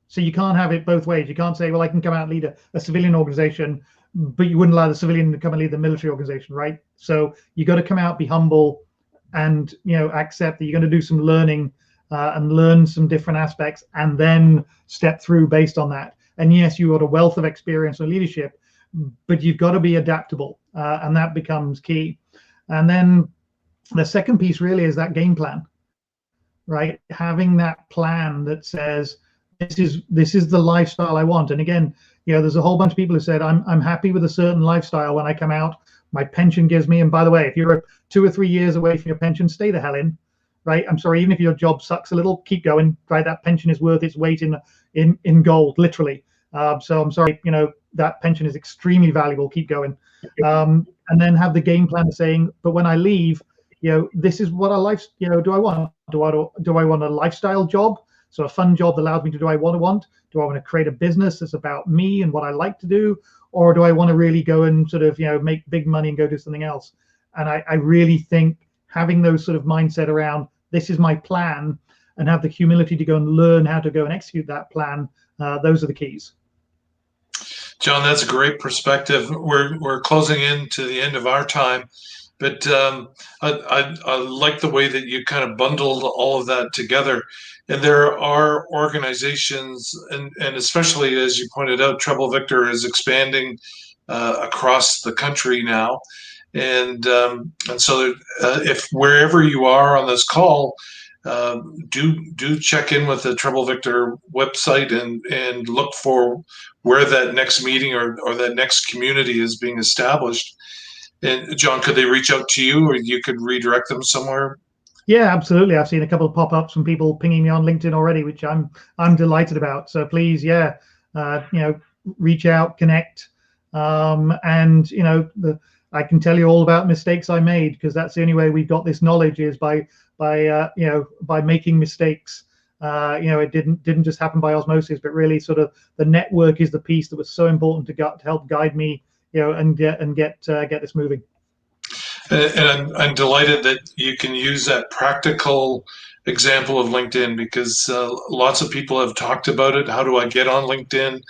So you can't have it both ways. You can't say, well, I can come out and lead a civilian organization, but you wouldn't allow the civilian to come and lead the military organization, right? So you got to come out, be humble, and accept that you're going to do some learning and learn some different aspects, and then step through based on that. And yes, you got a wealth of experience and leadership, but you've got to be adaptable, and that becomes key. And then the second piece really is that game plan, right? Having that plan that says this is the lifestyle I want. And again, there's a whole bunch of people who said I'm happy with a certain lifestyle when I come out. My pension gives me, and by the way, if you're 2 or 3 years away from your pension, stay the hell in, right? I'm sorry, even if your job sucks a little, keep going, right? That pension is worth its weight in gold, literally. So I'm sorry, that pension is extremely valuable. Keep going, and then have the game plan of saying, but when I leave, this is what do I want? Do I want a lifestyle job? So a fun job that allows me to do what I want? Do I want to create a business that's about me and what I like to do? Or do I want to really go and sort of, make big money and go do something else? And I really think having those sort of mindset around this is my plan and have the humility to go and learn how to go and execute that plan, those are the keys. John, that's a great perspective. We're closing in to the end of our time, but I like the way that you kind of bundled all of that together. And there are organizations, and especially as you pointed out, Treble Victor is expanding across the country now. And so if wherever you are on this call, do check in with the Treble Victor website and look for where that next meeting or that next community is being established. And John, could they reach out to you, or you could redirect them somewhere? Yeah, absolutely. I've seen a couple of pop-ups from people pinging me on LinkedIn already, which I'm delighted about. So please, reach out, connect, and I can tell you all about mistakes I made, because that's the only way we've got this knowledge is by making mistakes. It didn't just happen by osmosis, but really sort of the network is the piece that was so important to help guide me, and get this moving. And I'm delighted that you can use that practical example of LinkedIn, because lots of people have talked about it. How do I get on LinkedIn?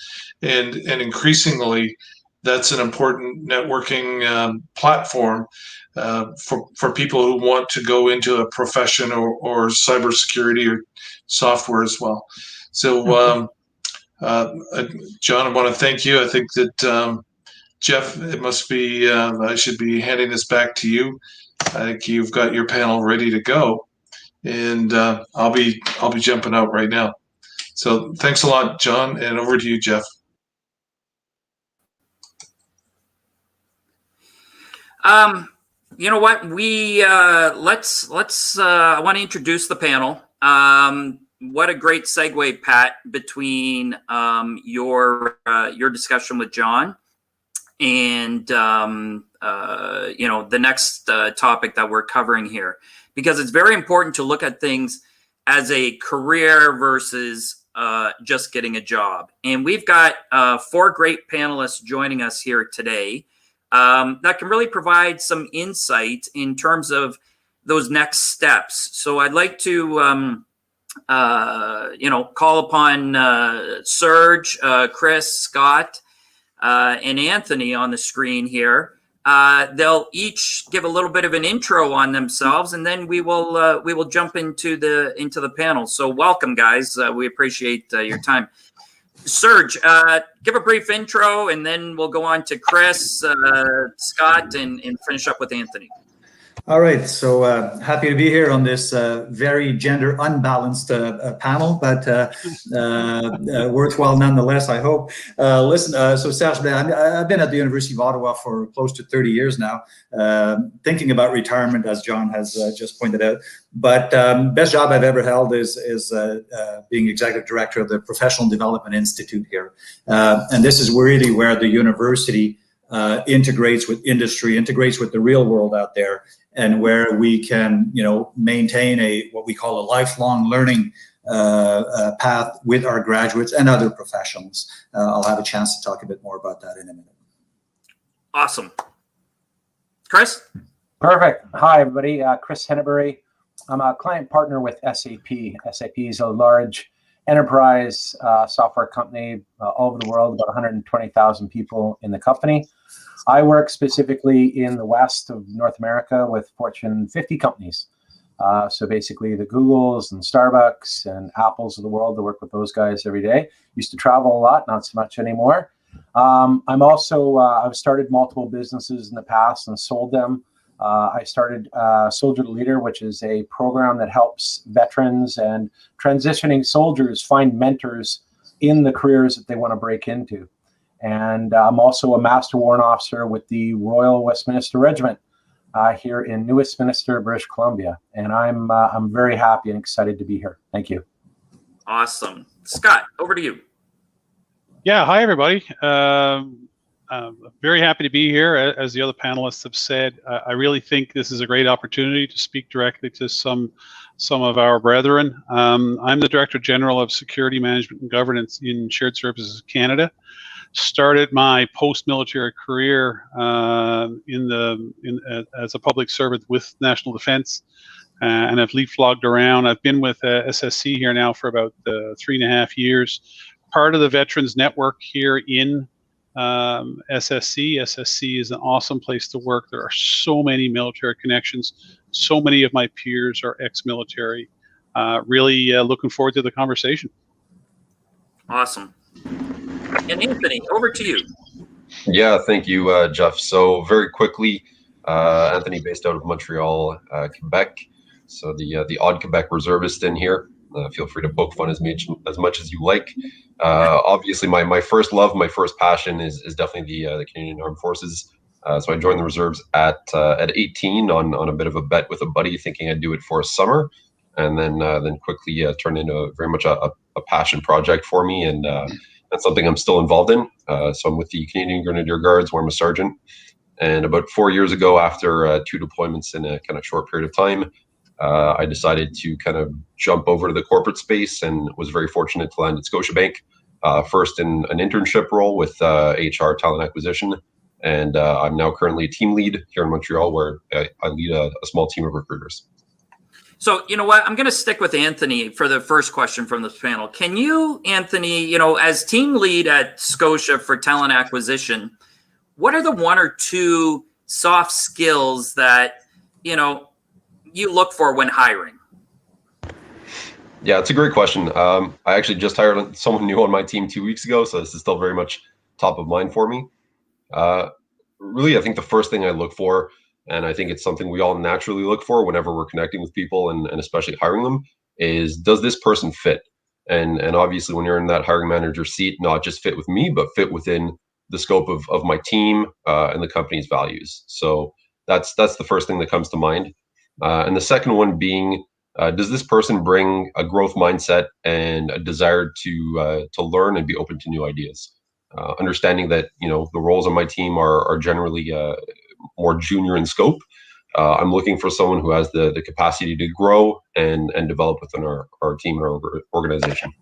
And increasingly, that's an important networking platform for people who want to go into a profession or cybersecurity or software as well. So, John, I want to thank you. I think that Jeff, it must be I should be handing this back to you. I think you've got your panel ready to go, and I'll be jumping out right now. So thanks a lot, John, and over to you, Jeff. You know what? We let's I want to introduce the panel. What a great segue, Pat, between your discussion with John and the next topic that we're covering here, because it's very important to look at things as a career versus just getting a job. And we've got 4 great panelists joining us here today that can really provide some insight in terms of those next steps. So I'd like to call upon Serge, Chris, Scott, and Anthony on the screen here. They'll each give a little bit of an intro on themselves, and then we will jump into the panel. So welcome, guys. We appreciate your time. Serge, give a brief intro, and then we'll go on to Chris, Scott, and finish up with Anthony. All right, so happy to be here on this very gender unbalanced panel, but worthwhile nonetheless, I hope. Listen, so Serge, I've been at the University of Ottawa for close to 30 years now, thinking about retirement, as John has just pointed out. But best job I've ever held is being executive director of the Professional Development Institute here. And this is really where the university integrates with industry, integrates with the real world out there, and where we can, maintain what we call a lifelong learning path with our graduates and other professionals. I'll have a chance to talk a bit more about that in a minute. Awesome. Chris? Perfect. Hi, everybody. Chris Henneberry. I'm a client partner with SAP. SAP is a large enterprise software company all over the world, about 120,000 people in the company. I work specifically in the west of North America with Fortune 50 companies. So basically the Googles and Starbucks and Apples of the world. I work with those guys every day. Used to travel a lot, not so much anymore. I'm also, I've started multiple businesses in the past and sold them. I started Soldier to Leader, which is a program that helps veterans and transitioning soldiers find mentors in the careers that they want to break into. And I'm also a Master Warrant Officer with the Royal Westminster Regiment here in New Westminster, British Columbia. And I'm very happy and excited to be here. Thank you. Awesome. Scott, over to you. Yeah, hi, everybody. Very happy to be here. As the other panelists have said, I really think this is a great opportunity to speak directly to some of our brethren. I'm the Director General of Security Management and Governance in Shared Services Canada. Started my post-military career as a public servant with National Defence, and I've leapfrogged around. I've been with SSC here now for about 3.5 years. Part of the Veterans Network here in SSC. SSC is an awesome place to work. There are so many military connections. So many of my peers are ex-military. Really looking forward to the conversation. Awesome. And Anthony, over to you. Yeah, thank you, Jeff. So very quickly, Anthony, based out of Montreal, Quebec. So the odd Quebec reservist in here. Feel free to poke fun as much as you like. Obviously, my first love, my first passion is definitely the Canadian Armed Forces. So I joined the reserves at 18 on a bit of a bet with a buddy, thinking I'd do it for a summer, and then quickly turned into very much a passion project for me, and that's something I'm still involved in. So I'm with the Canadian Grenadier Guards, where I'm a sergeant. And about 4 years ago, after 2 deployments in a kind of short period of time, I decided to kind of jump over to the corporate space, and was very fortunate to land at Scotiabank, first in an internship role with HR talent acquisition. And I'm now currently a team lead here in Montreal, where I lead a small team of recruiters. So, you know what, I'm going to stick with Anthony for the first question from this panel. Can you, Anthony, as team lead at Scotia for talent acquisition, what are the 1 or 2 soft skills that, you look for when hiring? Yeah, it's a great question. I actually just hired someone new on my team 2 weeks ago, so this is still very much top of mind for me. Really, I think the first thing I look for, and I think it's something we all naturally look for whenever we're connecting with people and especially hiring them, is, does this person fit? And obviously, when you're in that hiring manager seat, not just fit with me, but fit within the scope of my team and the company's values. So that's the first thing that comes to mind. And the second one being, does this person bring a growth mindset and a desire to learn and be open to new ideas? understanding that, you know, the roles on my team are generally more junior in scope. I'm looking for someone who has the capacity to grow and develop within our team and our organization.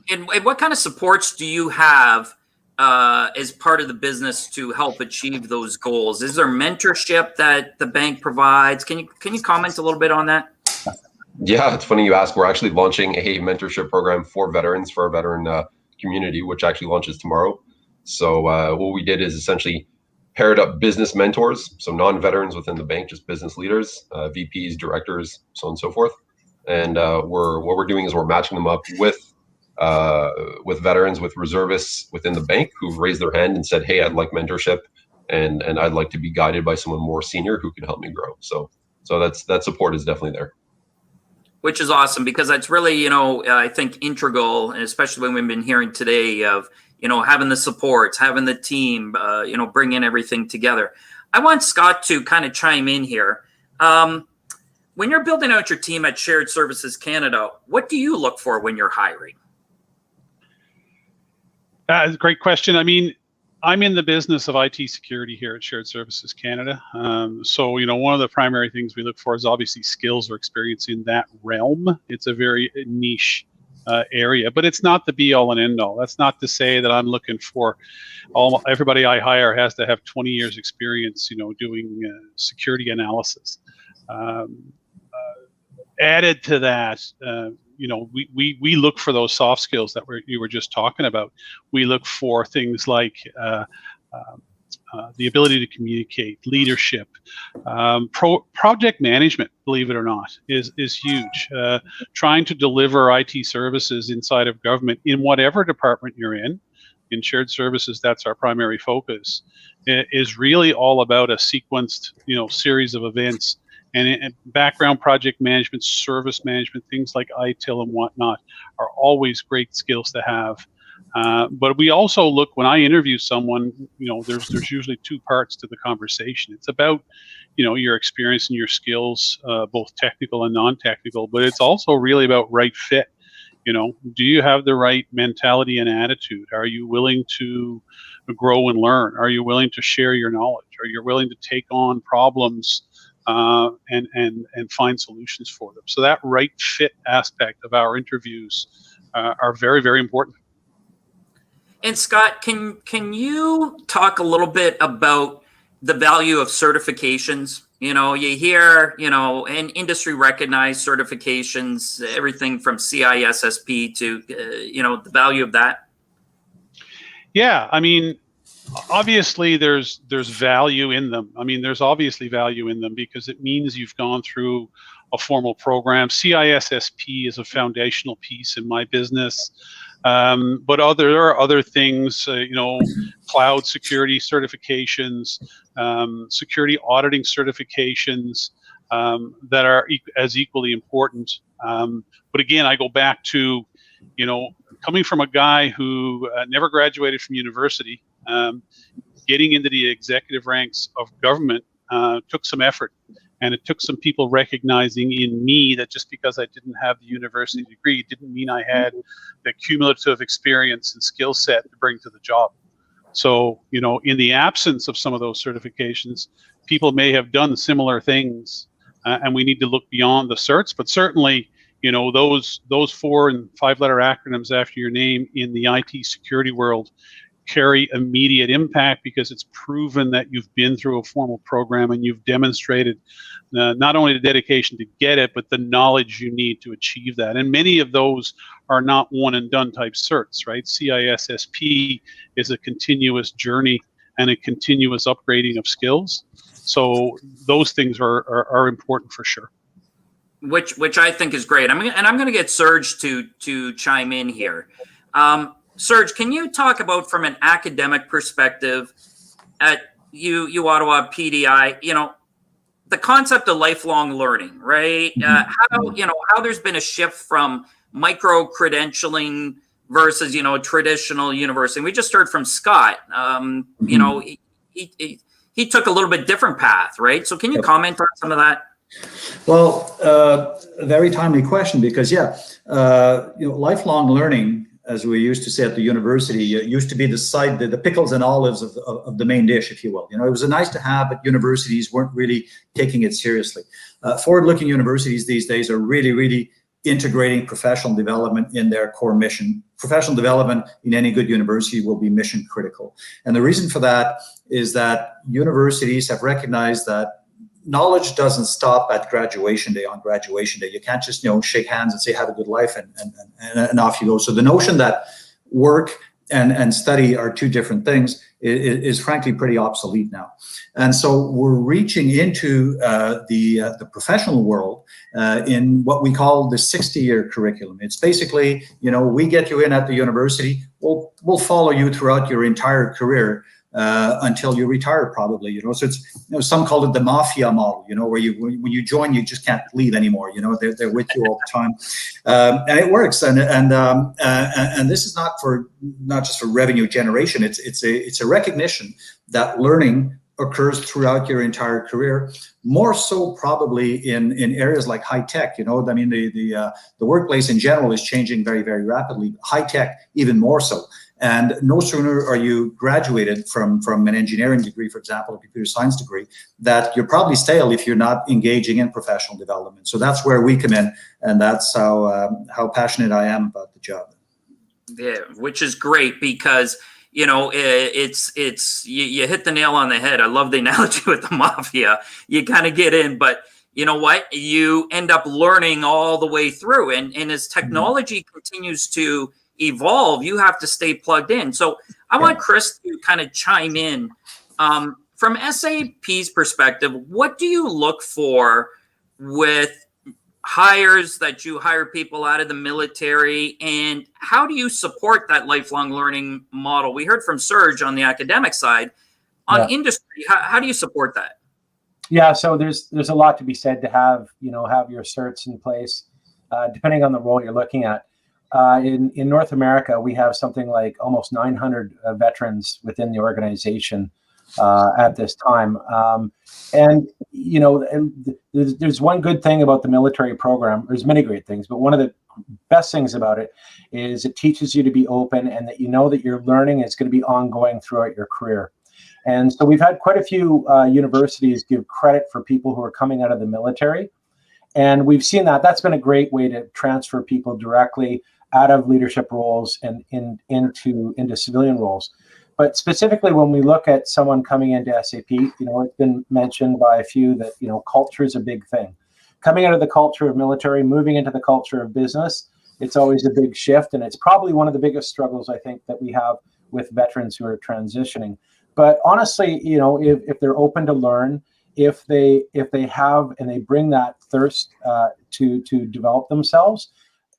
And what kind of supports do you have as part of the business to help achieve those goals? Is there mentorship that the bank provides? Can you comment a little bit on that? Yeah, it's funny you ask. We're actually launching a mentorship program for veterans, for our veteran community, which actually launches tomorrow. So what we did is essentially paired up business mentors, so non-veterans within the bank, just business leaders, VPs, directors, so on and so forth. And what we're doing is we're matching them up with veterans, with reservists within the bank who've raised their hand and said, hey, I'd like mentorship, and I'd like to be guided by someone more senior who can help me grow. So that support is definitely there. Which is awesome, because that's really, you know, I think integral, and especially when we've been hearing today of, you know, having the supports, having the team, you know, bringing everything together. I want Scott to kind of chime in here. When you're building out your team at Shared Services Canada, what do you look for when you're hiring? Great question. I mean, I'm in the business of IT security here at Shared Services Canada. So, you know, one of the primary things we look for is obviously skills or experience in that realm. It's a very niche area, but it's not the be all and end all. That's not to say that I'm looking for everybody I hire has to have 20 years experience, you know, doing security analysis. Added to that, you know, we look for those soft skills that you were just talking about. We look for things like the ability to communicate, leadership, project management, believe it or not, is huge. Trying to deliver IT services inside of government in whatever department you're in Shared Services, that's our primary focus, is really all about a sequenced, you know, series of events. And background project management, service management, things like ITIL and whatnot are always great skills to have. But we also look, when I interview someone, you know, there's usually two parts to the conversation. It's about, you know, your experience and your skills, both technical and non-technical, but it's also really about right fit. You know, do you have the right mentality and attitude? Are you willing to grow and learn? Are you willing to share your knowledge? Are you willing to take on problems and find solutions for them? So that right fit aspect of our interviews are very, very important. And Scott, can you talk a little bit about the value of certifications? You know, you hear, you know, and industry recognized certifications, everything from CISSP to, you know, the value of that. Yeah, I mean, obviously there's value in them. I mean, there's obviously value in them because it means you've gone through a formal program. CISSP is a foundational piece in my business. But there are other things, you know, cloud security certifications, security auditing certifications that are as equally important. But again, I go back to, you know, coming from a guy who never graduated from university, getting into the executive ranks of government took some effort. And it took some people recognizing in me that just because I didn't have the university degree didn't mean I had the cumulative experience and skill set to bring to the job. So, you know, in the absence of some of those certifications, people may have done similar things, and we need to look beyond the certs. But certainly, you know, those 4 and 5-letter acronyms after your name in the IT security world carry immediate impact because it's proven that you've been through a formal program and you've demonstrated not only the dedication to get it, but the knowledge you need to achieve that. And many of those are not one and done type certs, right? CISSP is a continuous journey and a continuous upgrading of skills. So those things are important for sure. Which I think is great. I'm going to get Serge to chime in here. Serge, can you talk about, from an academic perspective at U Ottawa PDI, you know, the concept of lifelong learning, right? How there's been a shift from micro credentialing versus, you know, traditional university. We just heard from Scott. You know, he took a little bit different path, right? So can you comment on some of that? Well, a very timely question because, you know, lifelong learning as we used to say at the university, used to be the pickles and olives of the main dish, if you will. It was a nice to have, but universities weren't really taking it seriously. Forward-looking universities these days are really integrating professional development in their core mission. Professional development in any good university will be mission critical. And the reason for that is that universities have recognized that knowledge doesn't stop at graduation day. On graduation day, you can't just shake hands and say have a good life and off you go. So the notion that work and study are two different things is frankly pretty obsolete now. And so we're reaching into the professional world in what we call the 60-year curriculum. It's basically, we get you in at the university, we'll follow you throughout your entire career until you retire, probably. So it's, some call it the mafia model, where when you join, you just can't leave anymore. They're with you all the time, and it works. And this is not just for revenue generation. It's a recognition that learning occurs throughout your entire career, more so probably in areas like high tech. The workplace in general is changing very, very rapidly. High tech even more so. And no sooner are you graduated from an engineering degree, for example, a computer science degree, that you're probably stale if you're not engaging in professional development. So that's where we come in, and that's how passionate I am about the job. Yeah, which is great because it's you hit the nail on the head. I love the analogy with the mafia. You kind of get in, but you know what? You end up learning all the way through, and as technology continues to evolve, you have to stay plugged in. So I want Chris to kind of chime in. From SAP's perspective, what do you look for with hires that you hire people out of the military, and how do you support that lifelong learning model? We heard from Serge on the academic side. On industry, how do you support that? Yeah, so there's a lot to be said to have your certs in place, depending on the role you're looking at. In North America, we have something like almost 900 veterans within the organization at this time. And there's one good thing about the military program. There's many great things, but one of the best things about it is it teaches you to be open, and that that your learning is going to be ongoing throughout your career. And so we've had quite a few universities give credit for people who are coming out of the military. And we've seen that. That's been a great way to transfer people directly out of leadership roles and into civilian roles. But specifically, when we look at someone coming into SAP, it's been mentioned by a few that, culture is a big thing. Coming out of the culture of military, moving into the culture of business, it's always a big shift. And it's probably one of the biggest struggles, I think, that we have with veterans who are transitioning. But honestly, if they're open to learn, if they have and they bring that thirst to develop themselves,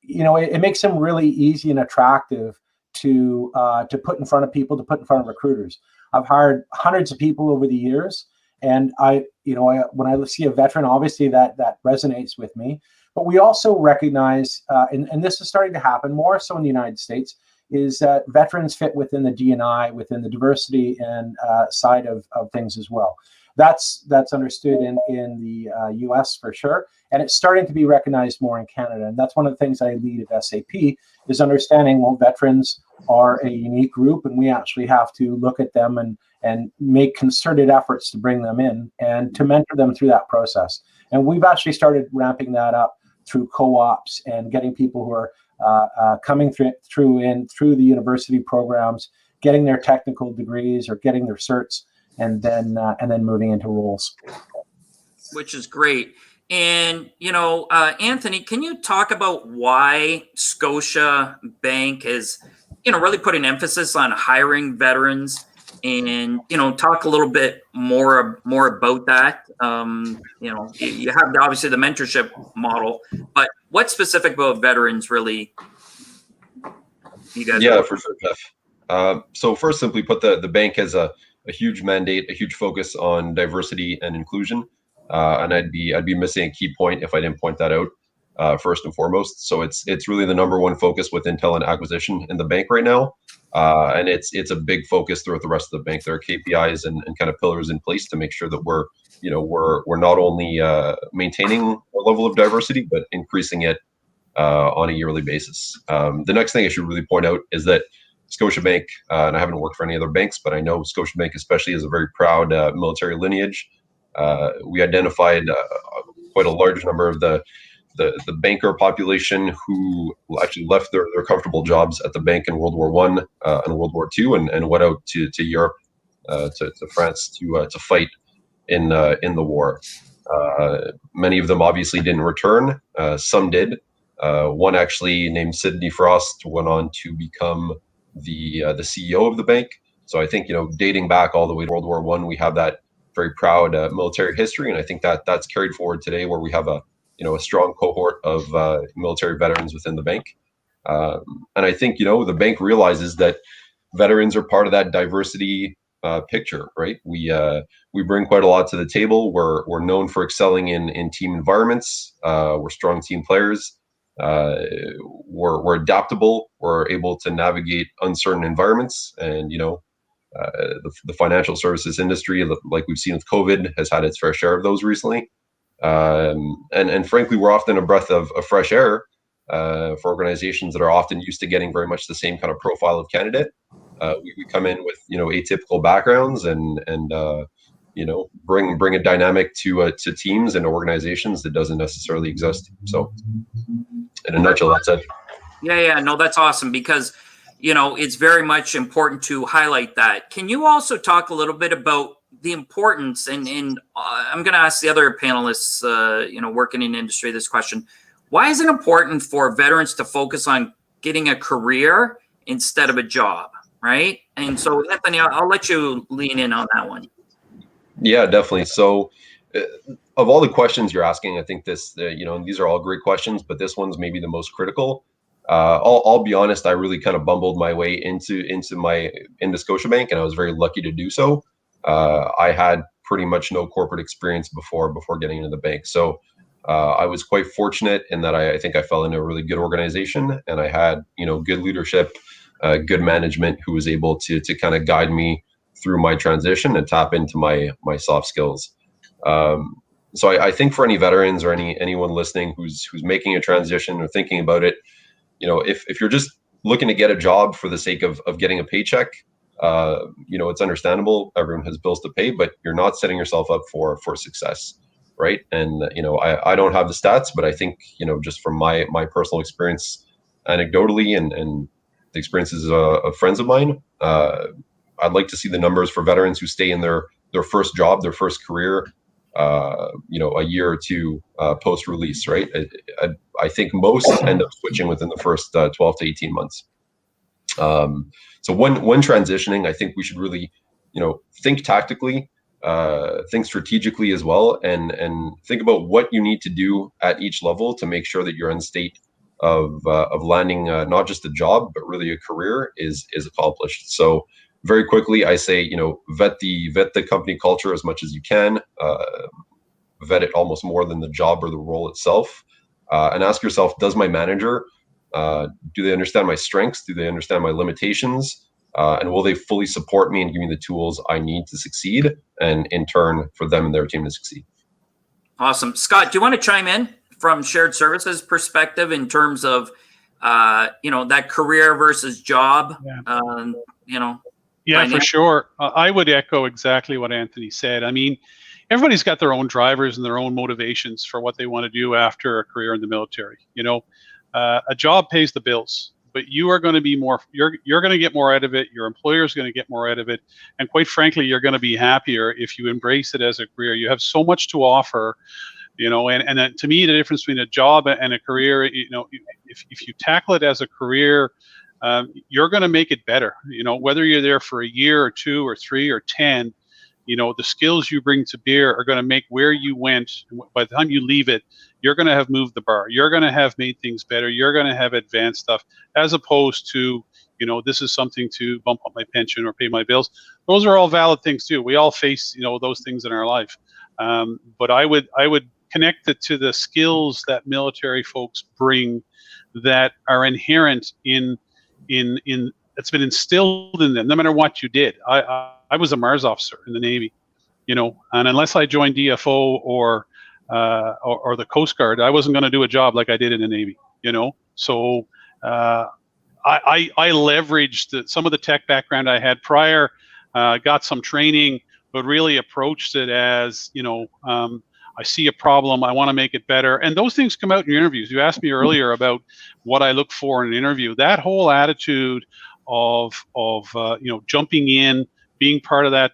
it makes them really easy and attractive to put in front of people, to put in front of recruiters. I've hired hundreds of people over the years, and when I see a veteran, obviously that resonates with me. But we also recognize, and this is starting to happen more so in the United States, is that veterans fit within the D&I, within the diversity and side of things as well. That's understood in the US for sure. And it's starting to be recognized more in Canada. And that's one of the things I lead at SAP is understanding, well, veterans are a unique group, and we actually have to look at them and make concerted efforts to bring them in and to mentor them through that process. And we've actually started ramping that up through co-ops and getting people who are coming through the university programs, getting their technical degrees or getting their certs, and then moving into roles. Which is great. And, Anthony, can you talk about why Scotia Bank is, really put an emphasis on hiring veterans, and, talk a little bit more about that. You have obviously the mentorship model, but what's specific about veterans really? You guys? Yeah, for sure, Jeff. So first, simply put, the bank has a huge mandate, a huge focus on diversity and inclusion. And I'd be missing a key point if I didn't point that out first and foremost. So it's really the number one focus within talent acquisition in the bank right now. And it's a big focus throughout the rest of the bank. There are KPIs and kind of pillars in place to make sure that we're not only maintaining a level of diversity, but increasing it on a yearly basis. The next thing I should really point out is that Scotiabank, and I haven't worked for any other banks, but I know Scotiabank especially is a very proud military lineage. We identified quite a large number of the banker population who actually left their comfortable jobs at the bank in World War I and World War II and went out to Europe, to France to fight in the war. Many of them obviously didn't return. Some did. One actually named Sidney Frost went on to become the CEO of the bank. So I think, dating back all the way to World War I, we have that very proud military history, and I think that that's carried forward today, where we have a strong cohort of military veterans within the bank. And I think the bank realizes that veterans are part of that diversity picture, right? We bring quite a lot to the table. We're known for excelling in team environments. We're strong team players. We're adaptable. We're able to navigate uncertain environments, and the financial services industry, like we've seen with COVID, has had its fair share of those recently. And frankly, we're often a breath of fresh air for organizations that are often used to getting very much the same kind of profile of candidate. We come in with atypical backgrounds and bring a dynamic to teams and organizations that doesn't necessarily exist. So, in a nutshell, that's it. Yeah, no, that's awesome, because it's very much important to highlight that. Can you also talk a little bit about the importance, and I'm going to ask the other panelists, working in industry, this question: why is it important for veterans to focus on getting a career instead of a job, right? And so, Anthony, I'll let you lean in on that one. Yeah, definitely. So, of all the questions you're asking, I think this, these are all great questions, but this one's maybe the most critical. I'll be honest, I really kind of bumbled my way into Scotiabank, and I was very lucky to do so. I had pretty much no corporate experience before getting into the bank. So I was quite fortunate in that I think I fell into a really good organization, and I had, good leadership, good management who was able to kind of guide me through my transition and tap into my soft skills. So I think for any veterans or anyone listening who's making a transition or thinking about it, if you're just looking to get a job for the sake of getting a paycheck, it's understandable. Everyone has bills to pay, but you're not setting yourself up for success, right? And I don't have the stats, but I think just from my personal experience, anecdotally, and the experiences of friends of mine, I'd like to see the numbers for veterans who stay in their first job, their first career, a year or two post release, right? I think most end up switching within the first 12 to 18 months. So when transitioning, I think we should really, think tactically, think strategically as well, and think about what you need to do at each level to make sure that your end state of landing not just a job but really a career is accomplished. So very quickly, I say, vet the company culture as much as you can. Vet it almost more than the job or the role itself, and ask yourself: does my manager, do they understand my strengths? Do they understand my limitations? And will they fully support me and give me the tools I need to succeed, and in turn for them and their team to succeed? Awesome. Scott, do you want to chime in from shared services perspective in terms of, that career versus job? Yeah, for sure. I would echo exactly what Anthony said. I mean, everybody's got their own drivers and their own motivations for what they want to do after a career in the military. A job pays the bills, but you are going to be more, you're going to get more out of it. Your employer is going to get more out of it. And quite frankly, you're going to be happier if you embrace it as a career. You have so much to offer, and to me, the difference between a job and a career, if you tackle it as a career, you're going to make it better. Whether you're there for a year or 2 or 3 or 10, the skills you bring to bear are going to make where you went, by the time you leave it, you're going to have moved the bar. You're going to have made things better. You're going to have advanced stuff, as opposed to, this is something to bump up my pension or pay my bills. Those are all valid things too. We all face, those things in our life. But I would connect it to the skills that military folks bring that are inherent in it's been instilled in them, no matter what you did. I was a Mars officer in the Navy, and unless I joined DFO or the Coast Guard, I wasn't going to do a job like I did in the Navy. So I leveraged some of the tech background I had prior, got some training, but really approached it as, I see a problem, I want to make it better. And those things come out in your interviews. You asked me earlier about what I look for in an interview. That whole attitude of jumping in, being part of that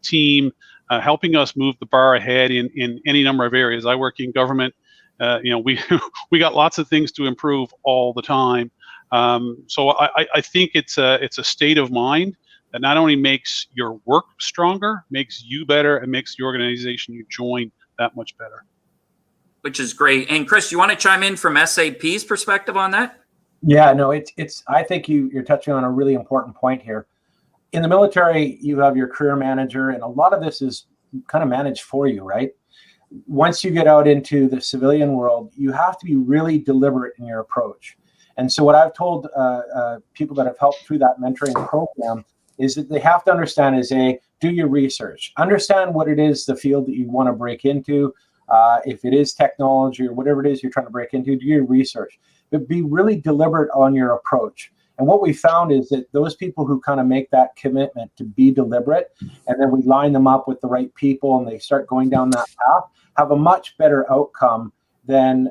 team, helping us move the bar ahead in any number of areas. I work in government. We got lots of things to improve all the time. So I think it's a state of mind that not only makes your work stronger, makes you better, and makes the organization you join that much better. Which is great. And Chris, you want to chime in from SAP's perspective on that? Yeah, no, it's. I think you're touching on a really important point here. In the military, you have your career manager, and a lot of this is kind of managed for you, right? Once you get out into the civilian world, you have to be really deliberate in your approach. And so what I've told people that have helped through that mentoring program is that they have to understand is do your research, understand what it is, the field that you want to break into. If it is technology or whatever it is you're trying to break into, do your research, but be really deliberate on your approach. And what we found is that those people who kind of make that commitment to be deliberate, and then we line them up with the right people and they start going down that path, have a much better outcome than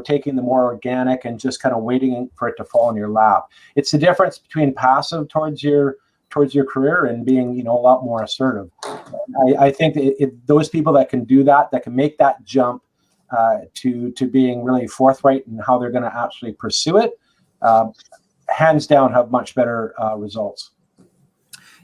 taking the more organic and just kind of waiting for it to fall in your lap. It's the difference between passive towards your career and being a lot more assertive. I think that those people that can do that can make that jump to being really forthright in how they're going to actually pursue it, hands down have much better results.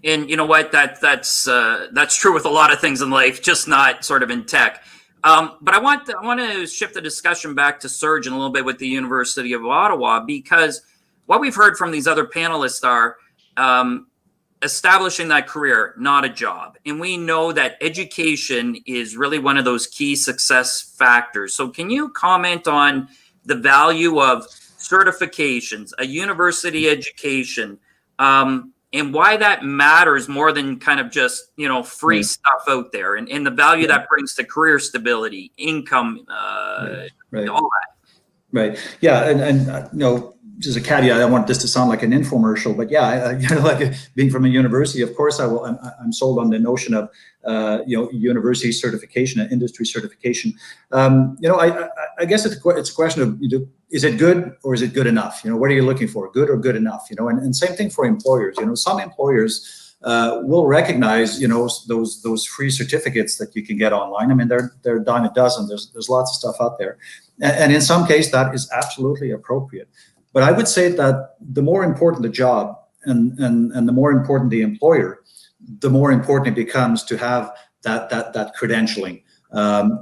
And you know what? That's true with a lot of things in life, just not sort of in tech. But I want to shift the discussion back to Surgeon a little bit with the University of Ottawa, because what we've heard from these other panelists are establishing that career, not a job. And we know that education is really one of those key success factors. So can you comment on the value of certifications, a university education, and why that matters more than kind of just, free stuff out there, and the value that brings to career stability, income, all that. Right. Yeah. And just a caveat, I don't want this to sound like an infomercial, but yeah, like being from a university, of course, I'm sold on the notion of, university certification and industry certification. I guess it's a question of, is it good or is it good enough? What are you looking for? Good or good enough? And same thing for employers. Some employers will recognize, those free certificates that you can get online. I mean, they're a dime a dozen. There's lots of stuff out there, and in some case that is absolutely appropriate. But I would say that the more important the job and the more important the employer, the more important it becomes to have that credentialing,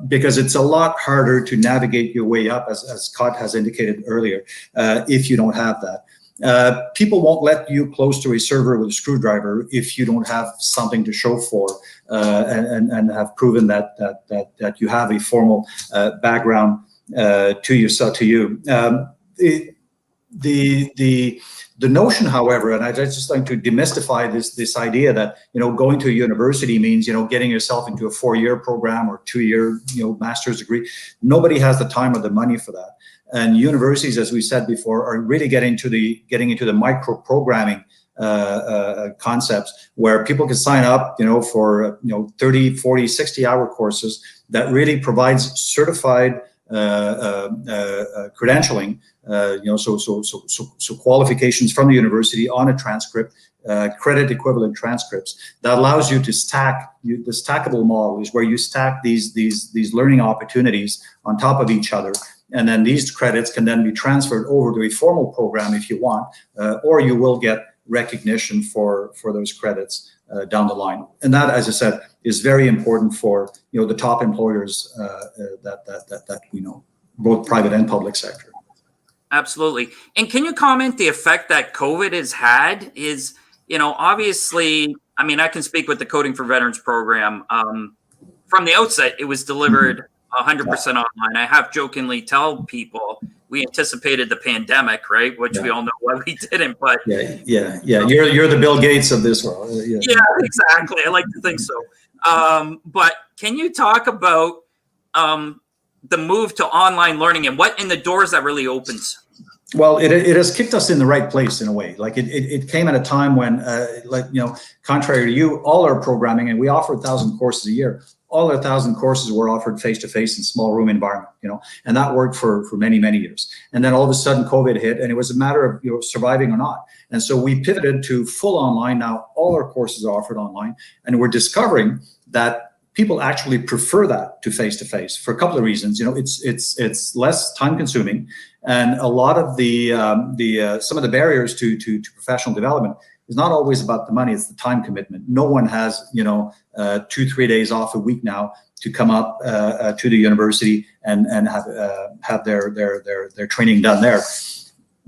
because it's a lot harder to navigate your way up, as Scott has indicated earlier, if you don't have that. People won't let you close to a server with a screwdriver if you don't have something to show for and have proven that you have a formal background to you. The notion, however, and I'd just like to demystify this idea that going to a university means getting yourself into a 4-year program or 2-year master's degree. Nobody has the time or the money for that. And universities, as we said before, are really getting into the micro programming concepts where people can sign up for 30, 40, 60-hour courses that really provides certified credentialing, so qualifications from the university on a transcript, credit equivalent transcripts that allows you to stack. The stackable model is where you stack these learning opportunities on top of each other, and then these credits can then be transferred over to a formal program if you want, or you will get recognition for those credits down the line. And that, as I said, is very important for the top employers that we know, both private and public sector. Absolutely. And can you comment the effect that COVID has had? Is obviously, I mean, I can speak with the Coding for Veterans program. From the outset, it was delivered 100% online. I have jokingly tell people we anticipated the pandemic, right? Which we all know why we didn't. But yeah. You're the Bill Gates of this world. Yeah, exactly. I like to think so. But can you talk about the move to online learning, and what in the doors that really opens? Well, it has kicked us in the right place in a way. Like it came at a time when, contrary to you, all our programming, and we offer 1,000 courses a year, all our 1,000 courses were offered face-to-face in small room environment, and that worked for many, many years. And then all of a sudden COVID hit, and it was a matter of surviving or not. And so we pivoted to full online. Now all our courses are offered online, and we're discovering that people actually prefer that to face-to-face for a couple of reasons. It's less time-consuming, and a lot of the some of the barriers to professional development is not always about the money; it's the time commitment. No one has 2-3 days off a week now to come up to the university and have their training done there.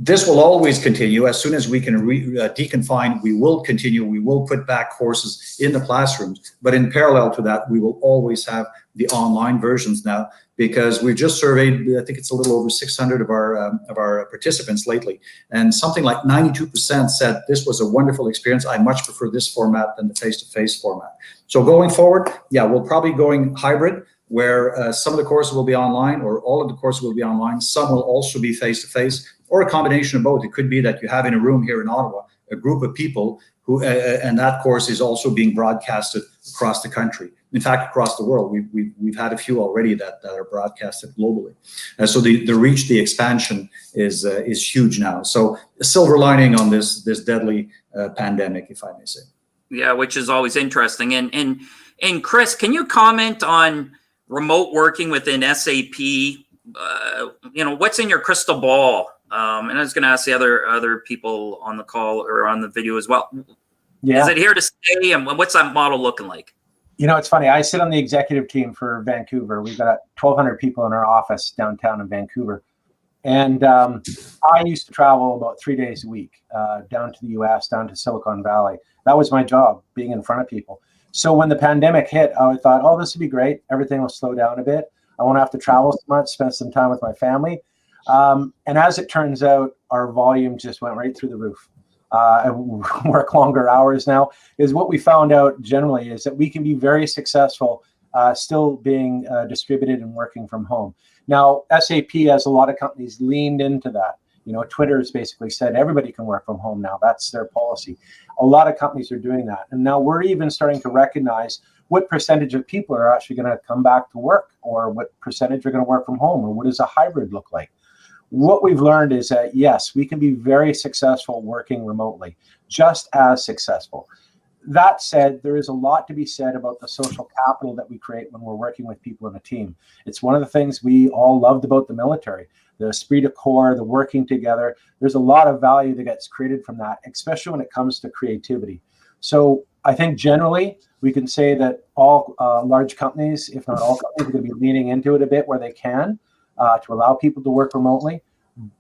This will always continue. As soon as we can deconfine, we will continue. We will put back courses in the classrooms. But in parallel to that, we will always have the online versions now, because we've just surveyed, I think it's a little over 600 of our participants lately. And something like 92% said this was a wonderful experience. I much prefer this format than the face-to-face format. So going forward, yeah, we'll probably going hybrid, where some of the courses will be online, or all of the courses will be online. Some will also be face-to-face, or a combination of both. It could be that you have in a room here in Ottawa a group of people who, and that course is also being broadcasted across the country. In fact, across the world. We've had a few already that are broadcasted globally. So the reach, the expansion is huge now. So a silver lining on this deadly pandemic, if I may say. Yeah, which is always interesting. And Chris, can you comment on remote working within SAP? What's in your crystal ball? And I was going to ask the other people on the call or on the video as well. Yeah. Is it here to stay? And what's that model looking like? It's funny. I sit on the executive team for Vancouver. We've got 1,200 people in our office downtown in Vancouver. And I used to travel about 3 days a week down to the US, down to Silicon Valley. That was my job, being in front of people. So when the pandemic hit, I thought, oh, this would be great. Everything will slow down a bit. I won't have to travel so much, spend some time with my family. And as it turns out, our volume just went right through the roof. And work longer hours now. Is what we found out generally is that we can be very successful still being distributed and working from home. Now, SAP, as a lot of companies, leaned into that. Twitter has basically said everybody can work from home now. That's their policy. A lot of companies are doing that. And now we're even starting to recognize what percentage of people are actually going to come back to work, or what percentage are going to work from home, or what does a hybrid look like? What we've learned is that, yes, we can be very successful working remotely, just as successful. That said, there is a lot to be said about the social capital that we create when we're working with people in a team. It's one of the things we all loved about the military, the esprit de corps, the working together. There's a lot of value that gets created from that, especially when it comes to creativity. So I think generally we can say that all large companies, if not all companies, are going to be leaning into it a bit where they can to allow people to work remotely.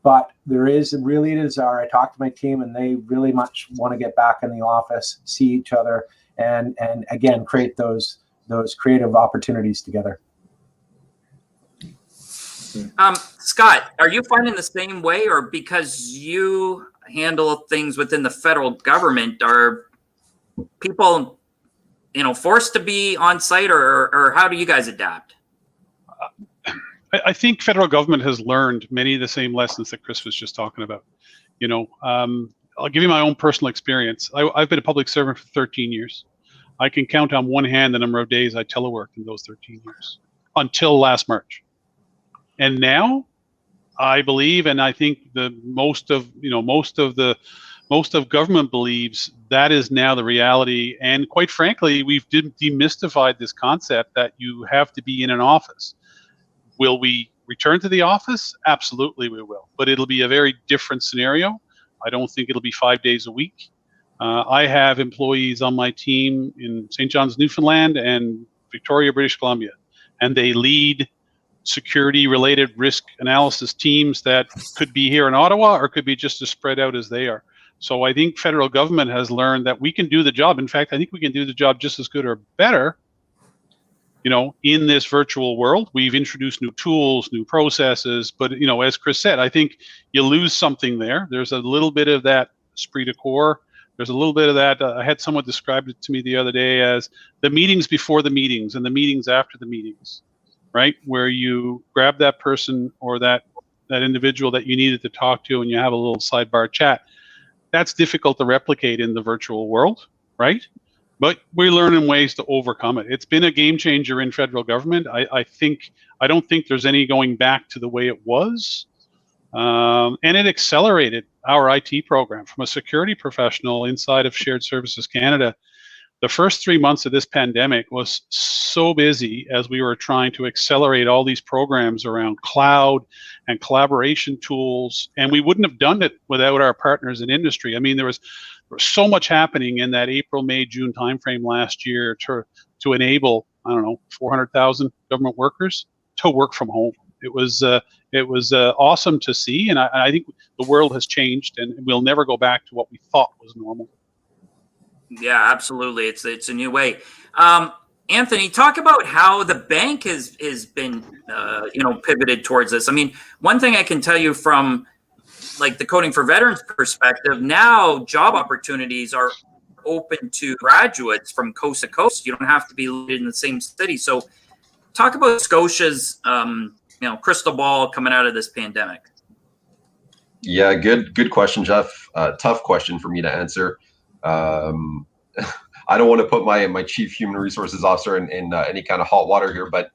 But there is really a desire. I talk to my team, and they really much want to get back in the office, see each other, and again create those creative opportunities together. Scott, are you finding the same way, or because you handle things within the federal government, are people forced to be on site, or how do you guys adapt? I think federal government has learned many of the same lessons that Chris was just talking about. I'll give you my own personal experience. I've been a public servant for 13 years. I can count on one hand the number of days I teleworked in those 13 years until last March. And now I believe, and I think most of government believes, that is now the reality. And quite frankly, we've demystified this concept that you have to be in an office. Will we return to the office? Absolutely we will, but it'll be a very different scenario. I don't think it'll be 5 days a week. I have employees on my team in St. John's, Newfoundland and Victoria, British Columbia, and they lead security-related risk analysis teams that could be here in Ottawa or could be just as spread out as they are. So I think federal government has learned that we can do the job. In fact, I think we can do the job just as good or better in this virtual world. We've introduced new tools, new processes, but as Chris said, I think you lose something there. There's a little bit of that esprit de corps. There's a little bit of that. I had someone describe it to me the other day as the meetings before the meetings and the meetings after the meetings. right? Where you grab that person or that individual that you needed to talk to and you have a little sidebar chat. That's difficult to replicate in the virtual world, right? But we're learning ways to overcome it. It's been a game changer in federal government. I don't think there's any going back to the way it was. And it accelerated our IT program. From a security professional inside of Shared Services Canada, the first 3 months of this pandemic was so busy as we were trying to accelerate all these programs around cloud and collaboration tools, and we wouldn't have done it without our partners in industry. I mean, there was so much happening in that April, May, June timeframe last year to enable, I don't know, 400,000 government workers to work from home. It was awesome to see, and I think the world has changed, and we'll never go back to what we thought was normal. Yeah, absolutely. It's a new way. Anthony, talk about how the bank has been pivoted towards this. I mean, one thing I can tell you from like the Coding for Veterans perspective, now job opportunities are open to graduates from coast to coast. You don't have to be in the same city. So talk about Scotia's crystal ball coming out of this pandemic. Yeah, good question, Jeff. Tough question for me to answer. I don't want to put my chief human resources officer in any kind of hot water here, but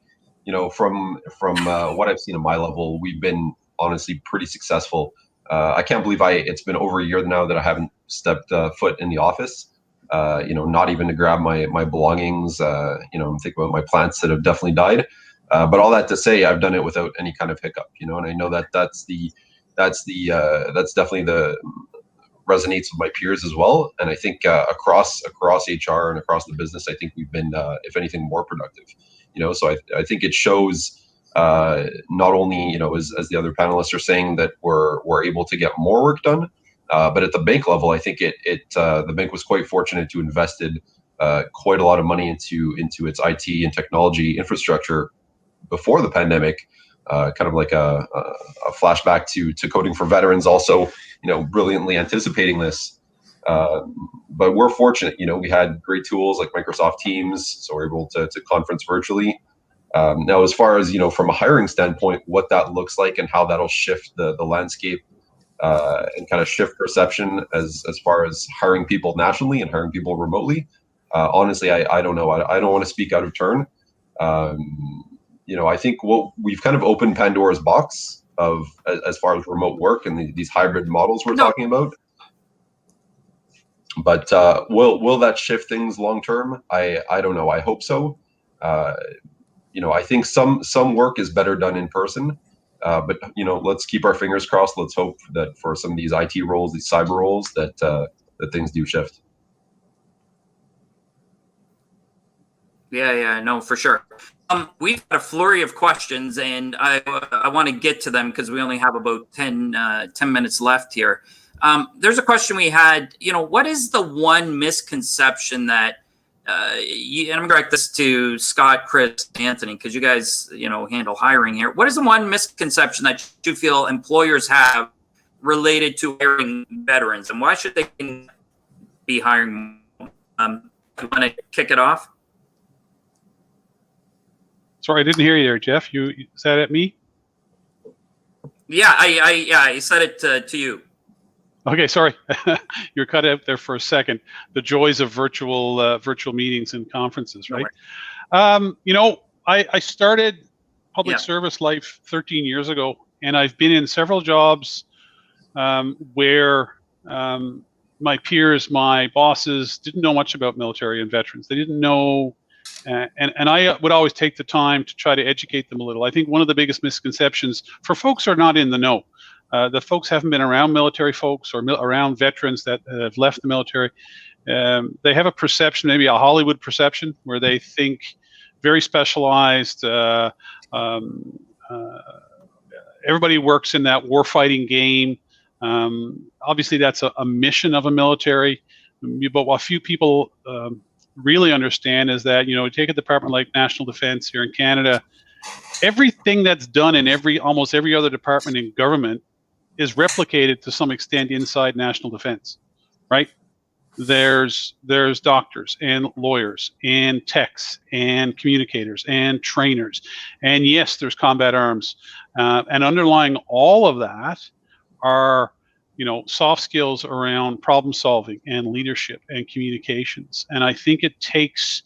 from what I've seen at my level, we've been honestly pretty successful. I can't believe it's been over a year now that I haven't stepped foot in the office. Not even to grab my belongings. I'm thinking about my plants that have definitely died. But all that to say, I've done it without any kind of hiccup. And I know that's definitely the resonates with my peers as well. And I think across HR and across the business, I think we've been, if anything, more productive. So I think it shows not only, as the other panelists are saying, that we're able to get more work done, but at the bank level, I think the bank was quite fortunate to invested quite a lot of money into its IT and technology infrastructure before the pandemic. Kind of like a flashback to Coding for Veterans, also, brilliantly anticipating this. But we're fortunate, we had great tools like Microsoft Teams, so we're able to conference virtually. Now, as far as, from a hiring standpoint, what that looks like and how that'll shift the landscape and kind of shift perception as far as hiring people nationally and hiring people remotely, honestly, I don't know. I don't want to speak out of turn. I think we've kind of opened Pandora's box of as far as remote work and these hybrid models we're talking about. But will that shift things long term? I don't know. I hope so. I think some work is better done in person. But let's keep our fingers crossed. Let's hope that for some of these IT roles, these cyber roles, that things do shift. Yeah, no, for sure. We've got a flurry of questions, and I want to get to them because we only have about 10 minutes left here. There's a question we had, what is the one misconception that, and I'm going to direct this to Scott, Chris, Anthony, because you guys, handle hiring here. What is the one misconception that you feel employers have related to hiring veterans, and why should they be hiring? You want to kick it off? Sorry, I didn't hear you there, Jeff. Is that at me? Yeah, I said it to you. Okay, sorry, you're cut out there for a second. The joys of virtual meetings and conferences, right? I started public service life 13 years ago, and I've been in several jobs where my peers, my bosses, didn't know much about military and veterans. They didn't know. And I would always take the time to try to educate them a little. I think one of the biggest misconceptions for folks who are not in the know, the folks haven't been around military folks or around veterans that have left the military. They have a perception, maybe a Hollywood perception, where they think very specialized. Everybody works in that warfighting game. Obviously, that's a mission of a military. But what few people really understand is that, take a department like National Defense here in Canada, everything that's done in almost every other department in government is replicated to some extent inside National Defense, right? there's doctors and lawyers and techs and communicators and trainers, and yes, there's combat arms, and underlying all of that are soft skills around problem solving and leadership and communications. And I think it takes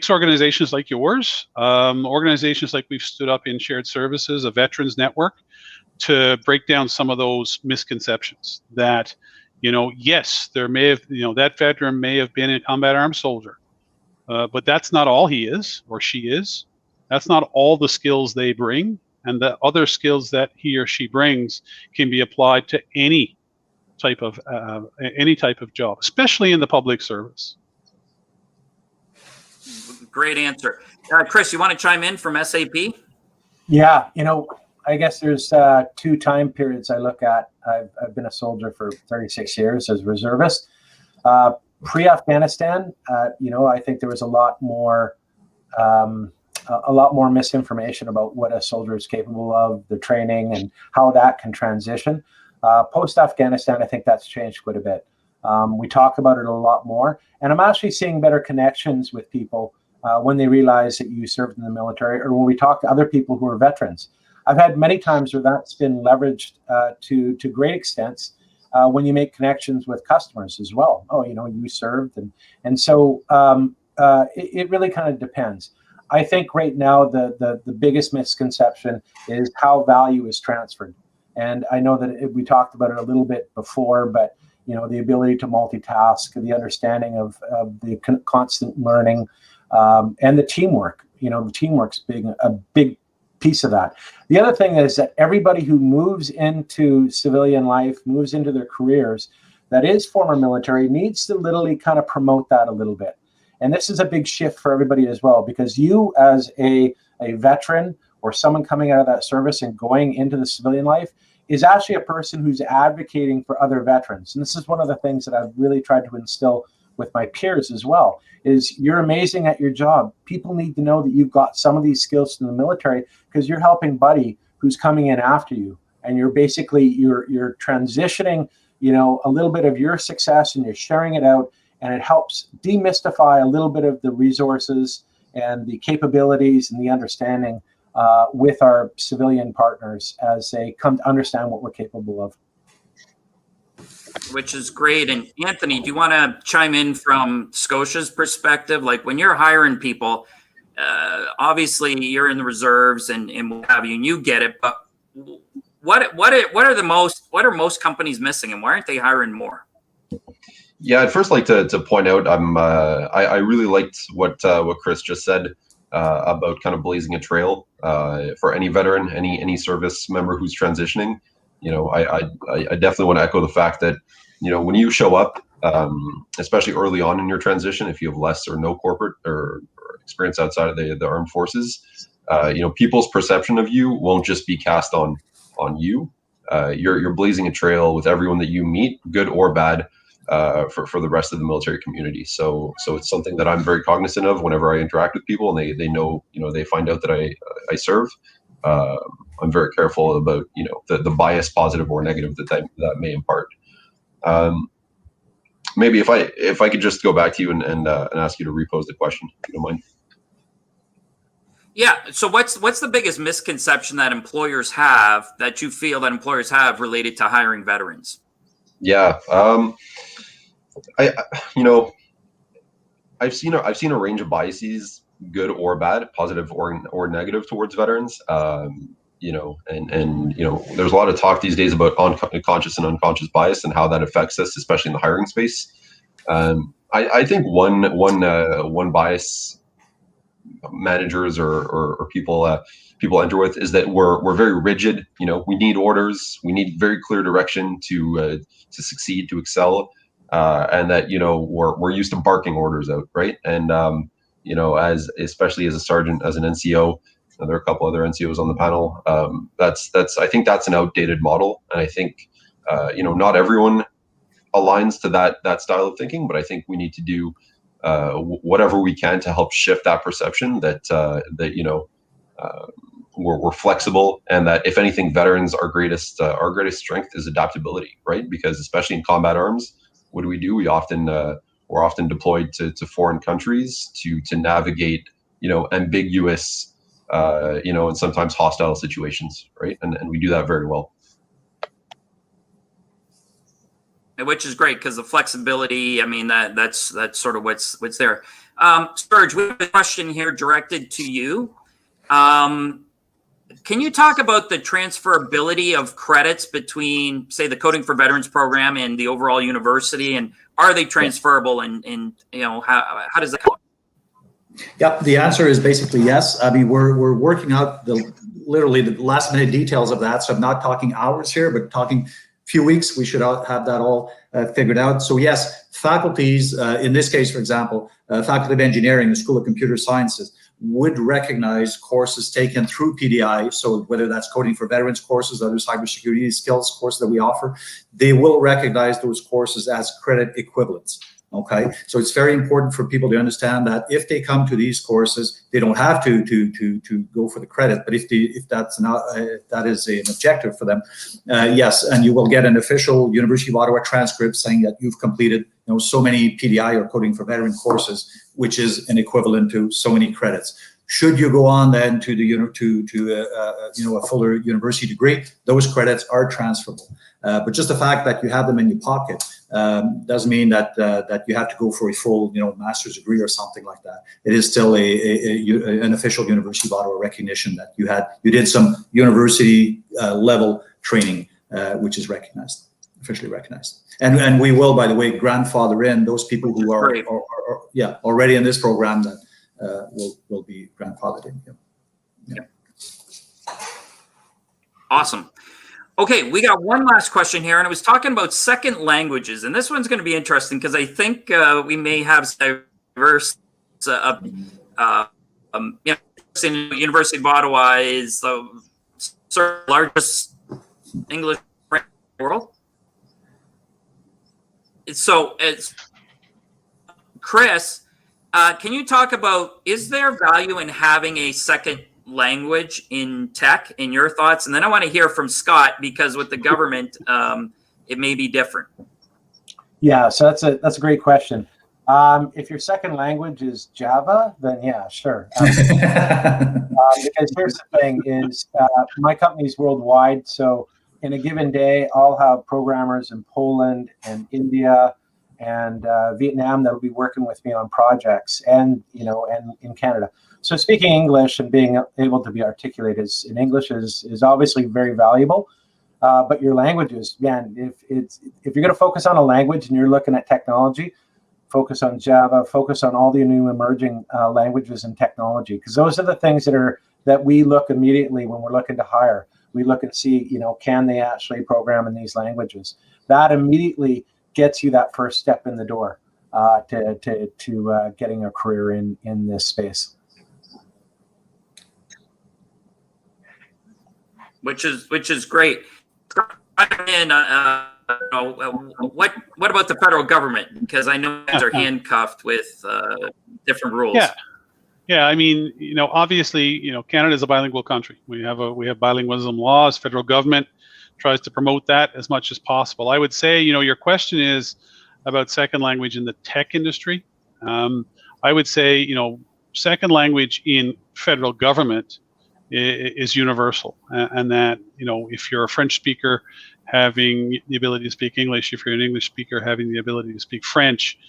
organizations like yours, organizations like we've stood up in shared services, a veterans network, to break down some of those misconceptions that yes, there may have, that veteran may have been a combat arms soldier, but that's not all he is or she is. That's not all the skills they bring, and the other skills that he or she brings can be applied to any type of job, especially in the public service. Great answer. Chris, you want to chime in from SAP? Yeah, I guess there's two time periods I look at. I've been a soldier for 36 years as a reservist. Pre-Afghanistan, I think there was a lot more misinformation about what a soldier is capable of, the training, and how that can transition. Post-Afghanistan, I think that's changed quite a bit. We talk about it a lot more, and I'm actually seeing better connections with people when they realize that you served in the military, or when we talk to other people who are veterans. I've had many times where that's been leveraged to great extents when you make connections with customers as well. Oh, you served, and so it really kind of depends. I think right now the biggest misconception is how value is transferred, and I know that we talked about it a little bit before, but the ability to multitask, the understanding of the constant learning, and the teamwork. The teamwork's a big piece of that. The other thing is that everybody who moves into civilian life, moves into their careers, that is former military, needs to literally kind of promote that a little bit. And this is a big shift for everybody as well, because you as a veteran or someone coming out of that service and going into the civilian life is actually a person who's advocating for other veterans. And this is one of the things that I've really tried to instill with my peers as well, is you're amazing at your job. People need to know that you've got some of these skills from the military, because you're helping buddy who's coming in after you. And you're basically, you're transitioning, a little bit of your success, and you're sharing it out, and it helps demystify a little bit of the resources and the capabilities and the understanding with our civilian partners as they come to understand what we're capable of. Which is great. And Anthony, do you want to chime in from Scotia's perspective? Like, when you're hiring people, obviously you're in the reserves and what have you, and you get it, but what are most companies missing, and why aren't they hiring more? Yeah, I'd first like to point out I really liked what Chris just said about kind of blazing a trail for any veteran, any service member who's transitioning. I definitely want to echo the fact that when you show up, especially early on in your transition, if you have less or no corporate or experience outside of the armed forces, people's perception of you won't just be cast on you. You're blazing a trail with everyone that you meet, good or bad, for the rest of the military community. So it's something that I'm very cognizant of whenever I interact with people, and they know, they find out that I serve. I'm very careful about the bias, positive or negative, that may impart. Maybe if I could just go back to you and ask you to repose the question, if you don't mind. Yeah. So what's the biggest misconception that employers have, that you feel that employers have, related to hiring veterans? Yeah. I've seen a range of biases, good or bad, positive or negative, towards veterans. There's a lot of talk these days about conscious and unconscious bias and how that affects us, especially in the hiring space. I think one bias managers or people enter with is that we're very rigid. We need orders, we need very clear direction to succeed, to excel, and that we're used to barking orders out, right? And especially as a sergeant, as an NCO. There are a couple other NCOs on the panel. I think that's an outdated model, and I think not everyone aligns to that style of thinking. But I think we need to do whatever we can to help shift that perception that we're flexible, and that if anything, veterans, our greatest strength is adaptability, right? Because especially in combat arms, what do? We're often deployed to foreign countries to navigate, ambiguous, and sometimes hostile situations, right? And we do that very well. Which is great because the flexibility, I mean, that's sort of what's there. Serge, we have a question here directed to you. Can you talk about the transferability of credits between, say, the Coding for Veterans program and the overall university, and are they transferable, and how does that go? Yep, the answer is basically yes. I mean, we're working out literally the last minute details of that, so I'm not talking hours here, but talking few weeks, we should have that all figured out. So yes, faculties, in this case, for example, Faculty of Engineering, the School of Computer Sciences, would recognize courses taken through PDI. So whether that's Coding for Veterans courses, other cybersecurity skills courses that we offer, they will recognize those courses as credit equivalents. Okay, so it's very important for people to understand that if they come to these courses, they don't have to go for the credit. But if that is an objective for them, yes, and you will get an official University of Ottawa transcript saying that you've completed so many PDI or Coding for Veteran courses, which is an equivalent to so many credits. Should you go on then to a fuller university degree, those credits are transferable. But just the fact that you have them in your pocket doesn't mean that you have to go for a full master's degree or something like that. It is still an official University of Ottawa recognition that you did some university level training, which is recognized, officially recognized. And we will, by the way, grandfather in those people who are already in this program that will be grandfathered in. Yeah. Awesome. Okay, we got one last question here, and I was talking about second languages, and this one's going to be interesting because I think we may have diverse. University of Ottawa is the largest English in the world. So, Chris, can you talk about, is there value in having a second language in tech, in your thoughts? And then I want to hear from Scott, because with the government, it may be different. Yeah, so that's a great question. If your second language is Java, then yeah, sure. Because here's the thing is, my company's worldwide, so in a given day, I'll have programmers in Poland and India and Vietnam that will be working with me on projects, and and in Canada. So speaking English and being able to be articulated in English is obviously very valuable. But your languages, man, if you're going to focus on a language and you're looking at technology, focus on Java, focus on all the new emerging languages and technology, because those are the things that we look immediately when we're looking to hire. We look and see, can they actually program in these languages? That immediately gets you that first step in the door to getting a career in this space. Which is great. And what about the federal government? Because I know they're handcuffed with different rules. Yeah. I mean, obviously, Canada is a bilingual country. We have bilingualism laws. Federal government tries to promote that as much as possible. I would say, your question is about second language in the tech industry. I would say, second language in federal government is universal, and that if you're a French speaker, having the ability to speak English, if you're an English speaker, having the ability to speak French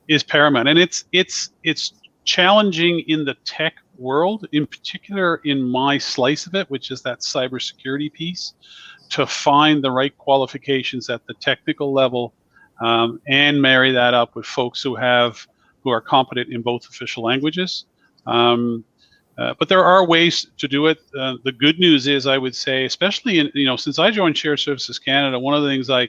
is paramount. And it's challenging in the tech world, in particular in my slice of it, which is that cybersecurity piece, to find the right qualifications at the technical level and marry that up with folks who are competent in both official languages. But there are ways to do it. The good news is, I would say, especially in, since I joined Shared Services Canada, one of the things I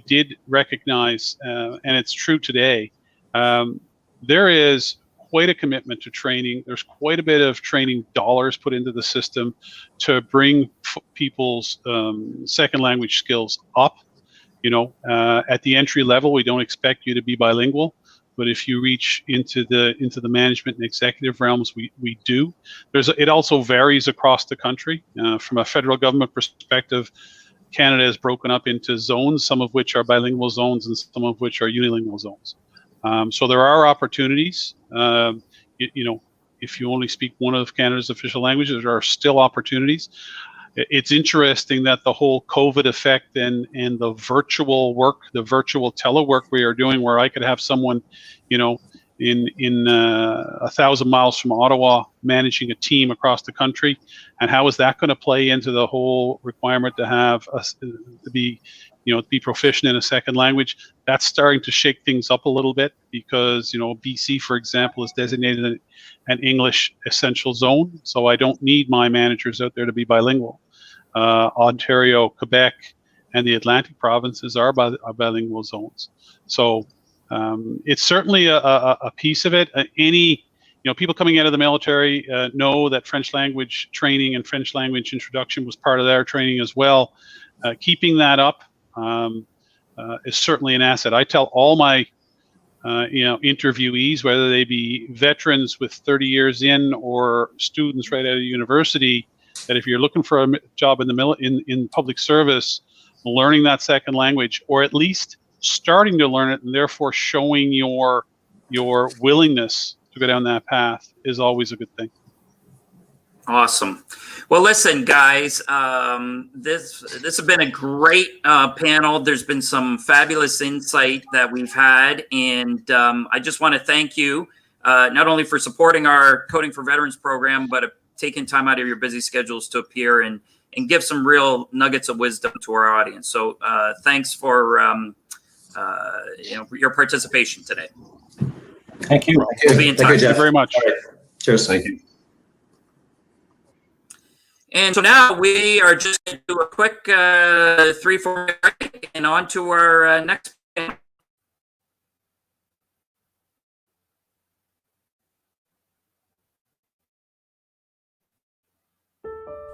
did recognize, and it's true today, there is quite a commitment to training. There's quite a bit of training dollars put into the system to bring people's second language skills up. At the entry level, we don't expect you to be bilingual. But if you reach into the management and executive realms, we do. It also varies across the country. From a federal government perspective, Canada is broken up into zones, some of which are bilingual zones and some of which are unilingual zones. So there are opportunities. If you only speak one of Canada's official languages, there are still opportunities. It's interesting that the whole COVID effect and the virtual work, the virtual telework we are doing, where I could have someone, in 1,000 miles from Ottawa managing a team across the country, and how is that going to play into the whole requirement to have to be proficient in a second language? That's starting to shake things up a little bit, because BC, for example, is designated an English essential zone, so I don't need my managers out there to be bilingual. Ontario, Quebec, and the Atlantic provinces are bilingual zones. So it's certainly a piece of it. People coming out of the military know that French language training and French language introduction was part of their training as well. Keeping that up is certainly an asset. I tell all my interviewees, whether they be veterans with 30 years in or students right out of university, that if you're looking for a job in public service, learning that second language, or at least starting to learn it, and therefore showing your willingness to go down that path, is always a good thing. Awesome. Well, listen, guys, this has been a great panel. There's been some fabulous insight that we've had, and I just want to thank you not only for supporting our Coding for Veterans program, but taking time out of your busy schedules to appear and give some real nuggets of wisdom to our audience. So thanks for your participation today. Thank you. We'll be in touch. Thank you very much. Right. Cheers. Thank you. And so now we are just going to do a quick 3-4 minute break and on to our next panel.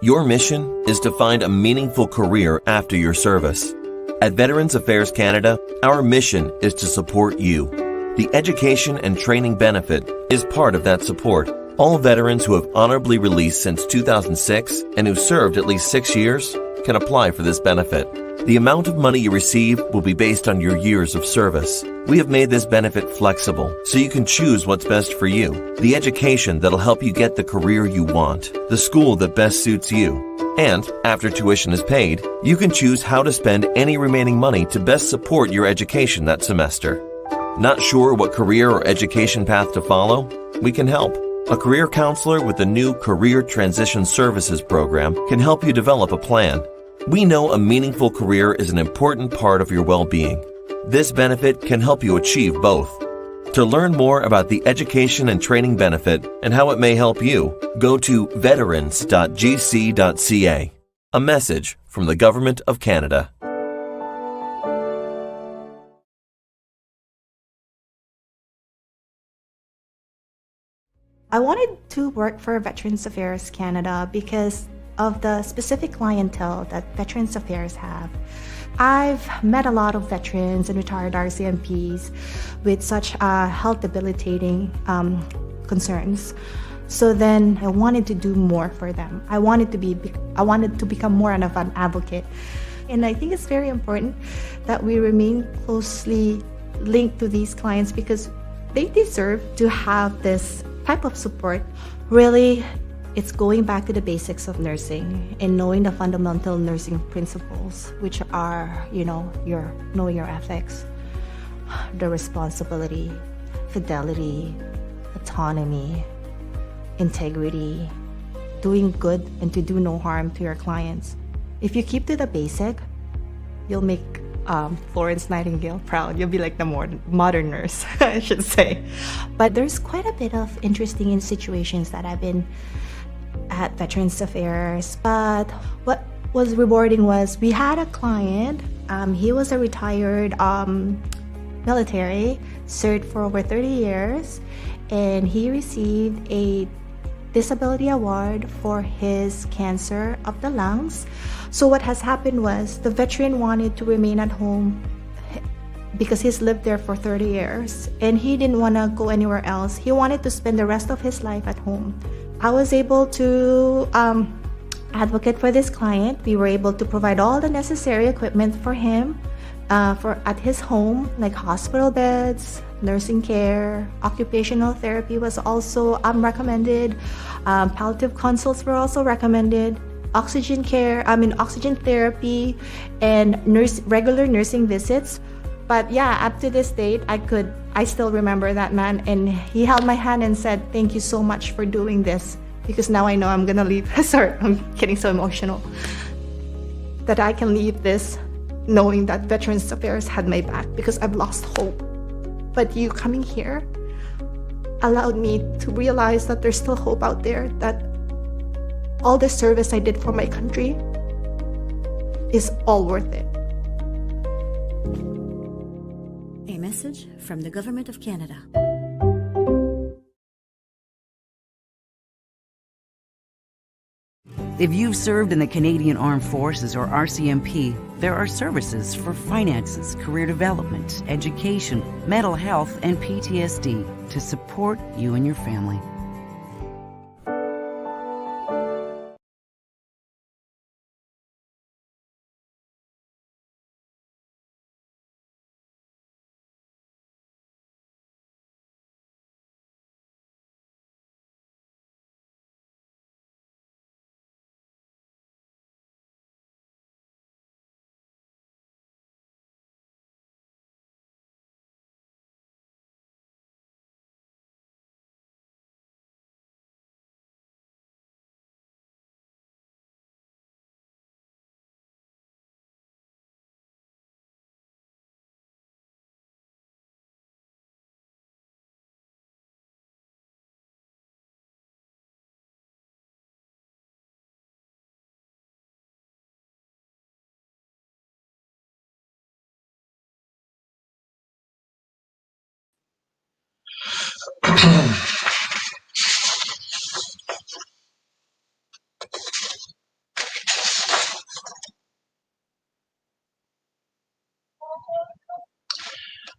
Your mission is to find a meaningful career after your service. At Veterans Affairs Canada, our mission is to support you. The education and training benefit is part of that support. All veterans who have honorably released since 2006 and who served at least 6 years can apply for this benefit. The amount of money you receive will be based on your years of service. We have made this benefit flexible so you can choose what's best for you, the education that'll help you get the career you want, the school that best suits you. And after tuition is paid, you can choose how to spend any remaining money to best support your education that semester. Not sure what career or education path to follow? We can help. A career counselor with the new Career Transition Services program can help you develop a plan. We know a meaningful career is an important part of your well-being. This benefit can help you achieve both. To learn more about the education and training benefit and how it may help you, go to veterans.gc.ca. A message from the Government of Canada. I wanted to work for Veterans Affairs Canada because of the specific clientele that Veterans Affairs have. I've met a lot of veterans and retired RCMPs with such health debilitating concerns. So then I wanted to do more for them. I wanted to become more of an advocate. And I think it's very important that we remain closely linked to these clients because they deserve to have this type of support. Really, it's going back to the basics of nursing and knowing the fundamental nursing principles, which are, knowing your ethics, the responsibility, fidelity, autonomy, integrity, doing good and to do no harm to your clients. If you keep to the basic, you'll make Florence Nightingale proud. You'll be like the modern nurse, I should say. But there's quite a bit of interesting situations that I've been at Veterans Affairs. But what was rewarding was we had a client. He was a retired military, served for over 30 years, and he received a disability award for his cancer of the lungs. So what has happened was the veteran wanted to remain at home because he's lived there for 30 years and he didn't want to go anywhere else. He wanted to spend the rest of his life at home. I was able to advocate for this client. We were able to provide all the necessary equipment for him at his home, like hospital beds, nursing care, occupational therapy was also recommended. Palliative consults were also recommended. Oxygen therapy, and regular nursing visits. But yeah, up to this date, I still remember that man, and he held my hand and said, "Thank you so much for doing this, because now I know I'm gonna leave." Sorry, I'm getting so emotional. That I can leave this knowing that Veterans Affairs had my back, because I've lost hope. But you coming here allowed me to realize that there's still hope out there, that all the service I did for my country is all worth it. A message from the Government of Canada. If you've served in the Canadian Armed Forces or RCMP, there are services for finances, career development, education, mental health, and PTSD to support you and your family.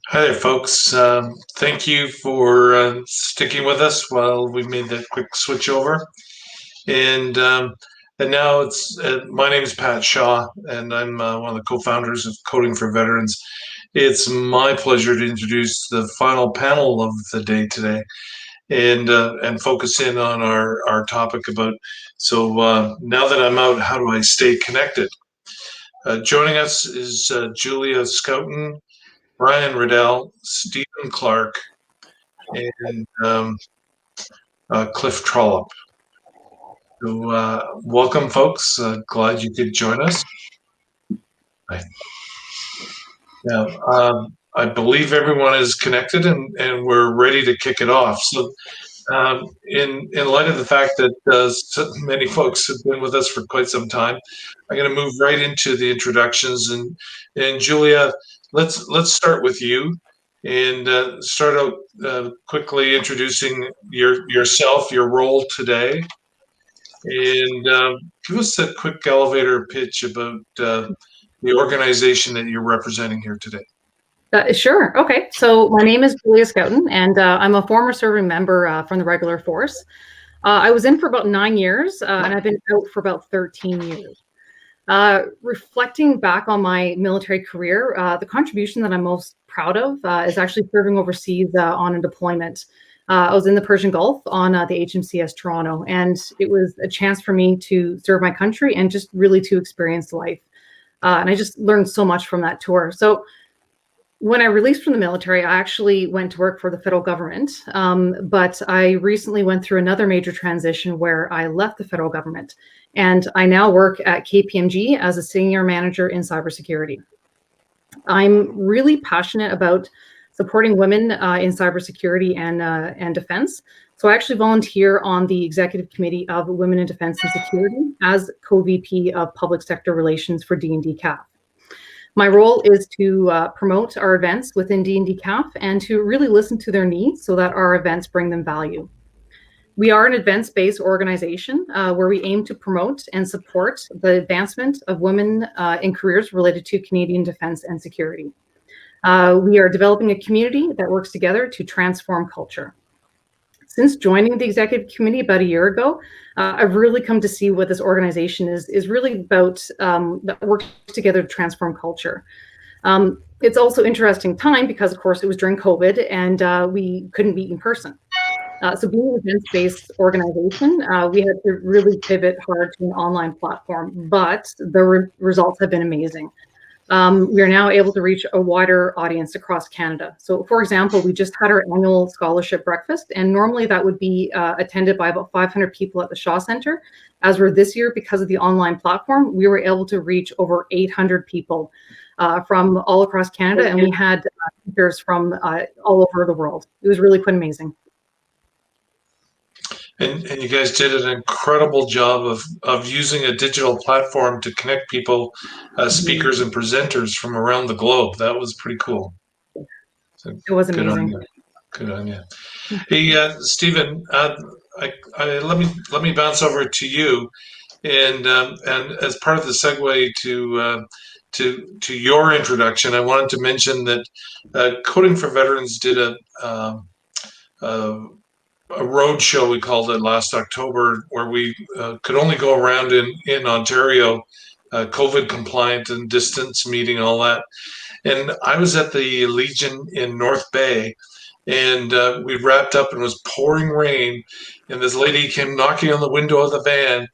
Hi there, folks. Thank you for sticking with us while we made that quick switch over. And now my name is Pat Shaw, and I'm one of the co-founders of Coding for Veterans. It's my pleasure to introduce the final panel of the day today, and focus in on our topic about. So now that I'm out, how do I stay connected? Joining us is Julia Scouten, Brian Riddell, Stephen Clark, and Cliff Trollope. So, welcome, folks. Glad you could join us. Now, I believe everyone is connected, and we're ready to kick it off. So, in light of the fact that so many folks have been with us for quite some time, I'm going to move right into the introductions. And Julia, let's start with you, and start out quickly introducing yourself, your role today, and give us a quick elevator pitch about the organization that you're representing here today. Sure. Okay. So my name is Julia Scouten, and I'm a former serving member from the regular force. I was in for about 9 years, and I've been out for about 13 years. Reflecting back on my military career, the contribution that I'm most proud of is actually serving overseas on a deployment. I was in the Persian Gulf on the HMCS Toronto, and it was a chance for me to serve my country and just really to experience life. And I just learned so much from that tour. So when I released from the military, I actually went to work for the federal government, but I recently went through another major transition where I left the federal government, and I now work at KPMG as a senior manager in cybersecurity. I'm really passionate about supporting women in cybersecurity and defense. So I actually volunteer on the executive committee of Women in Defense and Security as co-VP of Public Sector Relations for D&D CAF. My role is to promote our events within D&D CAF and to really listen to their needs so that our events bring them value. We are an events-based organization where we aim to promote and support the advancement of women in careers related to Canadian defense and security. We are developing a community that works together to transform culture. since joining the executive committee about a year ago, I've really come to see what this organization is really about, that works together to transform culture. It's also interesting time because, of course, it was during COVID and we couldn't meet in person. So being an events-based organization, we had to really pivot hard to an online platform, but the results have been amazing. We are now able to reach a wider audience across Canada. So for example, we just had our annual scholarship breakfast, and normally that would be attended by about 500 people at the Shaw Centre. As we're this year, because of the online platform, we were able to reach over 800 people from all across Canada, and we had speakers from all over the world. It was really quite amazing. And you guys did an incredible job of using a digital platform to connect people, speakers and presenters from around the globe. That was pretty cool. So it was amazing. Good on you. Hey, Stephen, let me bounce over to you, and as part of the segue to your introduction, I wanted to mention that Coding for Veterans did a road show, we called it, last October, where we could only go around in Ontario, COVID compliant and distance meeting, all that. And I was at the Legion in North Bay, and we wrapped up and it was pouring rain, and this lady came knocking on the window of the van,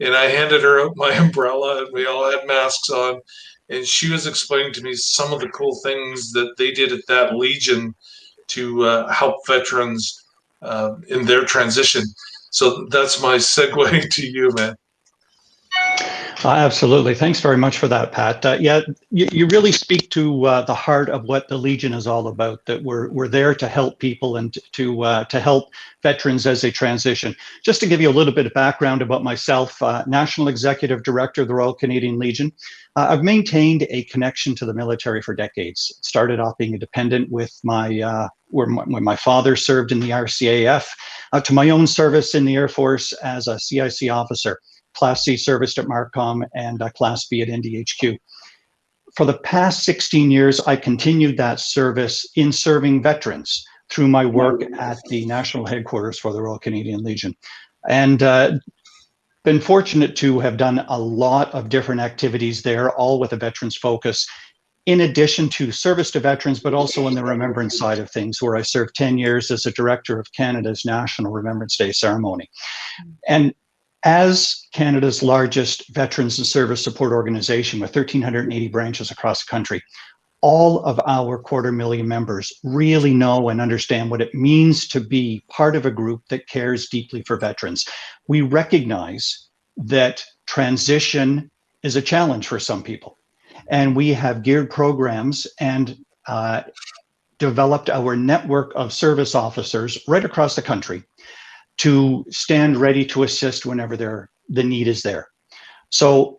and I handed her out my umbrella, and we all had masks on, and she was explaining to me some of the cool things that they did at that Legion to help veterans in their transition. So that's my segue to you, man. Absolutely. Thanks very much for that, Pat. Yeah, you really speak to the heart of what the Legion is all about, that we're there to help people and to help veterans as they transition. Just to give you a little bit of background about myself, National Executive Director of the Royal Canadian Legion. I've maintained a connection to the military for decades. Started off being a dependent with when my father served in the RCAF, to my own service in the Air Force as a CIC officer. Class C serviced at Marcom and Class B at NDHQ. For the past 16 years, I continued that service in serving veterans through my work at the national headquarters for the Royal Canadian Legion. And been fortunate to have done a lot of different activities there, all with a veterans focus, in addition to service to veterans, but also in the remembrance side of things, where I served 10 years as a director of Canada's National Remembrance Day ceremony. And as Canada's largest veterans and service support organization with 1,380 branches across the country, all of our 250,000 members really know and understand what it means to be part of a group that cares deeply for veterans. We recognize that transition is a challenge for some people, and we have geared programs and developed our network of service officers right across the country to stand ready to assist whenever the need is there. So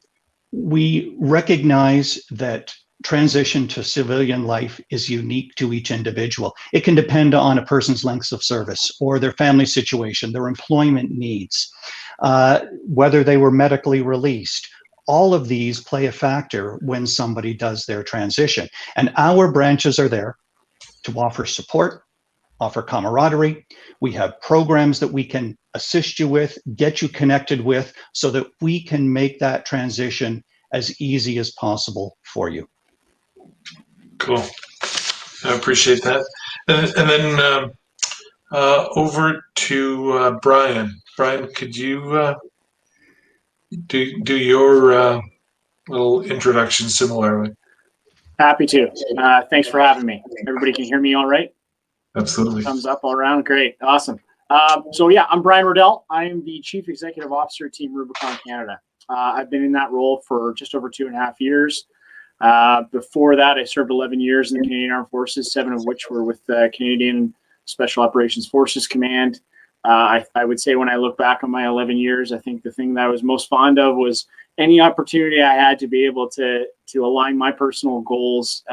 we recognize that transition to civilian life is unique to each individual. It can depend on a person's length of service or their family situation, their employment needs, whether they were medically released. All of these play a factor when somebody does their transition. And our branches are there to offer support, offer camaraderie. We have programs that we can assist you with, get you connected with, so that we can make that transition as easy as possible for you. Cool. I appreciate that. And then over to Brian. Brian, could you do your little introduction similarly? Happy to. Thanks for having me. Everybody can hear me all right? Absolutely. Thumbs up all around. Great. Awesome. So yeah, I'm Brian Riddell. I am the Chief Executive Officer at Team Rubicon Canada. I've been in that role for just over 2.5 years. Before that, I served 11 years in the Canadian Armed Forces, 7 of which were with the Canadian Special Operations Forces Command. I would say when I look back on my 11 years, I think the thing that I was most fond of was any opportunity I had to be able to align my personal goals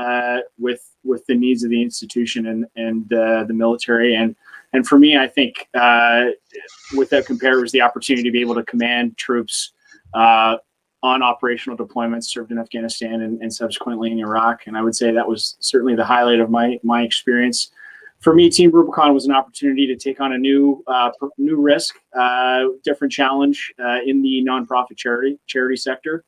with the needs of the institution and the military. And for me, I think without compare, it was the opportunity to be able to command troops on operational deployments, served in Afghanistan and subsequently in Iraq. And I would say that was certainly the highlight of my experience. For me, Team Rubicon was an opportunity to take on a new risk, different challenge in the nonprofit charity sector.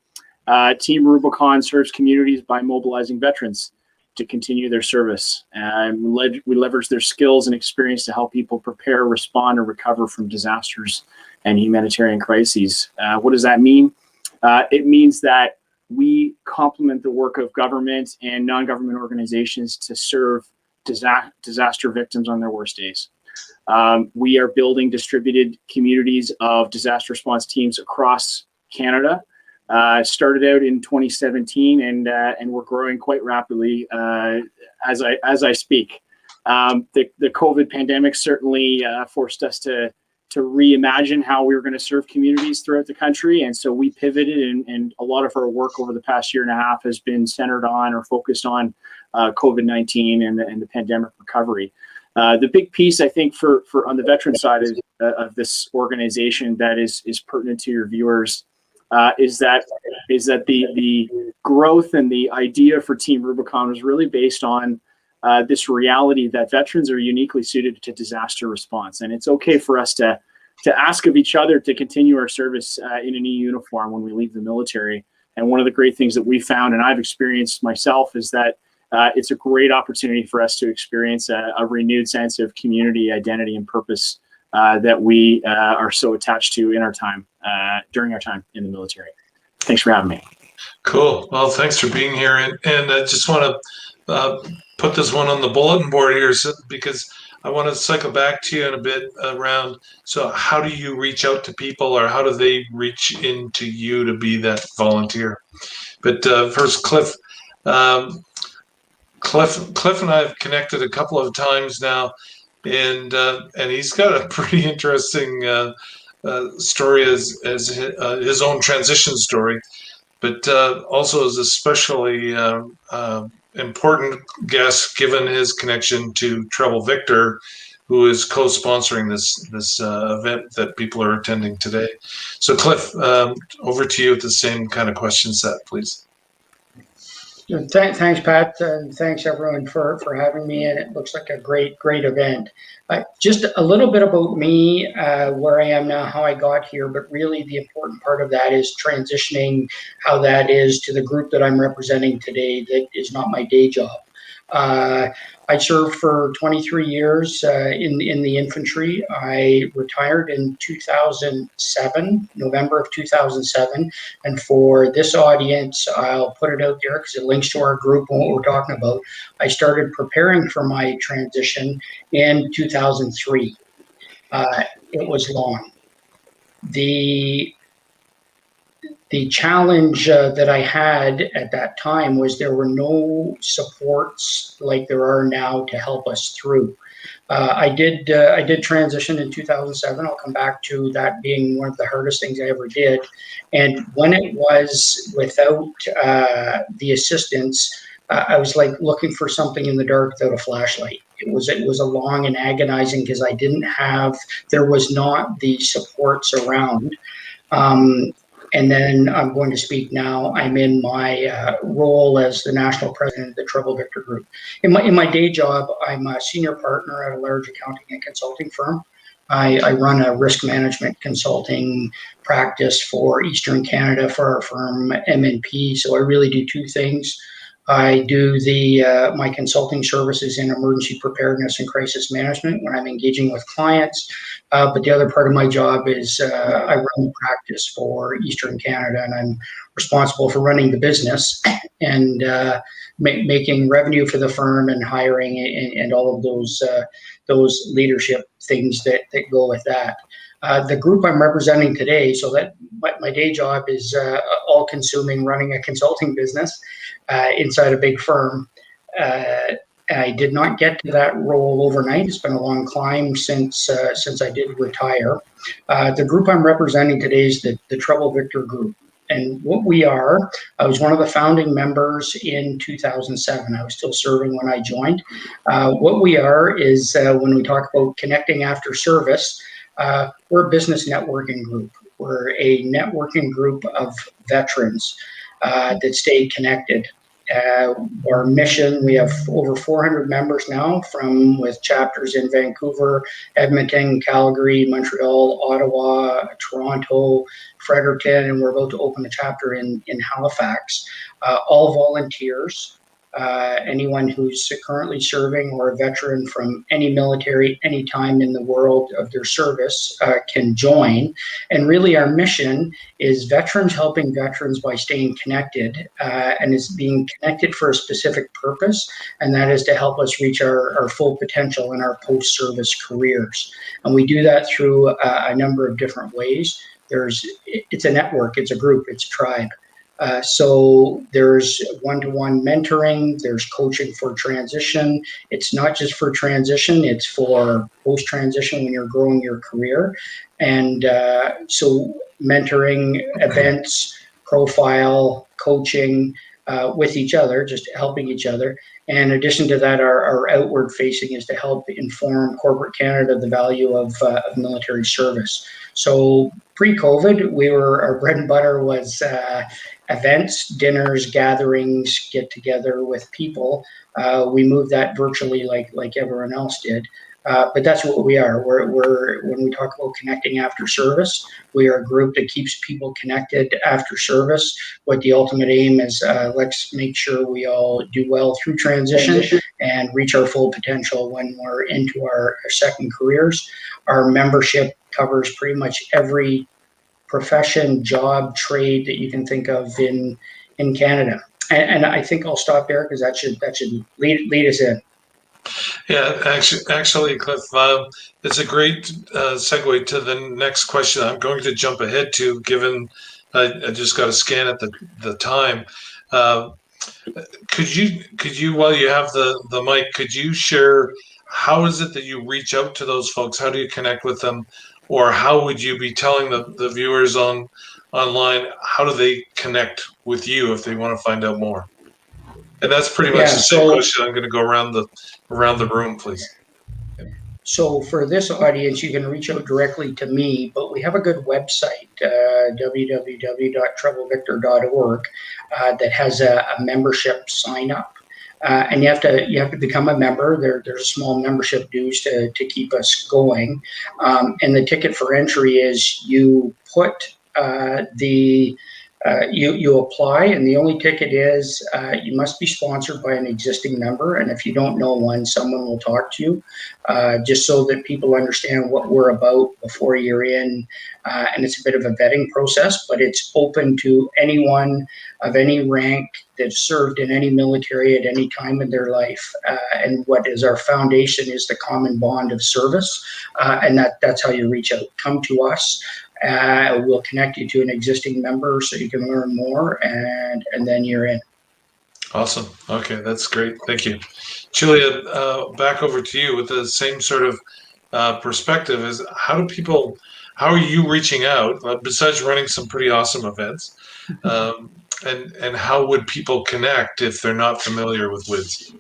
Team Rubicon serves communities by mobilizing veterans to continue their service. We leverage their skills and experience to help people prepare, respond, and recover from disasters and humanitarian crises. What does that mean? It means that we complement the work of government and non-government organizations to serve disaster victims on their worst days. We are building distributed communities of disaster response teams across Canada. Started out in 2017, and we're growing quite rapidly as I speak. The COVID pandemic certainly forced us to reimagine how we were going to serve communities throughout the country, and so we pivoted, and a lot of our work over the past year and a half has been centered on or focused on COVID-19 and the pandemic recovery. The big piece, I think, for on the veteran side of this organization that is pertinent to your viewers is that the growth and the idea for Team Rubicon was really based on this reality that veterans are uniquely suited to disaster response, and it's okay for us to ask of each other to continue our service in a new uniform when we leave the military. And one of the great things that we found, and I've experienced myself, is that it's a great opportunity for us to experience a renewed sense of community, identity, and purpose that we are so attached to in our time, during our time in the military. Thanks for having me. Cool. Well, thanks for being here. And I just want to put this one on the bulletin board here because I want to cycle back to you in a bit around, so how do you reach out to people, or how do they reach into you to be that volunteer? But first, Cliff. Cliff and I have connected a couple of times now, and he's got a pretty interesting story as his own transition story, but also is especially important guest given his connection to Treble Victor, who is co-sponsoring this event that people are attending today. So Cliff, over to you with the same kind of question set, please. Thanks, Pat, and thanks everyone for having me. And it looks like a great event. Just a little bit about me, where I am now, how I got here, but really the important part of that is transitioning how that is to the group that I'm representing today that is not my day job. I served for 23 years in the infantry. I retired in 2007, November of 2007. And for this audience, I'll put it out there because it links to our group and what we're talking about. I started preparing for my transition in 2003. It was long. The challenge that I had at that time was there were no supports like there are now to help us through. I did transition in 2007. I'll come back to that being one of the hardest things I ever did. And when it was without the assistance, I was like looking for something in the dark without a flashlight. It was a long and agonizing because there was not the supports around. And then I'm going to speak now. I'm in my role as the national president of the Treble Victor Group. In my day job, I'm a senior partner at a large accounting and consulting firm. I run a risk management consulting practice for Eastern Canada for our firm MNP. So I really do two things. I do my consulting services in emergency preparedness and crisis management when I'm engaging with clients. But the other part of my job is I run the practice for Eastern Canada, and I'm responsible for running the business and making revenue for the firm and hiring and all of those leadership things that go with that. The group I'm representing today, so that my day job is all-consuming running a consulting business inside a big firm. I did not get to that role overnight. It's been a long climb since I did retire. The group I'm representing today is the Treble Victor Group. And what we are, I was one of the founding members in 2007. I was still serving when I joined. What we are is when we talk about connecting after service, we're a business networking group. We're a networking group of veterans that stay connected. Our mission, we have over 400 members now with chapters in Vancouver, Edmonton, Calgary, Montreal, Ottawa, Toronto, Fredericton, and we're about to open a chapter in Halifax. All volunteers. Anyone who's currently serving or a veteran from any military, any time in the world of their service can join. And really our mission is veterans helping veterans by staying connected, and is being connected for a specific purpose, and that is to help us reach our full potential in our post-service careers. And we do that through a number of different ways. It's a network, it's a group, it's a tribe. So there's one-to-one mentoring, there's coaching for transition. It's not just for transition, it's for post-transition when you're growing your career. And so mentoring, events, profile, coaching with each other, just helping each other. And in addition to that, our outward facing is to help inform corporate Canada the value of military service. So pre-COVID, our bread and butter was events, dinners, gatherings, get together with people. We moved that virtually like everyone else did. But that's what we are. When we talk about connecting after service, we are a group that keeps people connected after service. What the ultimate aim is, let's make sure we all do well through transition and reach our full potential when we're into our second careers. Our membership covers pretty much every profession, job, trade that you can think of in Canada. And I think I'll stop there because that should lead us in. Yeah, actually, Cliff, it's a great segue to the next question I'm going to jump ahead to, given I just got a scan at the time. Could you, while you have the mic, could you share how is it that you reach out to those folks? How do you connect with them? Or how would you be telling the viewers online, how do they connect with you if they want to find out more? And that's pretty much the same question. I'm going to go around the room, please. So for this audience, you can reach out directly to me, but we have a good website, www.troublevictor.org, that has a membership sign up. And you have to become a member. There's a small membership dues to keep us going. And the ticket for entry is you put you apply, and the only ticket is you must be sponsored by an existing member. And if you don't know one, someone will talk to you, just so that people understand what we're about before you're in. And it's a bit of a vetting process, but it's open to anyone of any rank that served in any military at any time in their life. And what is our foundation is the common bond of service. And that's how you reach out. Come to us. We'll connect you to an existing member so you can learn more, and then you're in. Awesome. Okay, that's great. Thank you. Julia, back over to you with the same sort of perspective. Is how are you reaching out, besides running some pretty awesome events, and how would people connect if they're not familiar with WIDS?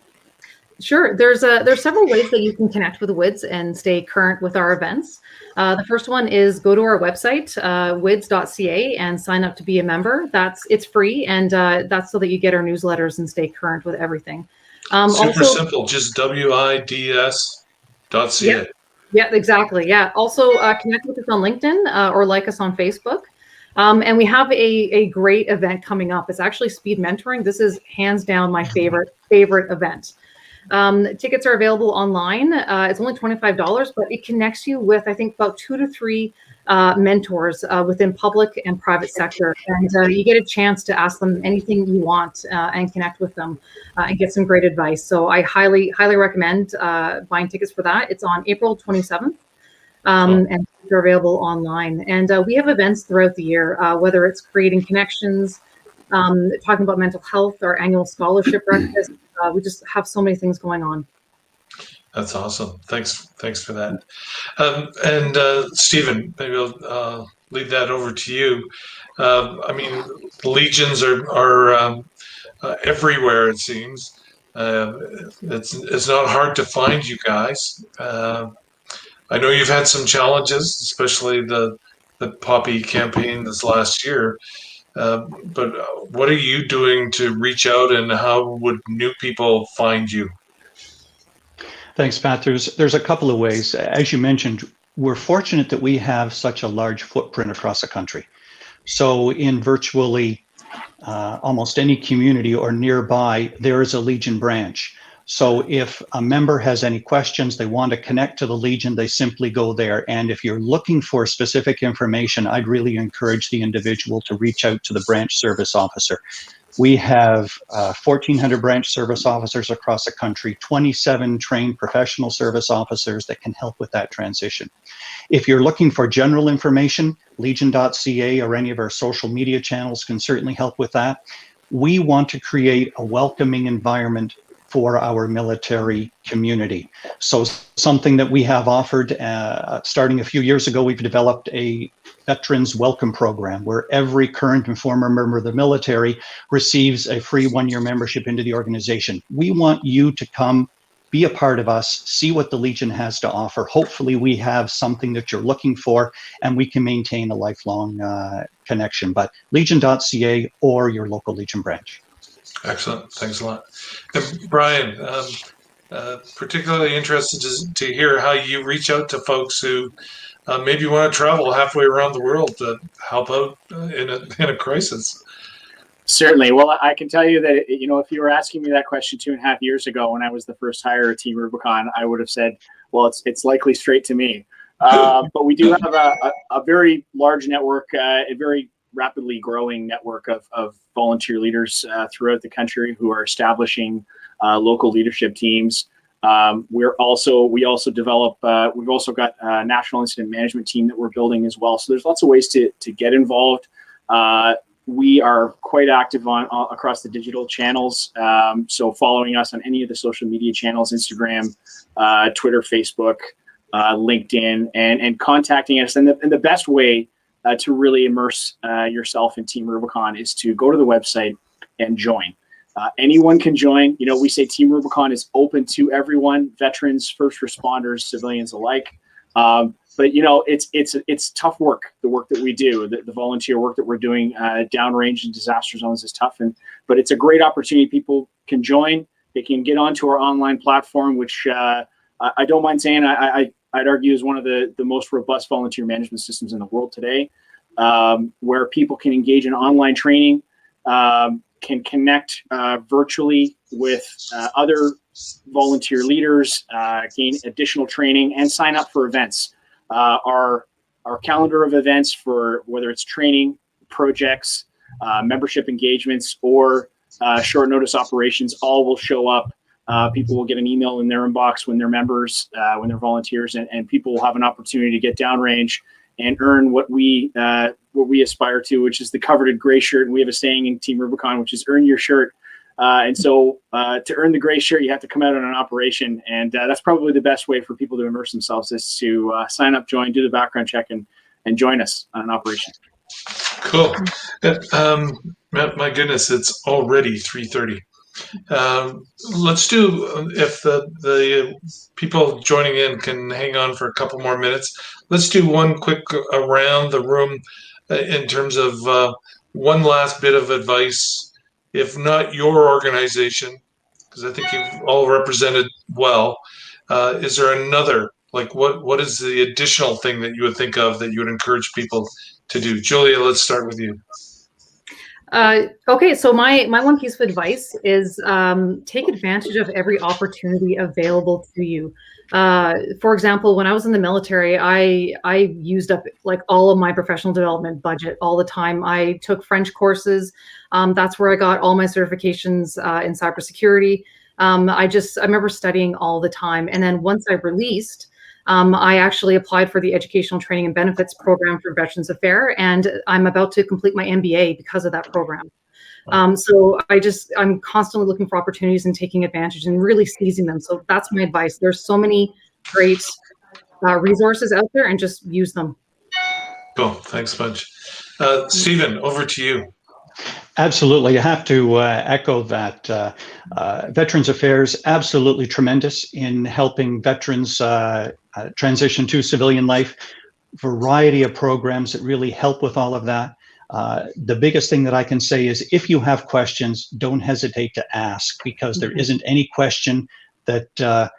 Sure. There's several ways that you can connect with WIDS and stay current with our events. The first one is go to our website, wids.ca, and sign up to be a member. It's free, and that's so that you get our newsletters and stay current with everything. Super simple, just wids.ca. Yeah, exactly. Yeah. Also, connect with us on LinkedIn or like us on Facebook. And we have a great event coming up. It's actually speed mentoring. This is hands down my favorite event. Tickets are available online. It's only $25, but it connects you with, I think, about 2 to 3 mentors within public and private sector. And you get a chance to ask them anything you want and connect with them and get some great advice. So I highly, highly recommend buying tickets for that. It's on April 27th. And they're available online. And we have events throughout the year, whether it's creating connections, talking about mental health, our annual scholarship breakfast. We just have so many things going on. That's awesome. Thanks for that. And Stephen, maybe I'll leave that over to you. I mean, legions are everywhere, it seems. It's not hard to find you guys. I know you've had some challenges, especially the Poppy campaign this last year. but what are you doing to reach out, and how would new people find you? Thanks, Pat. There's a couple of ways. As you mentioned, we're fortunate that we have such a large footprint across the country. So in virtually almost any community or nearby, there is a Legion branch. So if a member has any questions, they want to connect to the Legion, they simply go there. And if you're looking for specific information, I'd really encourage the individual to reach out to the branch service officer. We have 1,400 branch service officers across the country, 27 trained professional service officers that can help with that transition. If you're looking for general information, legion.ca or any of our social media channels can certainly help with that. We want to create a welcoming environment for our military community. So something that we have offered, starting a few years ago, we've developed a Veterans Welcome Program where every current and former member of the military receives a free one-year membership into the organization. We want you to come, be a part of us, see what the Legion has to offer. Hopefully we have something that you're looking for and we can maintain a lifelong connection. But legion.ca or your local Legion branch. Excellent. Thanks a lot. And Brian, particularly interested to hear how you reach out to folks who maybe want to travel halfway around the world to help out in a crisis. Certainly. Well, I can tell you that, you know, if you were asking me that question 2.5 years ago when I was the first hire at Team Rubicon, I would have said, well, it's likely straight to me. But we do have a very large network, a very rapidly growing network of volunteer leaders throughout the country who are establishing local leadership teams. We also develop, we've also got a national incident management team that we're building as well. So there's lots of ways to get involved. We are quite active across the digital channels. So following us on any of the social media channels, Instagram, Twitter, Facebook, LinkedIn, and contacting us. And the best way to really immerse yourself in Team Rubicon is to go to the website and join. Anyone can join. You know, we say Team Rubicon is open to everyone, veterans, first responders, civilians alike. But you know, it's tough work. The work that we do, the volunteer work that we're doing downrange in disaster zones is tough. But it's a great opportunity. People can join. They can get onto our online platform, which I don't mind saying I'd argue is one of the most robust volunteer management systems in the world today, where people can engage in online training, can connect virtually with other volunteer leaders, gain additional training, and sign up for events. Our calendar of events for whether it's training, projects, membership engagements, or short notice operations, all will show up. People will get an email in their inbox when they're members, when they're volunteers, and people will have an opportunity to get downrange and earn what we aspire to, which is the coveted gray shirt. And we have a saying in Team Rubicon, which is earn your shirt. And so to earn the gray shirt, you have to come out on an operation. And that's probably the best way for people to immerse themselves is to sign up, join, do the background check, and join us on an operation. Cool. My goodness, it's already 3:30. Let's do, if the people joining in can hang on for a couple more minutes, let's do one quick around the room in terms of one last bit of advice. If not your organization, because I think you've all represented well, is there another, like what is the additional thing that you would think of that you would encourage people to do? Julia, let's start with you. Okay, so my one piece of advice is take advantage of every opportunity available to you. For example, when I was in the military, I used up like all of my professional development budget all the time. I took French courses. That's where I got all my certifications in cybersecurity. I remember studying all the time. And then once I released, I actually applied for the Educational Training and Benefits Program for Veterans Affairs, and I'm about to complete my MBA because of that program. So I'm constantly looking for opportunities and taking advantage and really seizing them. So that's my advice. There's so many great resources out there, and just use them. Cool. Thanks a bunch. Stephen, over to you. Absolutely. I have to echo that. Veterans Affairs, absolutely tremendous in helping veterans transition to civilian life. Variety of programs that really help with all of that. The biggest thing that I can say is if you have questions, don't hesitate to ask, because there isn't any question that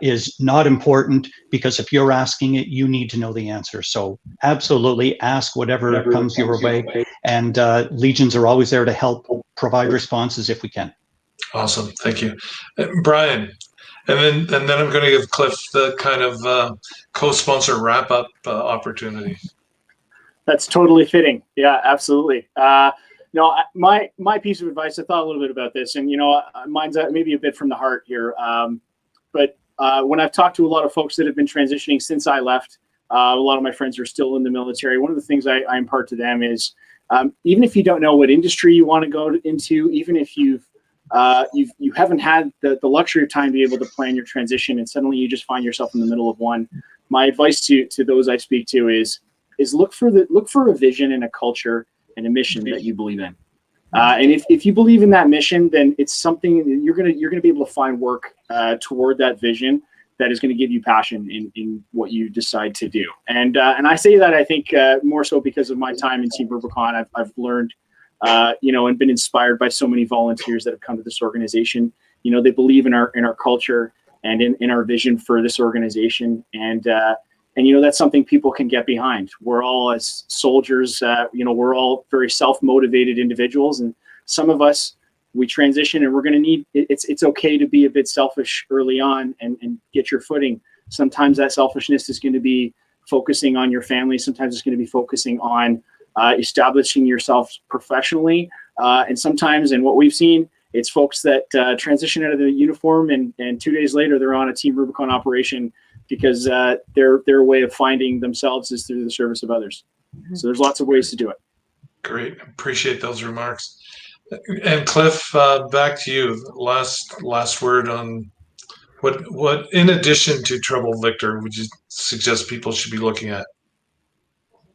is not important, because if you're asking it, you need to know the answer. So absolutely ask whatever comes your way, and Legions are always there to help provide responses if we can. Awesome, thank you. Brian, and then I'm going to give Cliff the kind of co-sponsor wrap-up opportunity. That's totally fitting. Yeah, absolutely. No, my piece of advice, I thought a little bit about this, and mine's maybe a bit from the heart here. But when I've talked to a lot of folks that have been transitioning since I left, a lot of my friends are still in the military. One of the things I impart to them is, even if you don't know what industry you want to go into, even if you haven't had the luxury of time to be able to plan your transition, and suddenly you just find yourself in the middle of one, my advice to those I speak to is look for a vision and a culture and a mission that you believe in. And if you believe in that mission, then it's something that you're gonna be able to find work toward that vision that is going to give you passion in what you decide to do. And I say that, I think, more so because of my time in Team Rubicon. I've learned, and been inspired by so many volunteers that have come to this organization. They believe in our culture and in our vision for this organization. And that's something people can get behind. We're all, as soldiers, we're all very self-motivated individuals, and some of us, we transition, and we're going to need, it's okay to be a bit selfish early on and get your footing. Sometimes that selfishness is going to be focusing on your family. Sometimes it's going to be focusing on establishing yourself professionally. And sometimes, and what we've seen, it's folks that transition out of the uniform and 2 days later they're on a Team Rubicon operation because their way of finding themselves is through the service of others. So there's lots of ways to do it. Great, appreciate those remarks. And Cliff, back to you. Last word on what in addition to Trouble Victor would you suggest people should be looking at?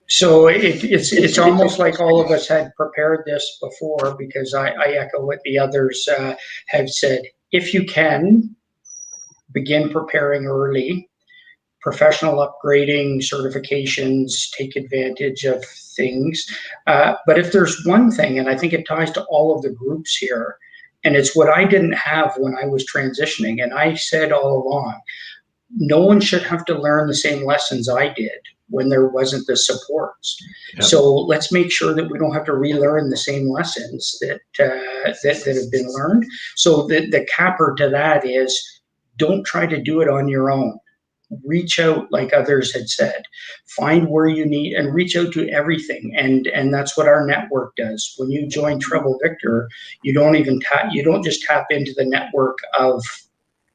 So it's almost like all of us had prepared this before, because I echo what the others have said. If you can, begin preparing early. Professional upgrading, certifications, take advantage of things. But if there's one thing, and I think it ties to all of the groups here, and it's what I didn't have when I was transitioning, and I said all along, no one should have to learn the same lessons I did when there wasn't the supports. Yep. So let's make sure that we don't have to relearn the same lessons that have been learned. So the capper to that is, don't try to do it on your own. Reach out, like others had said, find where you need and reach out to everything. And that's what our network does. When you join Trouble Victor, you don't just tap into the network of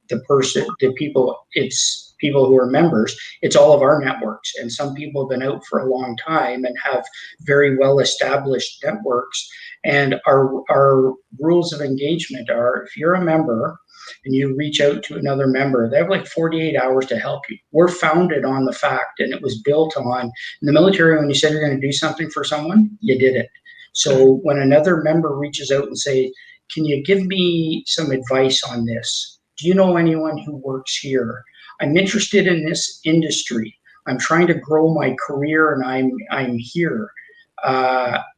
the people. It's people who are members. It's all of our networks. And some people have been out for a long time and have very well established networks. And our rules of engagement are, if you're a member and you reach out to another member, they have like 48 hours to help you. We're founded on the fact, and it was built on, in the military, when you said you're going to do something for someone, you did it. So when another member reaches out and say, can you give me some advice on this? Do you know anyone who works here? I'm interested in this industry. I'm trying to grow my career, and I'm here.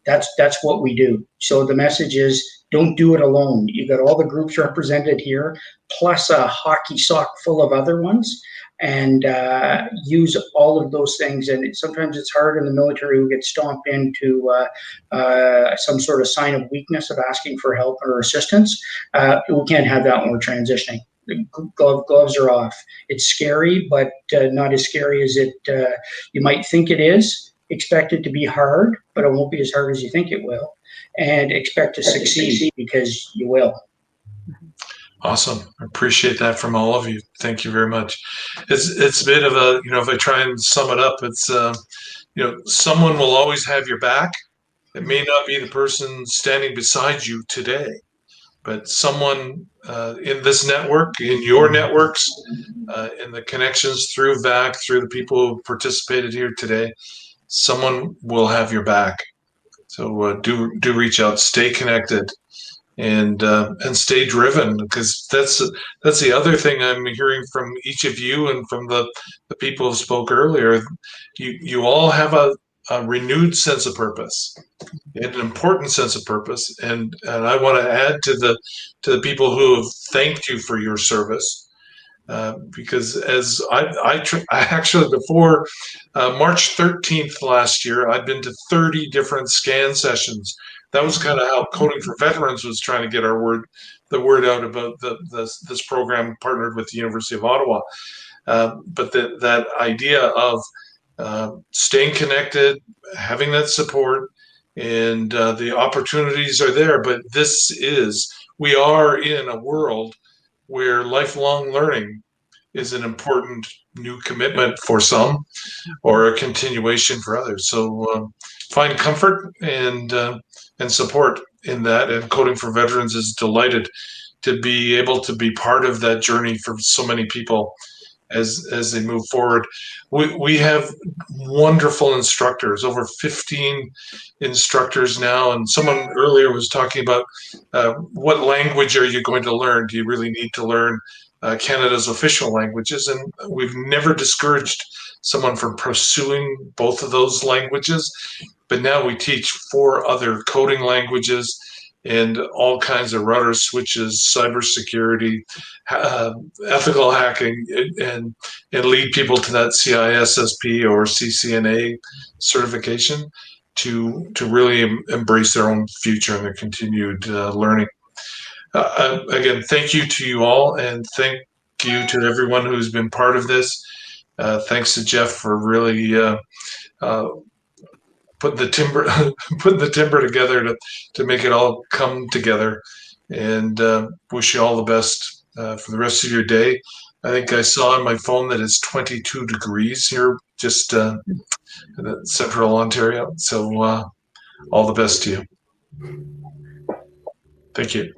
That's what we do. So the message is, don't do it alone. You got all the groups represented here, plus a hockey sock full of other ones, and use all of those things. And sometimes it's hard in the military. We get stomped into some sort of sign of weakness of asking for help or assistance. We can't have that when we're transitioning. The gloves are off. It's scary, but not as scary as you might think it is. Expect it to be hard, but it won't be as hard as you think it will. And expect to succeed, because you will. Awesome. I appreciate that from all of you. Thank you very much. It's a bit of a, if I try and sum it up, it's, someone will always have your back. It may not be the person standing beside you today, but someone in this network, in your networks, in the connections through VAC, through the people who participated here today, someone will have your back. So do reach out, stay connected, and stay driven, because that's the other thing I'm hearing from each of you and from the people who spoke earlier. You all have a a renewed sense of purpose, and an important sense of purpose. And I want to add to the people who have thanked you for your service. Because as I actually, before March 13th last year, I'd been to 30 different scan sessions. That was kind of how Coding for Veterans was trying to get the word out about this program partnered with the University of Ottawa. But that idea of staying connected, having that support, and the opportunities are there. But we are in a world where lifelong learning is an important new commitment for some, or a continuation for others. So find comfort and support in that. And Coding for Veterans is delighted to be able to be part of that journey for so many people as they move forward. We have wonderful instructors, over 15 instructors now. And someone earlier was talking about what language are you going to learn? Do you really need to learn Canada's official languages? And we've never discouraged someone from pursuing both of those languages. But now we teach 4 other coding languages and all kinds of router switches, cybersecurity, ethical hacking, and lead people to that CISSP or CCNA certification to really embrace their own future and their continued learning. Again, thank you to you all, and thank you to everyone who's been part of this. Thanks to Jeff for really putting the timber together to make it all come together. And wish you all the best for the rest of your day. I think I saw on my phone that it's 22 degrees here, just in central Ontario. So all the best to you. Thank you.